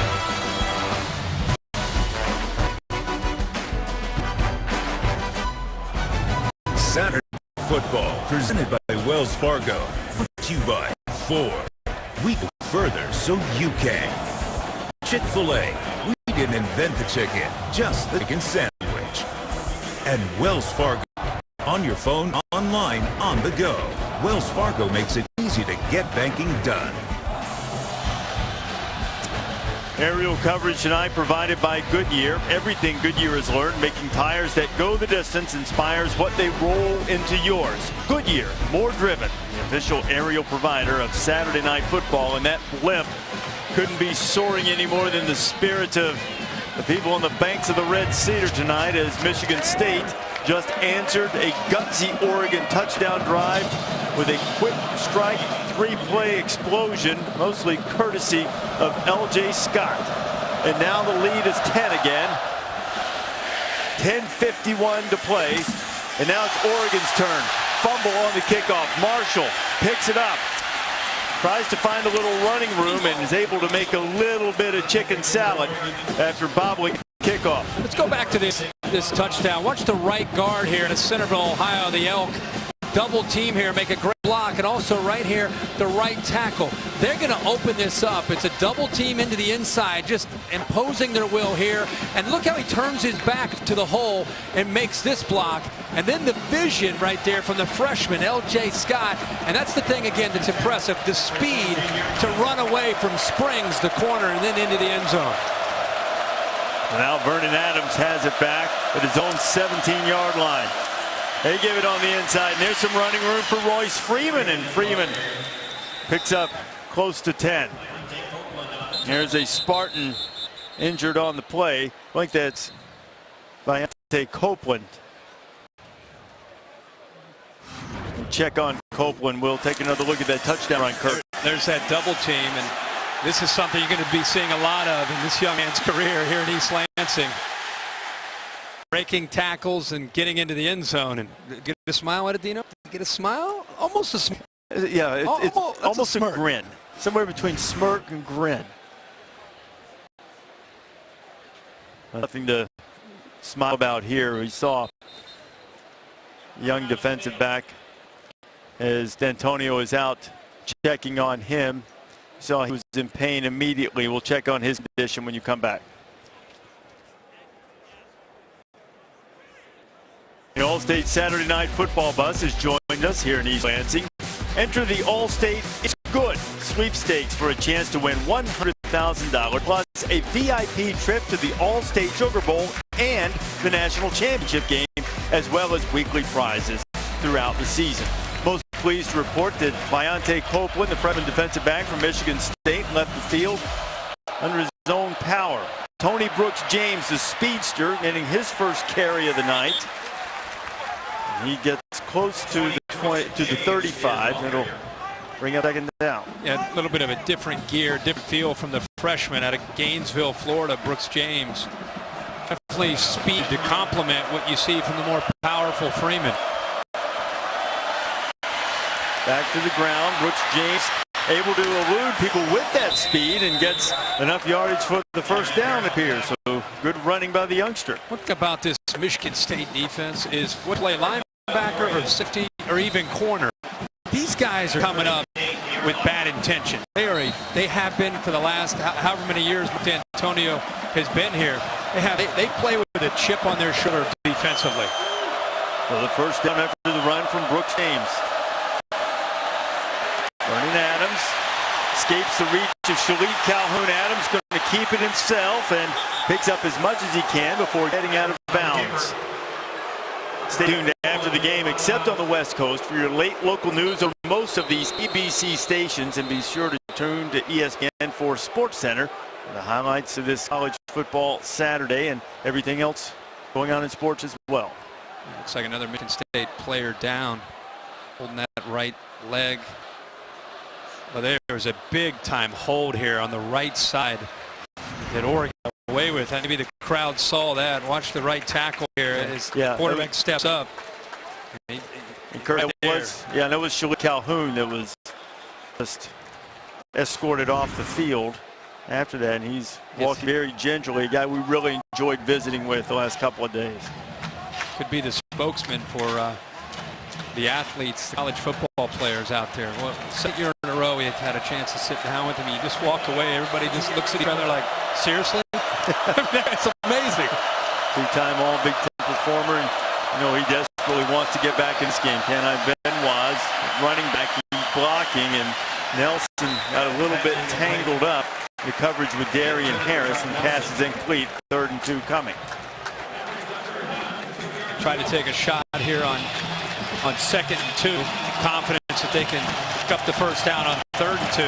S1: Saturday football presented by Wells Fargo. Brought to you by Ford. We go further so you can. Chick-fil-A. We didn't invent the chicken, just the chicken sandwich. And Wells Fargo. On your phone, online, on the go. Wells Fargo makes it easy to get banking done.
S2: Aerial coverage tonight provided by Goodyear. Everything Goodyear has learned, making tires that go the distance, inspires what they roll into yours. Goodyear, more driven. The official aerial provider of Saturday Night Football. And that blimp couldn't be soaring any more than the spirit of the people on the banks of the Red Cedar tonight, as Michigan State just answered a gutsy Oregon touchdown drive with a quick strike 3-play explosion, mostly courtesy of L.J. Scott. And now the lead is 10 again. 10:51 to play. And now it's Oregon's turn. fumble on the kickoff. Marshall picks it up. Tries to find a little running room and is able to make a little bit of chicken salad after bobbling kickoff.
S9: Let's go back to this touchdown. Watch the right guard here in the Centerville, Ohio, the Elk. Double team here, make a great block, and also right here, the right tackle. They're going to open this up. It's a double team into the inside, just imposing their will here. And look how he turns his back to the hole and makes this block. And then the vision right there from the freshman, L.J. Scott. And that's the thing, again, that's impressive, the speed to run away from Springs, the corner, and then into the end zone.
S2: Now Vernon Adams has it back at his own 17-yard line. They give it on the inside, and there's some running room for Royce Freeman, and Freeman picks up close to 10. There's a Spartan injured on the play. I think that's Viante Copeland. Check on Copeland. We'll take another look at that touchdown run, Kurt.
S9: There's that double team, and this is something you're going to be seeing a lot of in this young man's career here in East Lansing. Breaking tackles and getting into the end zone. And get a smile at it, Dino? Get a smile? Almost a smile.
S2: Yeah, it's almost a grin. Somewhere between smirk and grin. Nothing to smile about here. We saw young defensive back as D'Antonio is out checking on him. Saw he was in pain immediately. We'll check on his condition when you come back. The All-State Saturday Night Football bus has joined us here in East Lansing. Enter the All-State It's Good sweepstakes for a chance to win $100,000 plus a VIP trip to the All-State Sugar Bowl and the National Championship game, as well as weekly prizes throughout the season. Most pleased to report that Viante Copeland, the freshman defensive back from Michigan State, left the field under his own power. Tony Brooks James, the speedster, getting his first carry of the night. He gets close to the 35. It'll bring it second down.
S9: Yeah, a little bit of a different gear, different feel from the freshman out of Gainesville, Florida, Brooks James. Definitely speed to complement what you see from the more powerful Freeman.
S2: Back to the ground. Brooks James able to elude people with that speed and gets enough yardage for the first down, it appears. So good running by the youngster.
S9: What about this Michigan State defense is what play linebacker or safety or even corner. These guys are coming up with bad intention. They have been for the last however many years D'Antonio has been here. They play with a chip on their shoulder defensively.
S2: So the first down after the run from Brooks James. Vernon Adams escapes the reach of Shalit Calhoun. Adams going to keep it himself and picks up as much as he can before getting out of bounds. Stay tuned after the game, except on the West Coast, for your late local news on most of these ABC stations, and be sure to tune to ESPN for Sports Center for the highlights of this college football Saturday and everything else going on in sports as well.
S9: Looks like another Michigan State player down, holding that right leg. Well, there's a big-time hold here on the right side that Oregon got away with. Maybe the crowd saw that. Watch the right tackle here as the quarterback steps up.
S2: And Kurt, that was Shalit Calhoun that was just escorted off the field after that, and he's walking very gingerly. A guy we really enjoyed visiting with the last couple of days.
S9: Could be the spokesman for the athletes, the college football players out there. Well, second year in a row we had a chance to sit down with him. You just walk away. Everybody just looks at each other like, seriously? It's amazing.
S2: Two-time All-Big Ten performer. And, he desperately wants to get back in this game. Benoit's running back, he's blocking, and Nelson got a little bit tangled up. The coverage with Darian Harris, and pass is incomplete. 3rd and 2 coming.
S9: Try to take a shot here on 2nd and 2. Confidence that they can pick up the first down on 3rd and 2.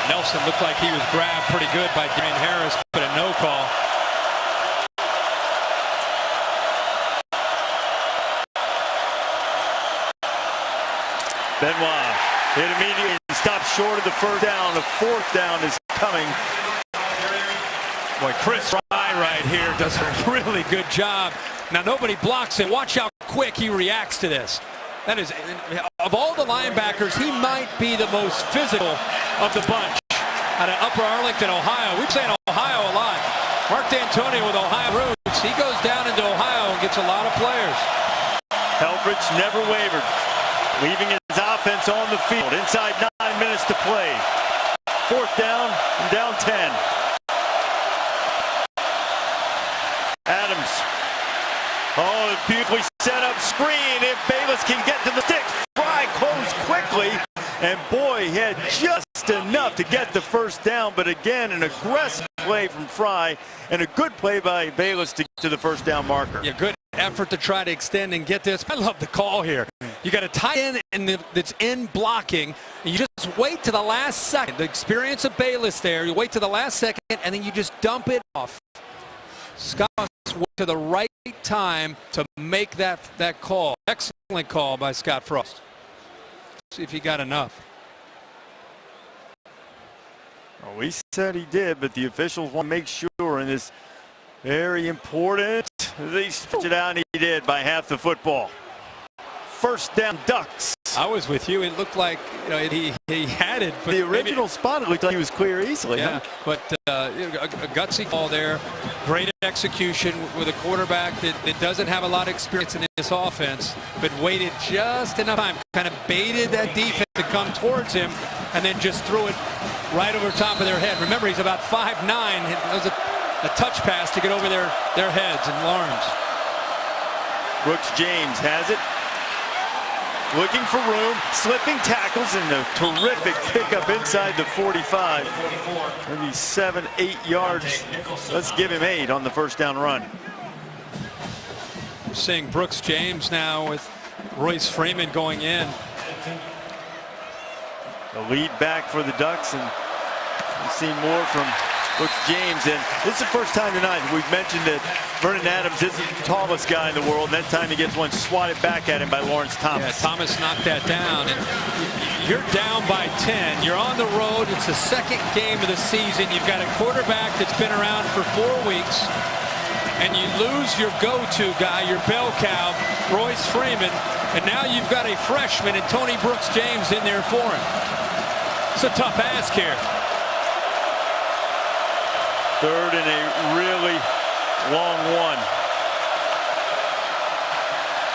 S9: Nelson looked like he was grabbed pretty good by Darian Harris, but a no call.
S2: Benoit hit immediately and stopped short of the 1st down. The 4th down is coming.
S9: Boy, Chris Fry right here does a really good job Now nobody blocks him. Watch how quick he reacts to this. That is, of all the linebackers, he might be the most physical of the bunch. Out of Upper Arlington, Ohio. We've seen Ohio a lot. Mark D'Antonio with Ohio roots. He goes down into Ohio and gets a lot of players.
S2: Helfrich never wavered, leaving his offense on the field. Inside 9 minutes to play. 4th down and down 10. Adams. Oh, beautifully set up screen. If Bayless can get to the stick, Fry closed quickly. And boy, he had just enough to get the first down. But again, an aggressive play from Fry and a good play by Bayless to get to the first down marker.
S9: Yeah, good effort to try to extend and get this. I love the call here. You got a tight end that's in blocking. And you just wait to the last second. The experience of Bayless there. You wait to the last second, and then you just dump it off. Scott went to the right time to make that call. Excellent call by Scott Frost. See if he got enough.
S2: Well, we said he did, but the officials want to make sure in this very important. They stretch it out, and he did by half the football. First down, Ducks.
S9: I was with you. It looked like he had it. But
S2: the original spot, it looked like he was clear easily.
S9: Yeah,
S2: huh?
S9: but a gutsy call there. Great execution with a quarterback that doesn't have a lot of experience in this offense, but waited just enough time, kind of baited that defense to come towards him, and then just threw it right over top of their head. Remember, he's about 5'9". It was a touch pass to get over their heads, and Lawrence.
S2: Brooks James has it. Looking for room, slipping tackles, and a terrific pickup inside the 45. Maybe 7-8 yards. Let's give him 8 on the first down run.
S9: We're seeing Brooks James now with Royce Freeman going in.
S2: The lead back for the Ducks, and we've seen more from Brooks James. And this is the first time tonight we've mentioned that Vernon Adams isn't the tallest guy in the world, and that time he gets one swatted back at him by Lawrence Thomas.
S9: Yeah, Thomas knocked that down, and you're down by 10. You're on the road. It's the second game of the season. You've got a quarterback that's been around for 4 weeks, and you lose your go-to guy, your bell cow, Royce Freeman, and now you've got a freshman and Tony Brooks James in there for him. It's a tough ask here.
S2: Third and a really long one.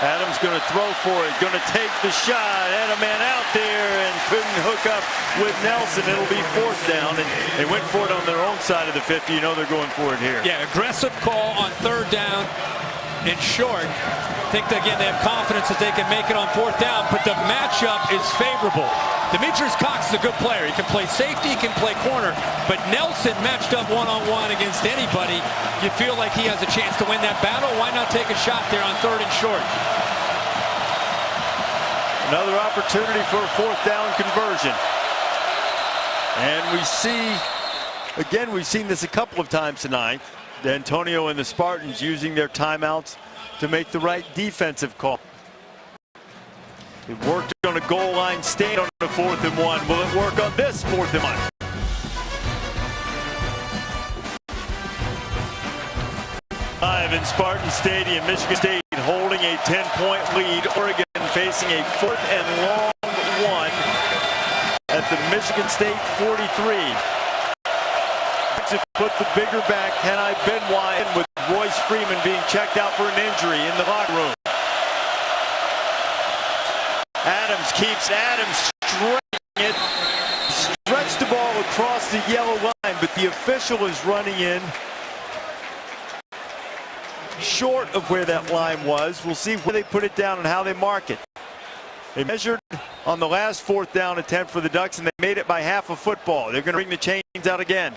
S2: Adams going to throw for it, going to take the shot, had a man out there and couldn't hook up with Nelson. It'll be 4th down, and they went for it on their own side of the 50. You know they're going for it here.
S9: Yeah, aggressive call on 3rd down and short. I think, again, they have confidence that they can make it on 4th down, but the matchup is favorable. Demetrius Cox is a good player. He can play safety, he can play corner, but Nelson matched up one-on-one against anybody. You feel like he has a chance to win that battle. Why not take a shot there on 3rd and short?
S2: Another opportunity for a 4th down conversion. And we see, again, we've seen this a couple of times tonight. D'Antonio and the Spartans using their timeouts to make the right defensive call. It worked on a goal line stand on a 4th and 1. Will it work on this 4th and 1? Live in Spartan Stadium, Michigan State holding a 10-point lead. Oregon facing a 4th and long one at the Michigan State 43. Put the bigger back, Kenai Benoit, in with Royce Freeman being checked out for an injury in the locker room. Adams keeps stretching it. Stretched the ball across the yellow line, but the official is running in short of where that line was. We'll see where they put it down and how they mark it. They measured on the last 4th down attempt for the Ducks, and they made it by half a football. They're going to bring the chains out again.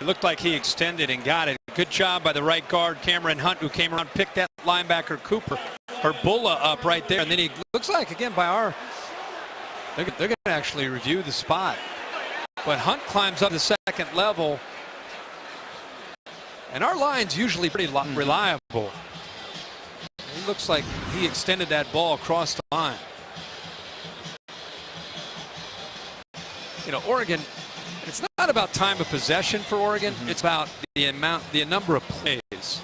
S9: It looked like he extended and got it. Good job by the right guard, Cameron Hunt, who came around, picked that linebacker Cooper, or Bulla, up right there. And then he looks like, again, by our, they're going to actually review the spot. But Hunt climbs up the 2nd level. And our line's usually pretty reliable. It looks like he extended that ball across the line. You know, Oregon, it's not about time of possession for Oregon. It's about the number of plays.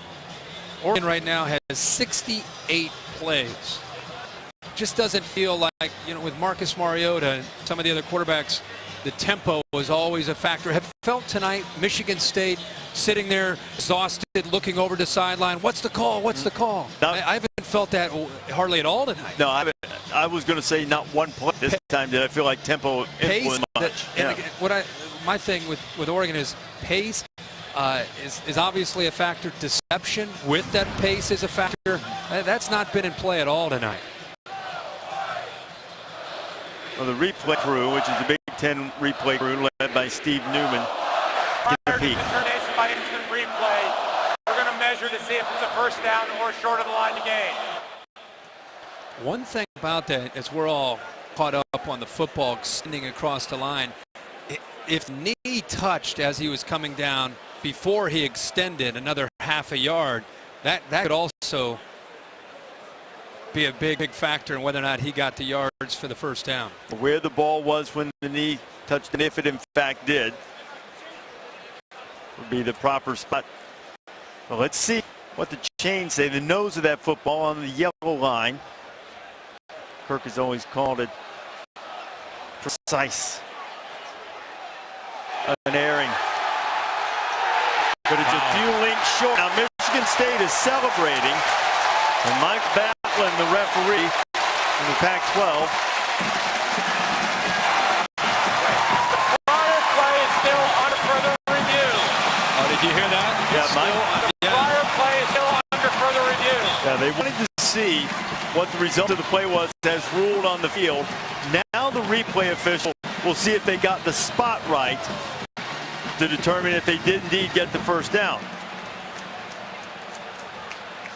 S9: Oregon right now has 68 plays. Just doesn't feel like, with Marcus Mariota and some of the other quarterbacks, the tempo was always a factor. Have felt tonight Michigan State sitting there exhausted, looking over the sideline. What's the call? What's the call? I haven't felt that hardly at all tonight.
S2: No, I was going to say not one play this time did I feel like tempo influenced much.
S9: My thing with Oregon is pace is obviously a factor. Deception with that pace is a factor. That's not been in play at all tonight.
S2: Well, the replay crew, which is the Big Ten replay crew led by Steve Newman.
S13: Prior to determination by instant replay, we're going to measure to see if it's a first down or short of the line to gain.
S9: One thing about that, as we're all caught up on the football extending across the line, if knee touched as he was coming down before he extended another half a yard, that could also be a big factor in whether or not he got the yards for the first down.
S2: Where the ball was when the knee touched, and if it in fact did, would be the proper spot. Well, let's see what the chains say. The nose of that football on the yellow line. Kirk has always called it precise. An airing. But it's a few links short. Now Michigan State is celebrating. And Mike Batlin, the referee from the Pac-12.
S13: The prior play is still under further review.
S9: Oh, did you hear that?
S2: Yeah, Mike.
S13: The prior play is still under further review.
S2: Yeah, they wanted to see what the result of the play was as ruled on the field. Now the replay official will see if they got the spot right to determine if they did indeed get the first down.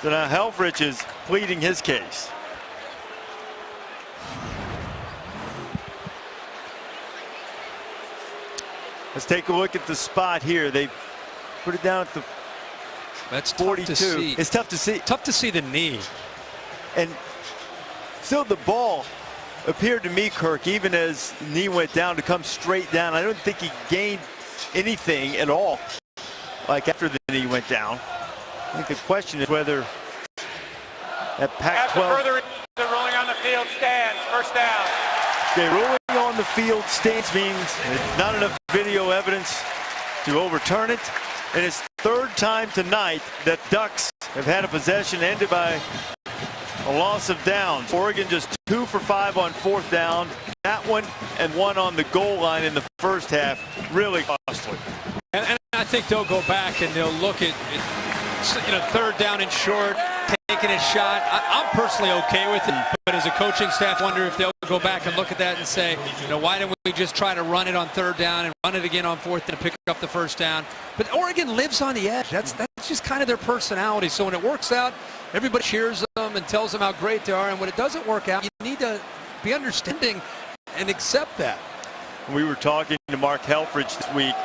S2: So now Helfrich is pleading his case. Let's take a look at the spot here. They put it down at the
S9: That's
S2: 42.
S9: Tough to see.
S2: It's tough to see.
S9: Tough to see the knee.
S2: And still the ball appeared to me, Kirk, even as the knee went down, to come straight down. I don't think he gained anything at all, like after the knee went down. I think the question is whether that Pac-12...
S13: After further the ruling on the field stands. First down.
S2: Okay, ruling on the field stands means there's not enough video evidence to overturn it. And it's third time tonight that Ducks have had a possession ended by a loss of downs. Oregon just 2 for 5 on fourth down. That one and one on the goal line in the first half. Really costly.
S9: And I think they'll go back and they'll look at third down and short, taking a shot. I'm personally okay with it, but as a coaching staff, wonder if they'll go back and look at that and say, why didn't we just try to run it on third down and run it again on fourth and pick up the first down? But Oregon lives on the edge. That's just kind of their personality. So when it works out, everybody cheers them and tells them how great they are. And when it doesn't work out, you need to be understanding and accept that.
S2: We were talking to Mark Helfrich this week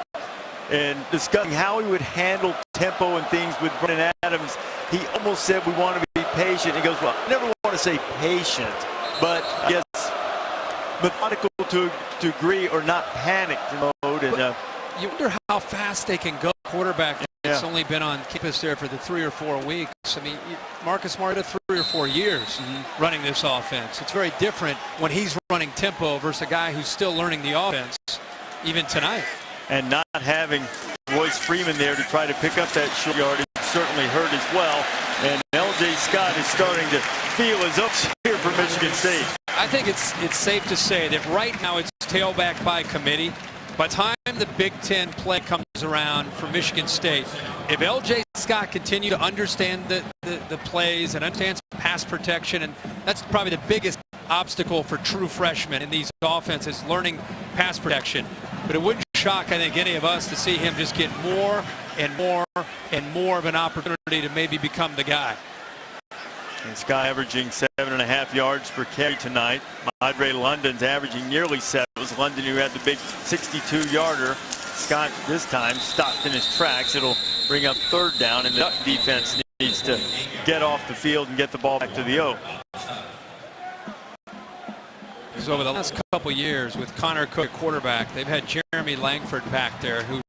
S2: and discussing how he would handle tempo and things with Vernon Adams. He almost said, we want to be patient. He goes, well, I never want to say patient, but yes, methodical to a degree, or not panicked mode. And
S9: you wonder how fast they can go. Quarterback has only been on campus there for the 3 or 4 weeks. I mean, Marcus Mariota 3 or 4 years running this offense. It's very different when he's running tempo versus a guy who's still learning the offense, even tonight.
S2: And not having Royce Freeman there to try to pick up that short yardage certainly hurt as well. And L.J. Scott is starting to feel his ups here for Michigan State.
S9: I think it's safe to say that right now it's tailback by committee. By the time the Big Ten play comes around for Michigan State, if L.J. Scott continue to understand the plays and understands pass protection, and that's probably the biggest obstacle for true freshmen in these offenses, learning pass protection. But it wouldn't shock, I think, any of us to see him just get more and more and more of an opportunity to maybe become the guy.
S2: And Scott averaging 7.5 yards per carry tonight. Madre London's averaging nearly 7. It was London who had the big 62-yarder. Scott this time stopped in his tracks. It'll bring up third down, and the defense needs to get off the field and get the ball back to the O.
S9: Because over the last couple years with Connor Cook quarterback, they've had Jeremy Langford back there who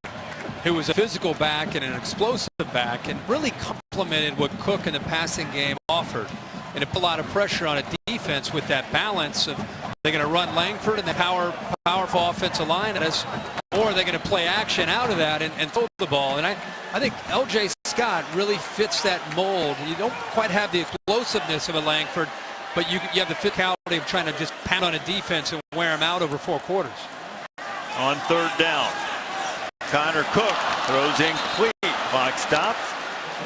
S9: was a physical back and an explosive back and really complemented what Cook in the passing game offered. And it put a lot of pressure on a defense with that balance of they're going to run Langford and the powerful offensive line, or they're going to play action out of that and throw the ball. And I think L.J. Scott really fits that mold. You don't quite have the explosiveness of a Langford, but you have the physicality of trying to just pound on a defense and wear them out over 4 quarters.
S2: On 3rd down, Connor Cook throws incomplete. Clock stops.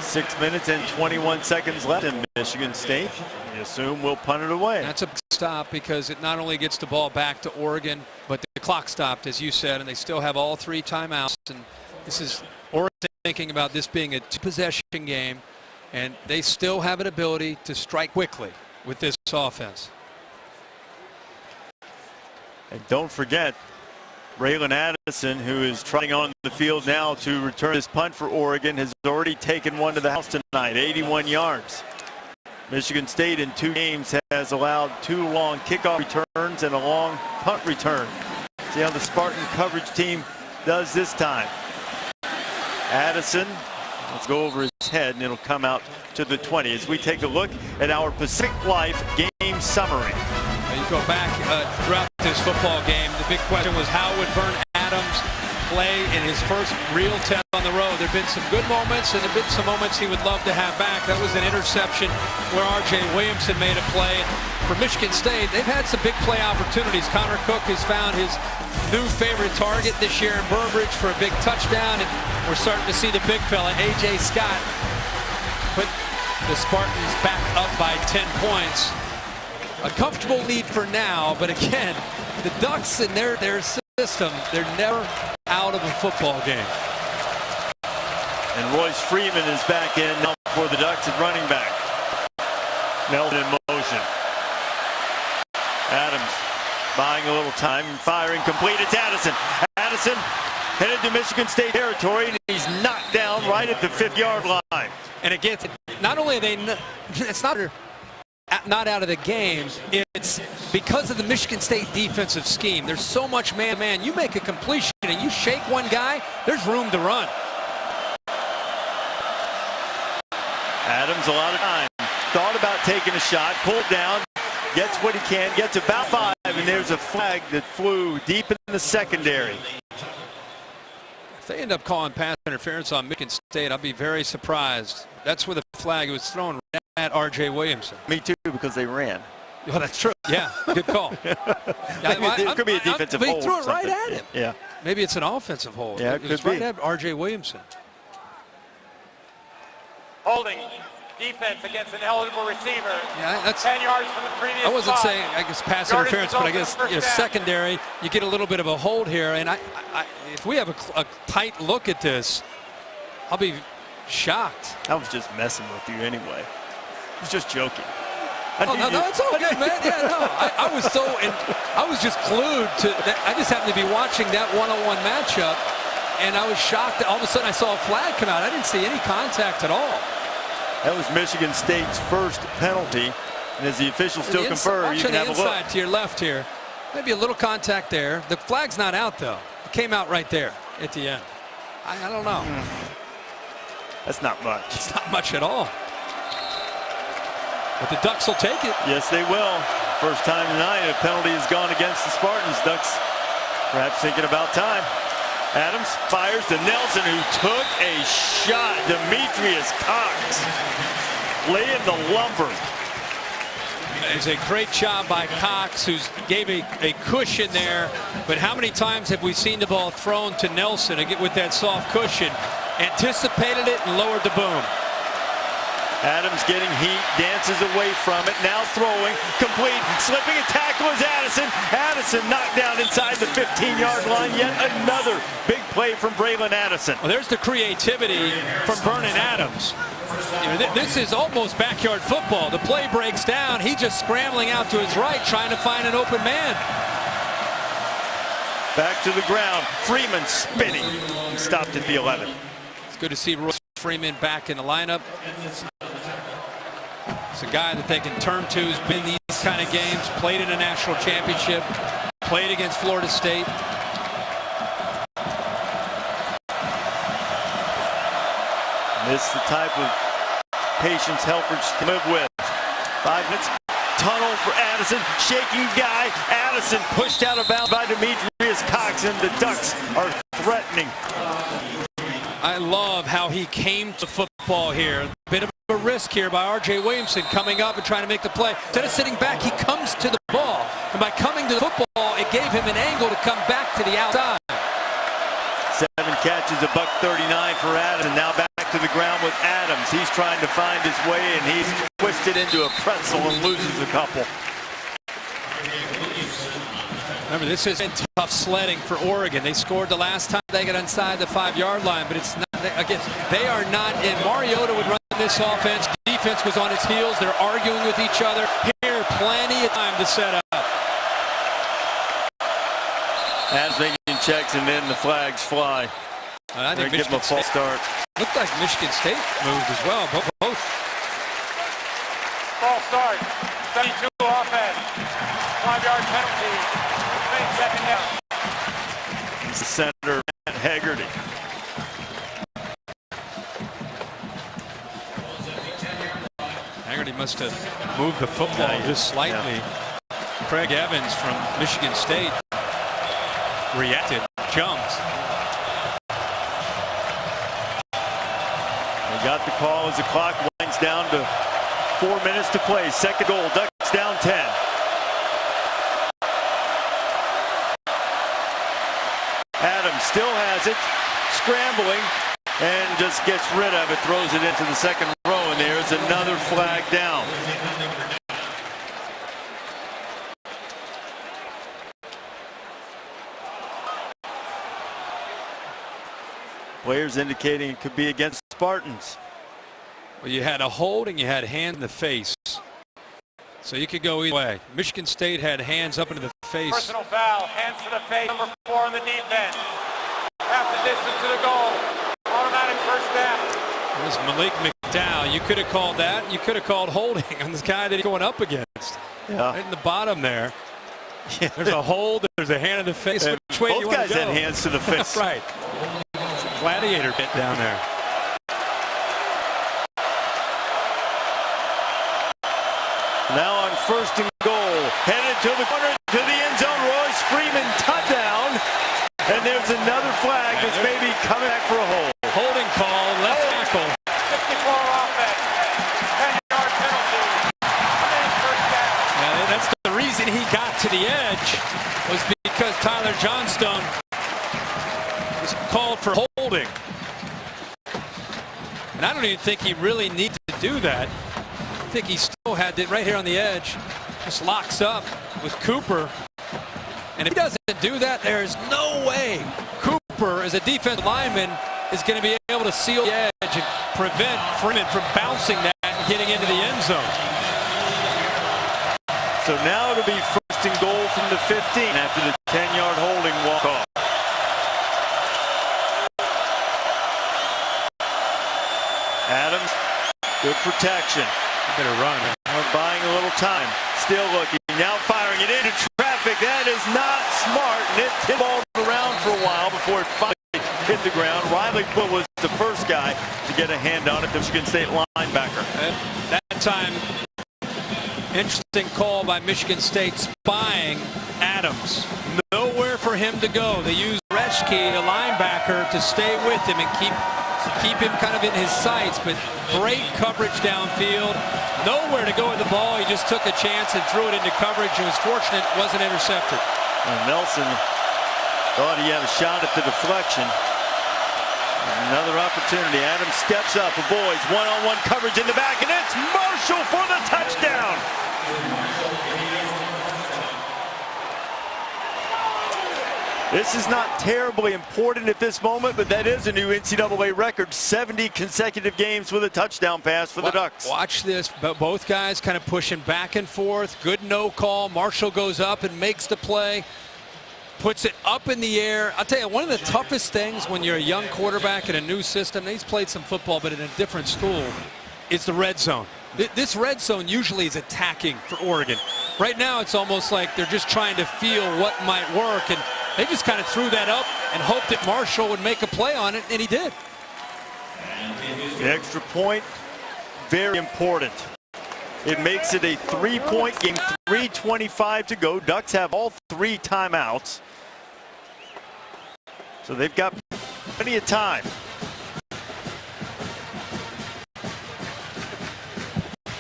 S2: 6 minutes and 21 seconds left in Michigan State. You assume we'll punt it away.
S9: That's a stop because it not only gets the ball back to Oregon, but the clock stopped, as you said, and they still have all 3 timeouts. And this is Oregon thinking about this being a 2-possession game, and they still have an ability to strike quickly with this offense.
S2: And don't forget, Braylon Addison, who is trotting on the field now to return this punt for Oregon, has already taken one to the house tonight, 81 yards. Michigan State in 2 games has allowed 2 long kickoff returns and a long punt return. See how the Spartan coverage team does this time. Addison, let's go over his head, and it'll come out to the 20 as we take a look at our Pacific Life game summary.
S9: You go back throughout this football game, the big question was how would Vern Adams play in his first real test on the road. There have been some good moments, and there have been some moments he would love to have back. That was an interception where R.J. Williamson made a play. For Michigan State, they've had some big play opportunities. Connor Cook has found his new favorite target this year in Burbridge for a big touchdown, and we're starting to see the big fella, A.J. Scott, put the Spartans back up by 10 points. A comfortable lead for now, but again, the Ducks in their system, they're never out of a football game.
S2: And Royce Freeman is back in now for the Ducks at running back. Nelson in motion. Adams buying a little time and firing complete. It's Addison. Addison headed to Michigan State territory, and he's knocked down right at the 5-yard line.
S9: And again, not only are they, it's not out of the game, it's because of the Michigan State defensive scheme. There's so much man-to-man. You make a completion and you shake one guy, there's room to run.
S2: Adams a lot of time. Thought about taking a shot, pulled down, gets what he can, gets about 5, and there's a flag that flew deep in the secondary.
S9: If they end up calling pass interference on Michigan State, I'll be very surprised. That's where the flag was thrown at R.J. Williamson.
S2: Me too, because they ran.
S9: Well, that's true. Yeah, good call.
S2: There could be a defensive hold.
S9: He threw it right at him.
S2: Yeah.
S9: Maybe it's an offensive hold.
S2: Yeah,
S9: it was right at R.J. Williamson.
S13: Holding defense against an eligible receiver.
S9: Yeah, that's
S13: 10 yards from the previous
S9: I wasn't
S13: spot.
S9: saying, I guess, pass interference, but I guess secondary, you get a little bit of a hold here. And if we have a tight look at this, I'll be shocked.
S2: I was just messing with you anyway. I was just joking.
S9: No, it's all good, man. Yeah, no, I was just glued to that. I just happened to be watching that one-on-one matchup, and I was shocked that all of a sudden I saw a flag come out. I didn't see any contact at all.
S2: That was Michigan State's first penalty, and as the officials still confer, you can have a look.
S9: Inside to your left here, maybe a little contact there. The flag's not out though. It came out right there at the end. I don't know.
S2: That's not much.
S9: It's not much at all. But the Ducks will take it.
S2: Yes, they will. First time tonight a penalty has gone against the Spartans. Ducks perhaps thinking about time. Adams fires to Nelson, who took a shot. Demetrius Cox laying the lumber.
S9: It's a great job by Cox, who gave a cushion there. But how many times have we seen the ball thrown to Nelson again with that soft cushion? Anticipated it and lowered the boom.
S2: Adams getting heat, dances away from it, now throwing, complete, slipping a tackle is Addison. Addison knocked down inside the 15-yard line. Yet another big play from Braylon Addison.
S9: Well, there's the creativity from Vernon Adams. This is almost backyard football. The play breaks down. He's just scrambling out to his right, trying to find an open man.
S2: Back to the ground. Freeman spinning. He stopped at the 11.
S9: It's good to see Royce Freeman back in the lineup. It's a guy that they can turn to, who's been in these kind of games, played in a national championship, played against Florida State.
S2: This is the type of patience Helfrich can live with. 5 minutes. Tunnel for Addison. Shaking guy. Addison pushed out of bounds by Demetrius Cox, and the Ducks are threatening.
S9: I love how he came to football here. A bit of a risk here by R.J. Williamson coming up and trying to make the play. Instead of sitting back, he comes to the ball. And by coming to the football, it gave him an angle to come back to the outside.
S2: 7 catches, $139 for Adams. Now back to the ground with Adams. He's trying to find his way, and he's twisted into a pretzel and loses a couple.
S9: Remember, this has been tough sledding for Oregon. They scored the last time they got inside the 5-yard line, but it's not, again, they are not in. Mariota would run this offense. Defense was on its heels. They're arguing with each other. Here, plenty of time to set up.
S2: As making checks, and then the flags fly.
S9: I think
S2: give them a false start.
S9: Looked like Michigan State moved as well. Both.
S13: False start. 32 offense. 5-yard penalty. Second down.
S2: It's the center, Matt Haggerty.
S9: Haggerty must have moved the football just slightly. Yeah. Craig Evans from Michigan State reacted, jumped.
S2: They got the call as the clock winds down to 4 minutes to play. Second goal, Ducks down 10. Adams still has it, scrambling, and just gets rid of it, throws it into the second row, and there's another flag down. Players indicating it could be against Spartans.
S9: Well, you had a hold and you had hand in the face. So you could go either way. Michigan State had hands up into the face.
S13: Personal foul, hands to the face, number 4 on the deep end. Half the distance to the goal. Automatic first down.
S9: It was Malik McDowell. You could have called that. You could have called holding on this guy that he's going up against.
S2: Yeah.
S9: Right in the bottom there. There's a hold. There's a hand in the face. Which way do you want to go?
S2: Both guys had hands to the face.
S9: Right. It's a gladiator bit down there.
S2: Now on first and goal, headed to the corner, to the end zone. Royce Freeman touchdown, and there's another flag that's maybe coming back for a hold.
S9: Holding call, left tackle.
S13: 54 offense, 10-yard penalty. First down.
S9: Yeah, that's the reason he got to the edge, was because Tyler Johnstone was called for holding. And I don't even think he really needed to do that. I think he still had it right here on the edge. Just locks up with Cooper. And if he doesn't do that, there's no way Cooper, as a defensive lineman, is going to be able to seal the edge and prevent Freeman from bouncing that and getting into the end zone.
S2: So now it'll be first and goal from the 15 after the 10-yard holding walk-off. Adams, good protection.
S9: Better run.
S2: Buying a little time. Still looking. Now firing it into traffic. That is not smart. And it hit-balled around for a while before it finally hit the ground. Riley was the first guy to get a hand on it. The Michigan State linebacker.
S9: That time, interesting call by Michigan State, spying Adams. Nowhere for him to go. They used Reschke, a linebacker, to stay with him and keep him kind of in his sights, but great coverage downfield. Nowhere to go with the ball. He just took a chance and threw it into coverage and was fortunate it wasn't intercepted.
S2: And Nelson thought he had a shot at the deflection. Another opportunity. Adams steps up, avoids one-on-one coverage in the back, and it's Marshall for the touchdown. This is not terribly important at this moment, but that is a new NCAA record. 70 consecutive games with a touchdown pass for the Ducks.
S9: Watch this. Both guys kind of pushing back and forth. Good no call. Marshall goes up and makes the play. Puts it up in the air. I'll tell you, one of the toughest things when you're a young quarterback in a new system, he's played some football, but in a different school, is the red zone. This red zone usually is attacking for Oregon. Right now, it's almost like they're just trying to feel what might work, and they just kind of threw that up and hoped that Marshall would make a play on it, and he did.
S2: The extra point very important. It makes it a 3-point game, 3:25 to go. Ducks have all 3 timeouts. So they've got plenty of time.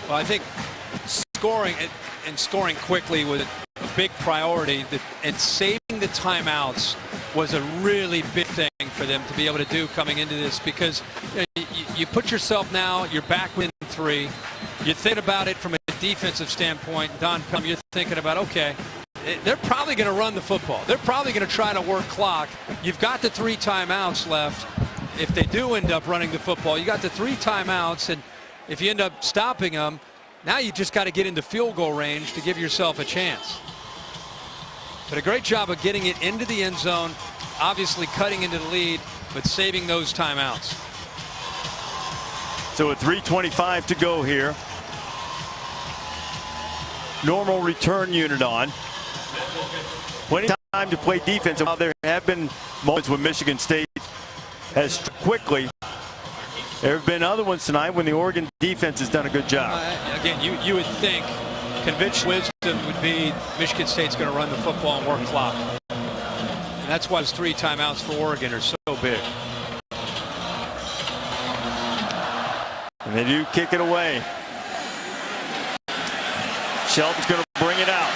S9: Well, I think scoring and scoring quickly was a big priority, and saving the timeouts was a really big thing for them to be able to do coming into this, because you put yourself now, you're back within 3. You think about it from a defensive standpoint. Don Pelham, you're thinking about, okay, they're probably going to run the football. They're probably going to try to work clock. You've got the 3 timeouts left. If they do end up running the football, you got the 3 timeouts, and if you end up stopping them, now you just got to get into field goal range to give yourself a chance. But a great job of getting it into the end zone, obviously cutting into the lead, but saving those timeouts.
S2: So with 3:25 to go here. Normal return unit on. Plenty of time to play defense. While there have been moments when Michigan State has quickly, there have been other ones tonight when the Oregon defense has done a good job.
S9: Again, you would think conventional wisdom would be Michigan State's going to run the football and work clock. And that's why those 3 timeouts for Oregon are so big.
S2: And they do kick it away. Shelton's going to bring it out.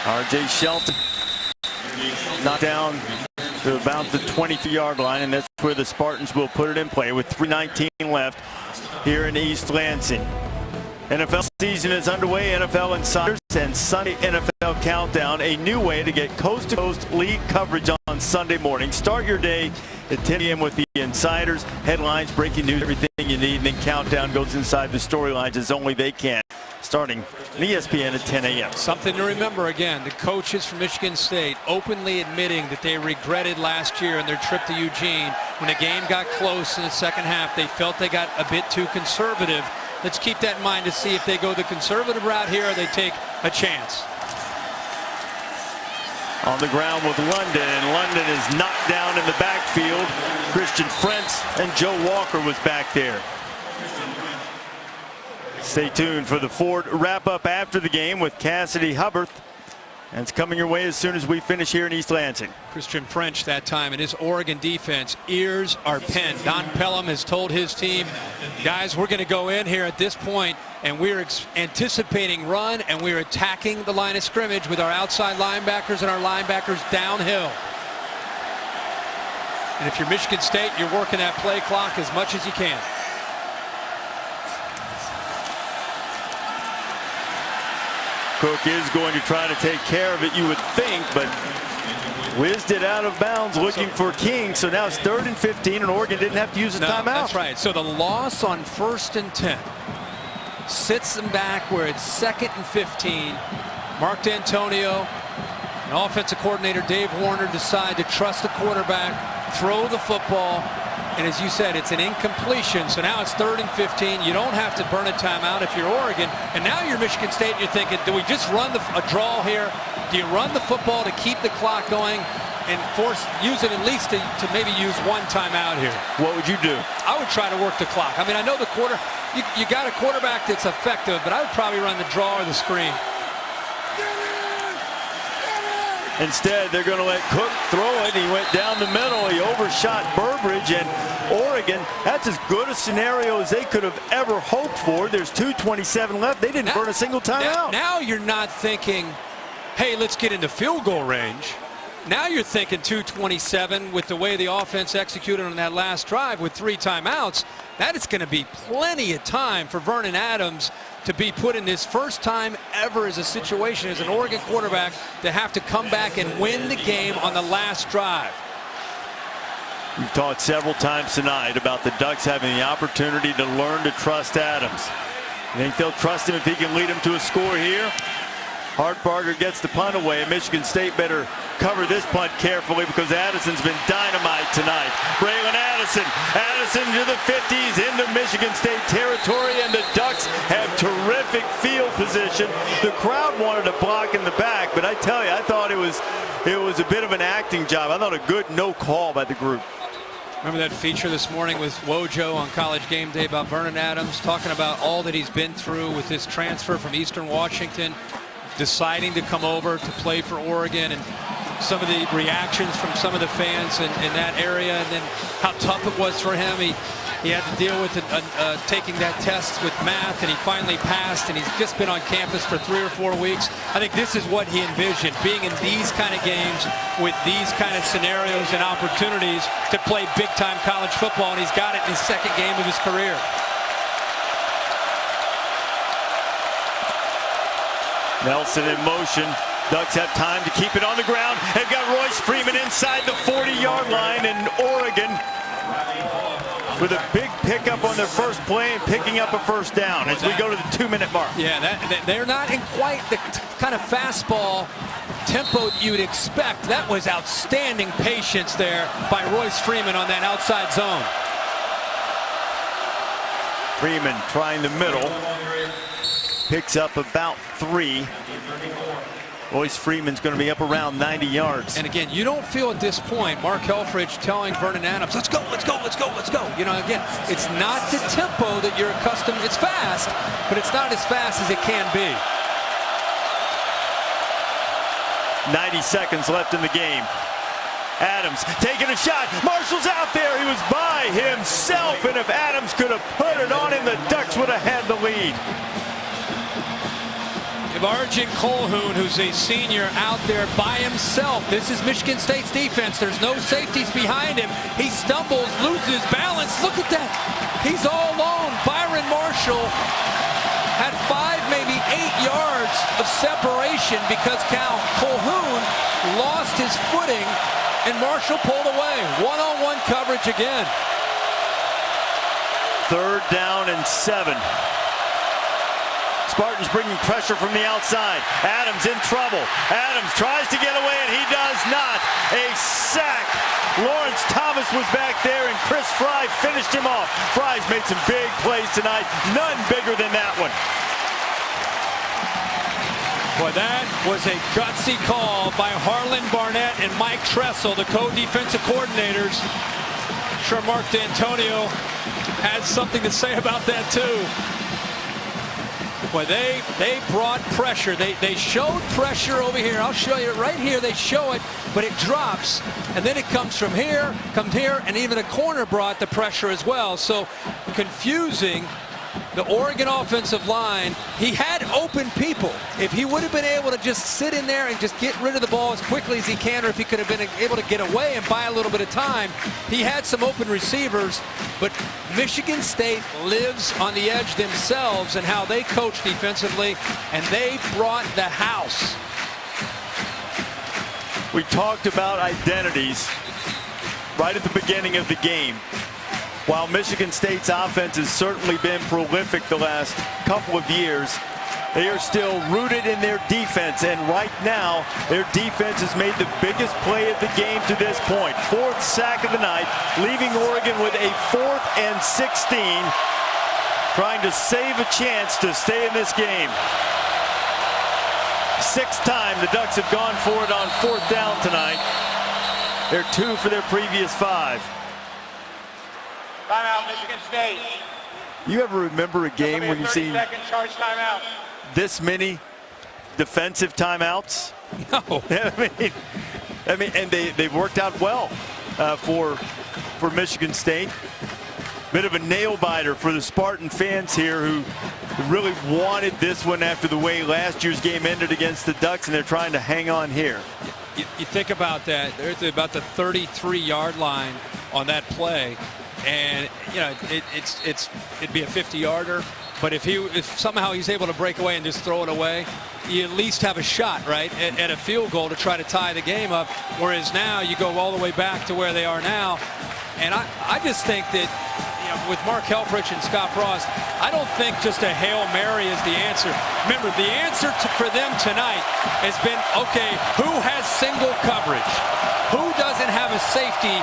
S2: R.J. Shelton knocked down to about the 23-yard line, and that's where the Spartans will put it in play with 3:19 left here in East Lansing. NFL season is underway. NFL Insiders and Sunday NFL Countdown, a new way to get coast-to-coast league coverage on Sunday morning. Start your day at 10 a.m. with the Insiders. Headlines, breaking news, everything you need, and then Countdown goes inside the storylines as only they can, starting on ESPN at 10 a.m.
S9: Something to remember again, the coaches from Michigan State openly admitting that they regretted last year in their trip to Eugene when the game got close in the second half. They felt they got a bit too conservative. Let's keep that in mind to see if they go the conservative route here or they take a chance.
S2: On the ground with London, and London is knocked down in the backfield. Christian Frentz and Joe Walker was back there. Stay tuned for the Ford wrap-up after the game with Cassidy Hubbard. And it's coming your way as soon as we finish here in East Lansing.
S9: Christian French that time, and his Oregon defense, ears are pinned. Don Pelham has told his team, guys, we're going to go in here at this point, and we're anticipating run, and we're attacking the line of scrimmage with our outside linebackers and our linebackers downhill. And if you're Michigan State, you're working that play clock as much as you can.
S2: Cook is going to try to take care of it, you would think, but whizzed it out of bounds looking for King. So now it's 3rd and 15, and Oregon didn't have to use a timeout.
S9: That's right. So the loss on 1st and 10 sits them back where it's 2nd and 15. Mark D'Antonio and offensive coordinator Dave Warner decide to trust the quarterback, throw the football, and as you said, it's an incompletion. So now it's 3rd and 15. You don't have to burn a timeout if you're Oregon. And now you're Michigan State, and you're thinking, do we just run a draw here? Do you run the football to keep the clock going and use it at least to maybe use 1 timeout here?
S2: What would you do?
S9: I would try to work the clock. I mean, I know you got a quarterback that's effective, but I would probably run the draw or the screen.
S2: Instead, they're going to let Cook throw it. He went down the middle. He overshot Burbridge, and Oregon, that's as good a scenario as they could have ever hoped for. There's 2:27 left. They didn't burn a single timeout.
S9: Now you're not thinking, hey, let's get into field goal range. Now you're thinking 2:27 with the way the offense executed on that last drive with 3 timeouts. That is going to be plenty of time for Vernon Adams to be put in his first time ever as a situation as an Oregon quarterback to have to come back and win the game on the last drive.
S2: You've talked several times tonight about the Ducks having the opportunity to learn to trust Adams. You think they'll trust him if he can lead them to a score here? Hartbarger gets the punt away. Michigan State better cover this punt carefully because Addison's been dynamite tonight. Braylon Addison to the 50s into Michigan State territory, and the Ducks have terrific field position. The crowd wanted a block in the back, but I tell you, I thought it was a bit of an acting job. I thought a good no call by the group.
S9: Remember that feature this morning with Wojo on College Game Day about Vernon Adams, talking about all that he's been through with his transfer from Eastern Washington, deciding to come over to play for Oregon, and some of the reactions from some of the fans in that area, and then how tough it was for him. He had to deal with taking that test with math, and he finally passed, and he's just been on campus for 3 or 4 weeks. I think this is what he envisioned, being in these kind of games with these kind of scenarios and opportunities to play big-time college football, and he's got it in his second game of his career.
S2: Nelson in motion. Ducks have time to keep it on the ground. They've got Royce Freeman inside the 40-yard line, and Oregon with a big pickup on their first play and picking up a first down as we go to the 2-minute mark.
S9: Yeah, they're not in quite the kind of fastball tempo you'd expect. That was outstanding patience there by Royce Freeman on that outside zone.
S2: Freeman trying the middle. Picks up about 3. Royce Freeman's going to be up around 90 yards.
S9: And again, you don't feel at this point Mark Helfrich telling Vernon Adams, let's go, let's go, let's go, let's go. You know, again, it's not the tempo that you're accustomed. It's fast, but it's not as fast as it can be.
S2: 90 seconds left in the game. Adams taking a shot. Marshall's out there. He was by himself, and if Adams could have put it on him, the Ducks would have had the lead.
S9: Arjun Colhoun, who's a senior, out there by himself. This is Michigan State's defense. There's no safeties behind him. He stumbles, loses balance. Look at that. He's all alone. Byron Marshall had 5, maybe 8 yards of separation because Colhoun lost his footing, and Marshall pulled away. One-on-one coverage again.
S2: 3rd down and 7. Spartans bringing pressure from the outside. Adams in trouble. Adams tries to get away, and he does not. A sack. Lawrence Thomas was back there, and Chris Fry finished him off. Fry's made some big plays tonight. None bigger than that one.
S9: Boy, that was a gutsy call by Harlan Barnett and Mike Tressel, the co-defensive coordinators. I'm sure Mark D'Antonio had something to say about that, too. Boy, they brought pressure. They showed pressure over here. I'll show you right here. They show it, but it drops, and then it comes from here, and even the corner brought the pressure as well. So confusing. The Oregon offensive line, he had open people. If he would have been able to just sit in there and just get rid of the ball as quickly as he can, or if he could have been able to get away and buy a little bit of time, he had some open receivers. But Michigan State lives on the edge themselves and how they coach defensively, and they brought the house.
S2: We talked about identities right at the beginning of the game. While Michigan State's offense has certainly been prolific the last couple of years, they are still rooted in their defense, and right now their defense has made the biggest play of the game to this point. 4th sack of the night, leaving Oregon with a 4th and 16, trying to save a chance to stay in this game. 6th time the Ducks have gone for it on 4th down tonight. They're 2 for their previous 5.
S13: Timeout, Michigan State.
S2: You ever remember a game when you've seen
S13: charge timeout.
S2: this many defensive timeouts?
S9: No.
S2: I mean, and they've worked out well for Michigan State. Bit of a nail biter for the Spartan fans here, who really wanted this one after the way last year's game ended against the Ducks, and they're trying to hang on here.
S9: You think about that. They're at about the 33-yard line on that play. And you know, it'd be a 50-yarder, but if somehow he's able to break away and just throw it away, you at least have a shot, right, at a field goal to try to tie the game up. Whereas now you go all the way back to where they are now, and I just think that, you know, with Mark Helfrich and Scott Frost, I don't think just a Hail Mary is the answer. Remember, the answer for them tonight has been, okay, who has single coverage? Who doesn't have a safety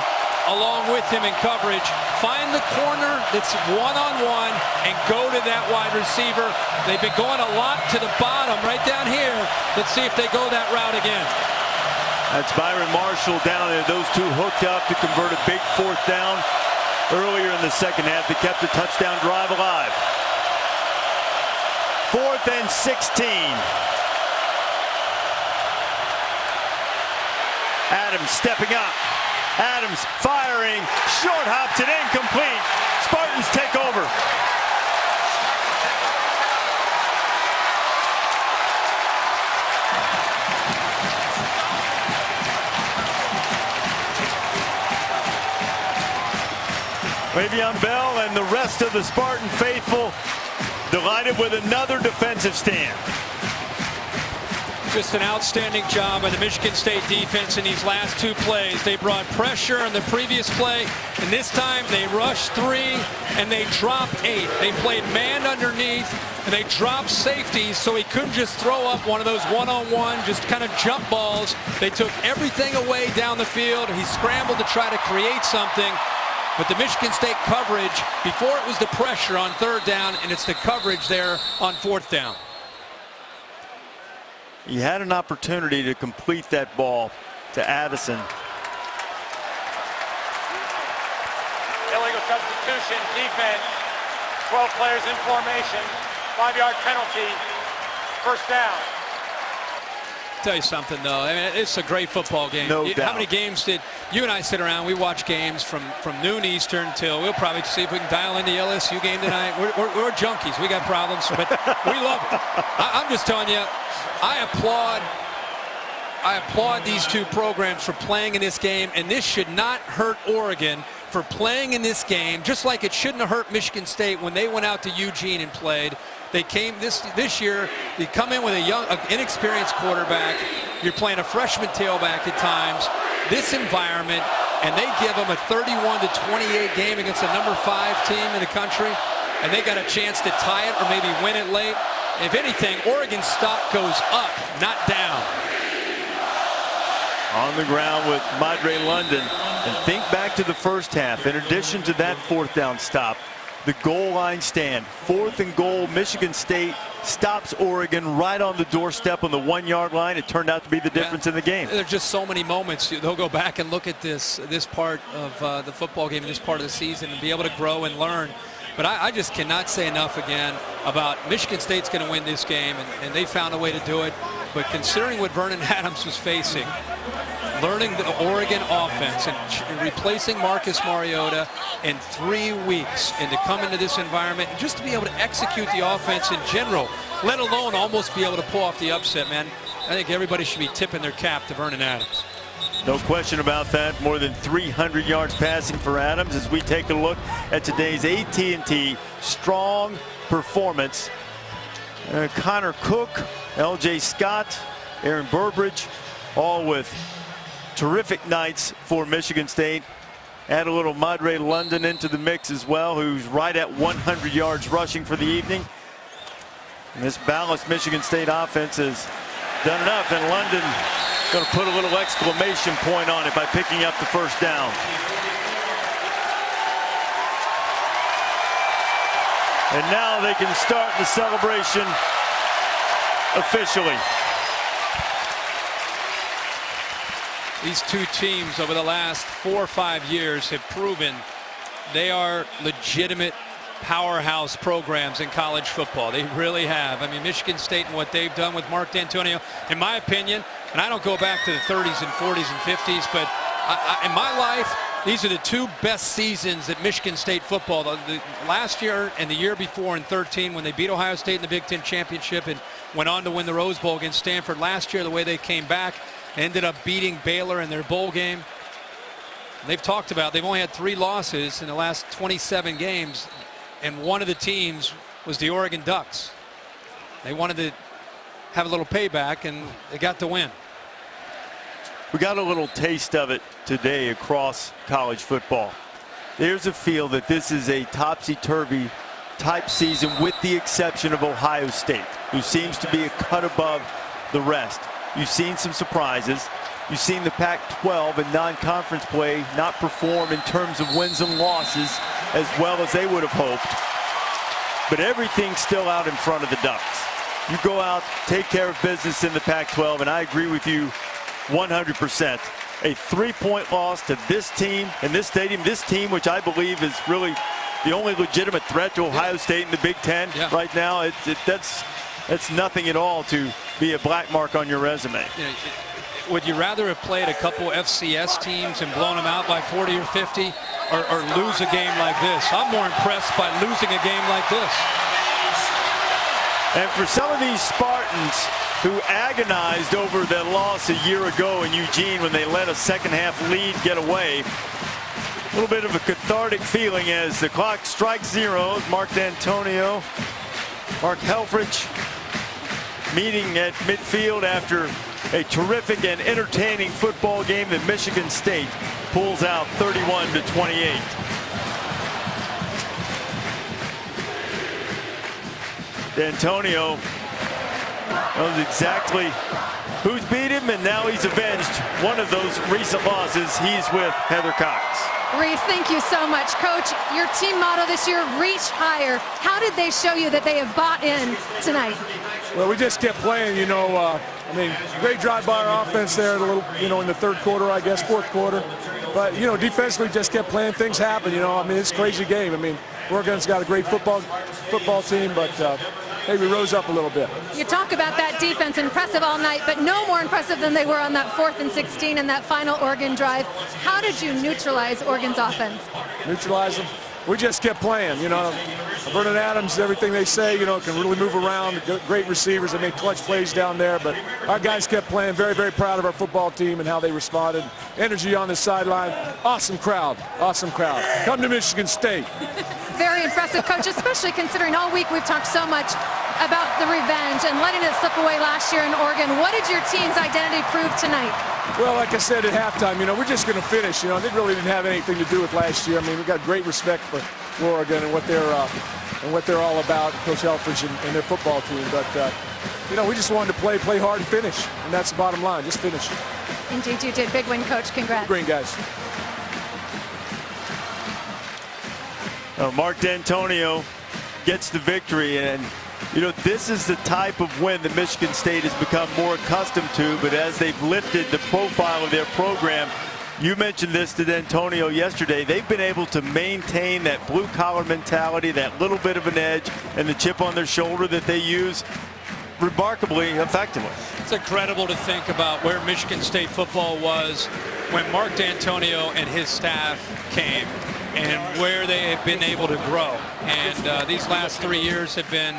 S9: along with him in coverage? Find the corner that's one-on-one and go to that wide receiver. They've been going a lot to the bottom right down here. Let's see if they go that route again.
S2: That's Byron Marshall down there. Those two hooked up to convert a big 4th down earlier in the second half. They kept the touchdown drive alive. 4th and 16. Adams stepping up. Adams firing. Short hops and incomplete. Spartans take over. Le'Veon Bell and the rest of the Spartan faithful delighted with another defensive stand.
S9: Just an outstanding job by the Michigan State defense in these last 2 plays. They brought pressure in the previous play, and this time they rushed 3 and they dropped 8. They played man underneath and they dropped safeties so he couldn't just throw up one of those one-on-one, just kind of jump balls. They took everything away down the field. He scrambled to try to create something. But the Michigan State coverage, before it was the pressure on 3rd down, and it's the coverage there on 4th down.
S2: He had an opportunity to complete that ball to Addison.
S13: Illegal substitution, defense, 12 players in formation, 5-yard penalty, 1st down.
S9: Tell you something though, I mean, it's a great football game.
S2: No doubt.
S9: How many games did you and I sit around? We watch games from noon Eastern till we'll probably see if we can dial in the LSU game tonight. We're junkies. We got problems, but we love it. I'm just telling you, I applaud these 2 programs for playing in this game, and this should not hurt Oregon for playing in this game, just like it shouldn't have hurt Michigan State when they went out to Eugene and played. They came this year, they come in with an inexperienced quarterback. You're playing a freshman tailback at times. This environment, and they give them a 31-28 game against a number 5 team in the country, and they got a chance to tie it or maybe win it late. If anything, Oregon's stock goes up, not down.
S2: On the ground with Madre London. And think back to the first half. In addition to that 4th down stop, the goal line stand. 4th and goal. Michigan State stops Oregon right on the doorstep on the 1-yard line. It turned out to be the difference in the game.
S9: There's just so many moments. They'll go back and look at this part of the football game, this part of the season, and be able to grow and learn. But I just cannot say enough again about Michigan State's going to win this game, and they found a way to do it. But considering what Vernon Adams was facing, learning the Oregon offense and replacing Marcus Mariota in 3 weeks, and to come into this environment and just to be able to execute the offense in general, let alone almost be able to pull off the upset, man, I think everybody should be tipping their cap to Vernon Adams.
S2: No question about that. More than 300 yards passing for Adams as we take a look at today's AT&T strong performance. Connor Cook, LJ Scott, Aaron Burbridge, all with terrific nights for Michigan State. Add a little Madre London into the mix as well, who's right at 100 yards rushing for the evening. And this balanced Michigan State offense has done enough, and London going to put a little exclamation point on it by picking up the 1st down. And now they can start the celebration officially.
S9: These 2 teams over the last 4 or 5 years have proven they are legitimate powerhouse programs in college football. They really have. I mean, Michigan State and what they've done with Mark D'Antonio, in my opinion, and I don't go back to the 30s and 40s and 50s, but in my life, these are the 2 best seasons that Michigan State football, the last year and the year before in 13 when they beat Ohio State in the Big Ten Championship and went on to win the Rose Bowl against Stanford. Last year, the way they came back, ended up beating Baylor in their bowl game. They've talked about they've only had 3 losses in the last 27 games, and one of the teams was the Oregon Ducks. They wanted to have a little payback, and they got the win.
S2: We got a little taste of it today across college football. There's a feel that this is a topsy-turvy type season, with the exception of Ohio State, who seems to be a cut above the rest. You've seen some surprises. You've seen the Pac-12 and non-conference play not perform in terms of wins and losses as well as they would have hoped. But everything's still out in front of the Ducks. You go out, take care of business in the Pac-12, and I agree with you 100%. A 3-point loss to this team in this stadium. This team, which I believe is really the only legitimate threat to Ohio State in the Big Ten right now. That's nothing at all to be a black mark on your resume.
S9: Would you rather have played a couple FCS teams and blown them out by 40 or 50 or lose a game like this? I'm more impressed by losing a game like this.
S2: And for some of these Spartans who agonized over that loss a year ago in Eugene when they let a second-half lead get away, a little bit of a cathartic feeling as the clock strikes 0. Mark D'Antonio, Mark Helfrich meeting at midfield after a terrific and entertaining football game that Michigan State pulls out 31-28. D'Antonio knows exactly who's beat him, and now he's avenged one of those recent losses. He's with Heather Cox.
S12: Reese, thank you so much. Coach, your team motto this year, reach higher. How did they show you that they have bought in tonight?
S14: Well, we just kept playing, you know. I mean, great drive by our offense there, a little, you know, in the third quarter, I guess, fourth quarter. But, you know, defensively just kept playing. Things happen, you know. I mean, it's a crazy game. I mean, Oregon's got a great football team, but hey, we rose up a little bit.
S12: You talk about that defense, impressive all night, but no more impressive than they were on that 4th and 16 and that final Oregon drive. How did you neutralize Oregon's offense?
S14: Neutralize them? We just kept playing, you know. Vernon Adams, everything they say, you know, can really move around. Great receivers. They made clutch plays down there, but our guys kept playing. Very, very proud of our football team and how they responded. Energy on the sideline. Awesome crowd. Awesome crowd. Come to Michigan State.
S12: Very impressive, Coach, especially considering all week we've talked so much about the revenge and letting it slip away last year in Oregon. What did your team's identity prove tonight?
S14: Well, like I said at halftime, you know, we're just going to finish. You know, they really didn't have anything to do with last year. I mean, we've got great respect for Oregon and what they're all about, Coach Helfrich and their football team. But, you know, we just wanted to play hard and finish, and that's the bottom line, just finish.
S12: Indeed you did. Big win, Coach. Congrats.
S14: Green guys.
S2: Mark D'Antonio gets the victory, and you know, this is the type of win that Michigan State has become more accustomed to, but as they've lifted the profile of their program, you mentioned this to D'Antonio yesterday, they've been able to maintain that blue-collar mentality, that little bit of an edge, and the chip on their shoulder that they use remarkably effectively.
S9: It's incredible to think about where Michigan State football was when Mark D'Antonio and his staff came, and where they have been able to grow. And these last 3 years have been,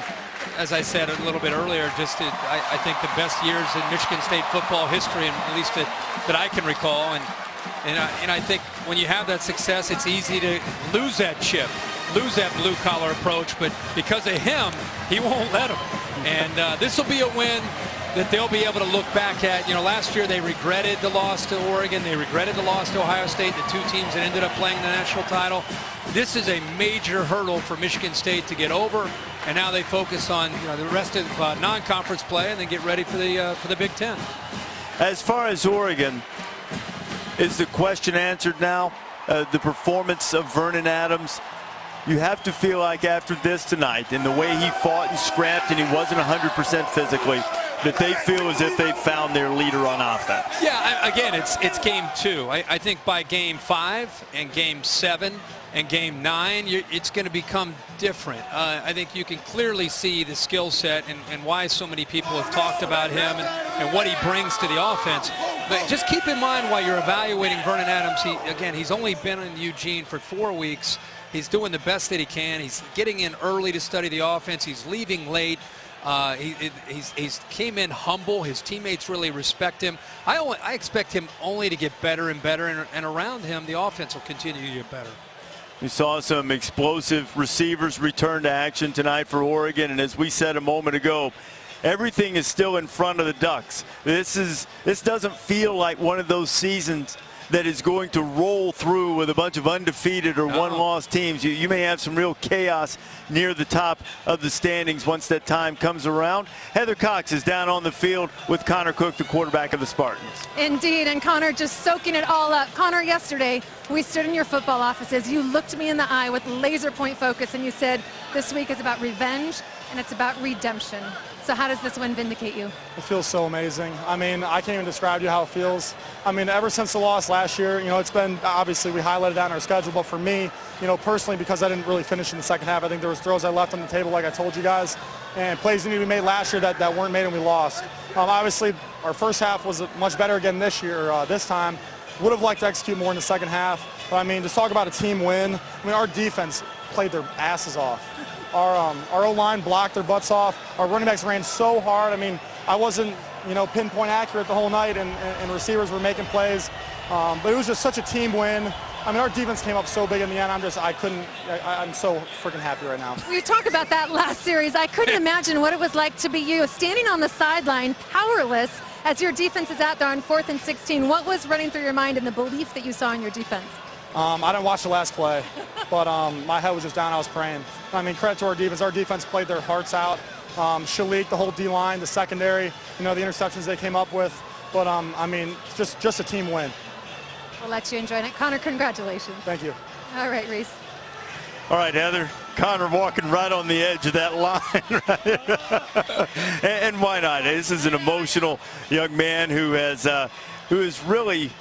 S9: as I said a little bit earlier, just I think the best years in Michigan State football history, and at least that I can recall. And I think when you have that success, it's easy to lose that chip, lose that blue-collar approach. But because of him, he won't let him. And this will be a win that they'll be able to look back at. You know, last year they regretted the loss to Oregon. They regretted the loss to Ohio State, the two teams that ended up playing the national title. This is a major hurdle for Michigan State to get over, and now they focus on, you know, the rest of non-conference play and then get ready for the Big Ten.
S2: As far as Oregon, is the question answered now? The performance of Vernon Adams, you have to feel like after this tonight and the way he fought and scrapped and he wasn't 100% physically, that they feel as if they found their leader on offense.
S9: Yeah, again, it's game 2. I think by game 5 and game 7 and game 9, it's going to become different. I think you can clearly see the skill set and why so many people have talked about him and what he brings to the offense. But just keep in mind while you're evaluating Vernon Adams, he's only been in Eugene for 4 weeks. He's doing the best that he can. He's getting in early to study the offense. He's leaving late. He's came in humble. His teammates really respect him. I expect him only to get better and better, and around him, the offense will continue to get better.
S2: We saw some explosive receivers return to action tonight for Oregon, and as we said a moment ago, everything is still in front of the Ducks. This doesn't feel like one of those seasons that is going to roll through with a bunch of undefeated or one-loss teams. You may have some real chaos near the top of the standings once that time comes around. Heather Cox is down on the field with Connor Cook, the quarterback of the Spartans.
S12: Indeed, and Connor just soaking it all up. Connor, yesterday we stood in your football offices. You looked me in the eye with laser point focus and you said, this week is about revenge and it's about redemption. So how does this win vindicate you?
S15: It feels so amazing. I mean, I can't even describe to you how it feels. I mean, ever since the loss last year, you know, it's been, obviously we highlighted that in our schedule, but for me, you know, personally, because I didn't really finish in the second half, I think there was throws I left on the table, like I told you guys, and plays that we made last year that weren't made and we lost. Obviously, our first half was much better again this year, this time. Would have liked to execute more in the second half. But I mean, just talk about a team win. I mean, our defense played their asses off. Our O-line blocked their butts off. Our running backs ran so hard. I mean, I wasn't, you know, pinpoint accurate the whole night, and receivers were making plays. But it was just such a team win. I mean, our defense came up so big in the end. I'm so freaking happy right now.
S12: We talk about that last series. I couldn't imagine what it was like to be you, standing on the sideline, powerless, as your defense is out there on 4th and 16. What was running through your mind and the belief that you saw in your defense?
S15: I didn't watch the last play, but my head was just down. I was praying. I mean, credit to our defense. Our defense played their hearts out. Shalik, the whole D-line, the secondary, you know, the interceptions they came up with. But, I mean, just a team win.
S12: We'll let you enjoy it. Connor, congratulations.
S15: Thank you.
S12: All right, Reese.
S2: All right, Heather. Connor walking right on the edge of that line. and why not? This is an emotional young man who has really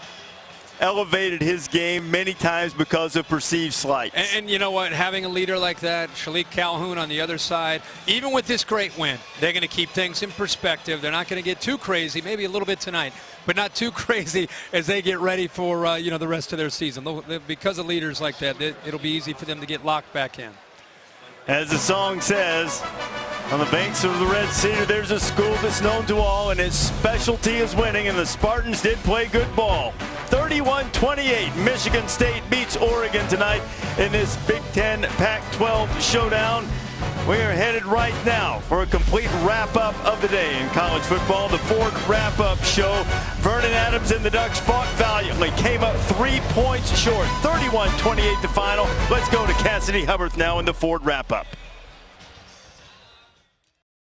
S2: elevated his game many times because of perceived slights.
S9: And you know what? Having a leader like that, Shalik Calhoun on the other side, even with this great win, they're going to keep things in perspective. They're not going to get too crazy, maybe a little bit tonight, but not too crazy as they get ready for you know, the rest of their season. Because of leaders like that, it'll be easy for them to get locked back in.
S2: As the song says, on the banks of the Red Cedar, there's a school that's known to all, and its specialty is winning, and the Spartans did play good ball. 31-28, Michigan State beats Oregon tonight in this Big Ten Pac-12 showdown. We are headed right now for a complete wrap-up of the day in college football, the Ford wrap-up show. Vernon Adams and the Ducks fought valiantly, came up 3 points short, 31-28 the final. Let's go to Cassidy Hubbard now in the Ford wrap-up.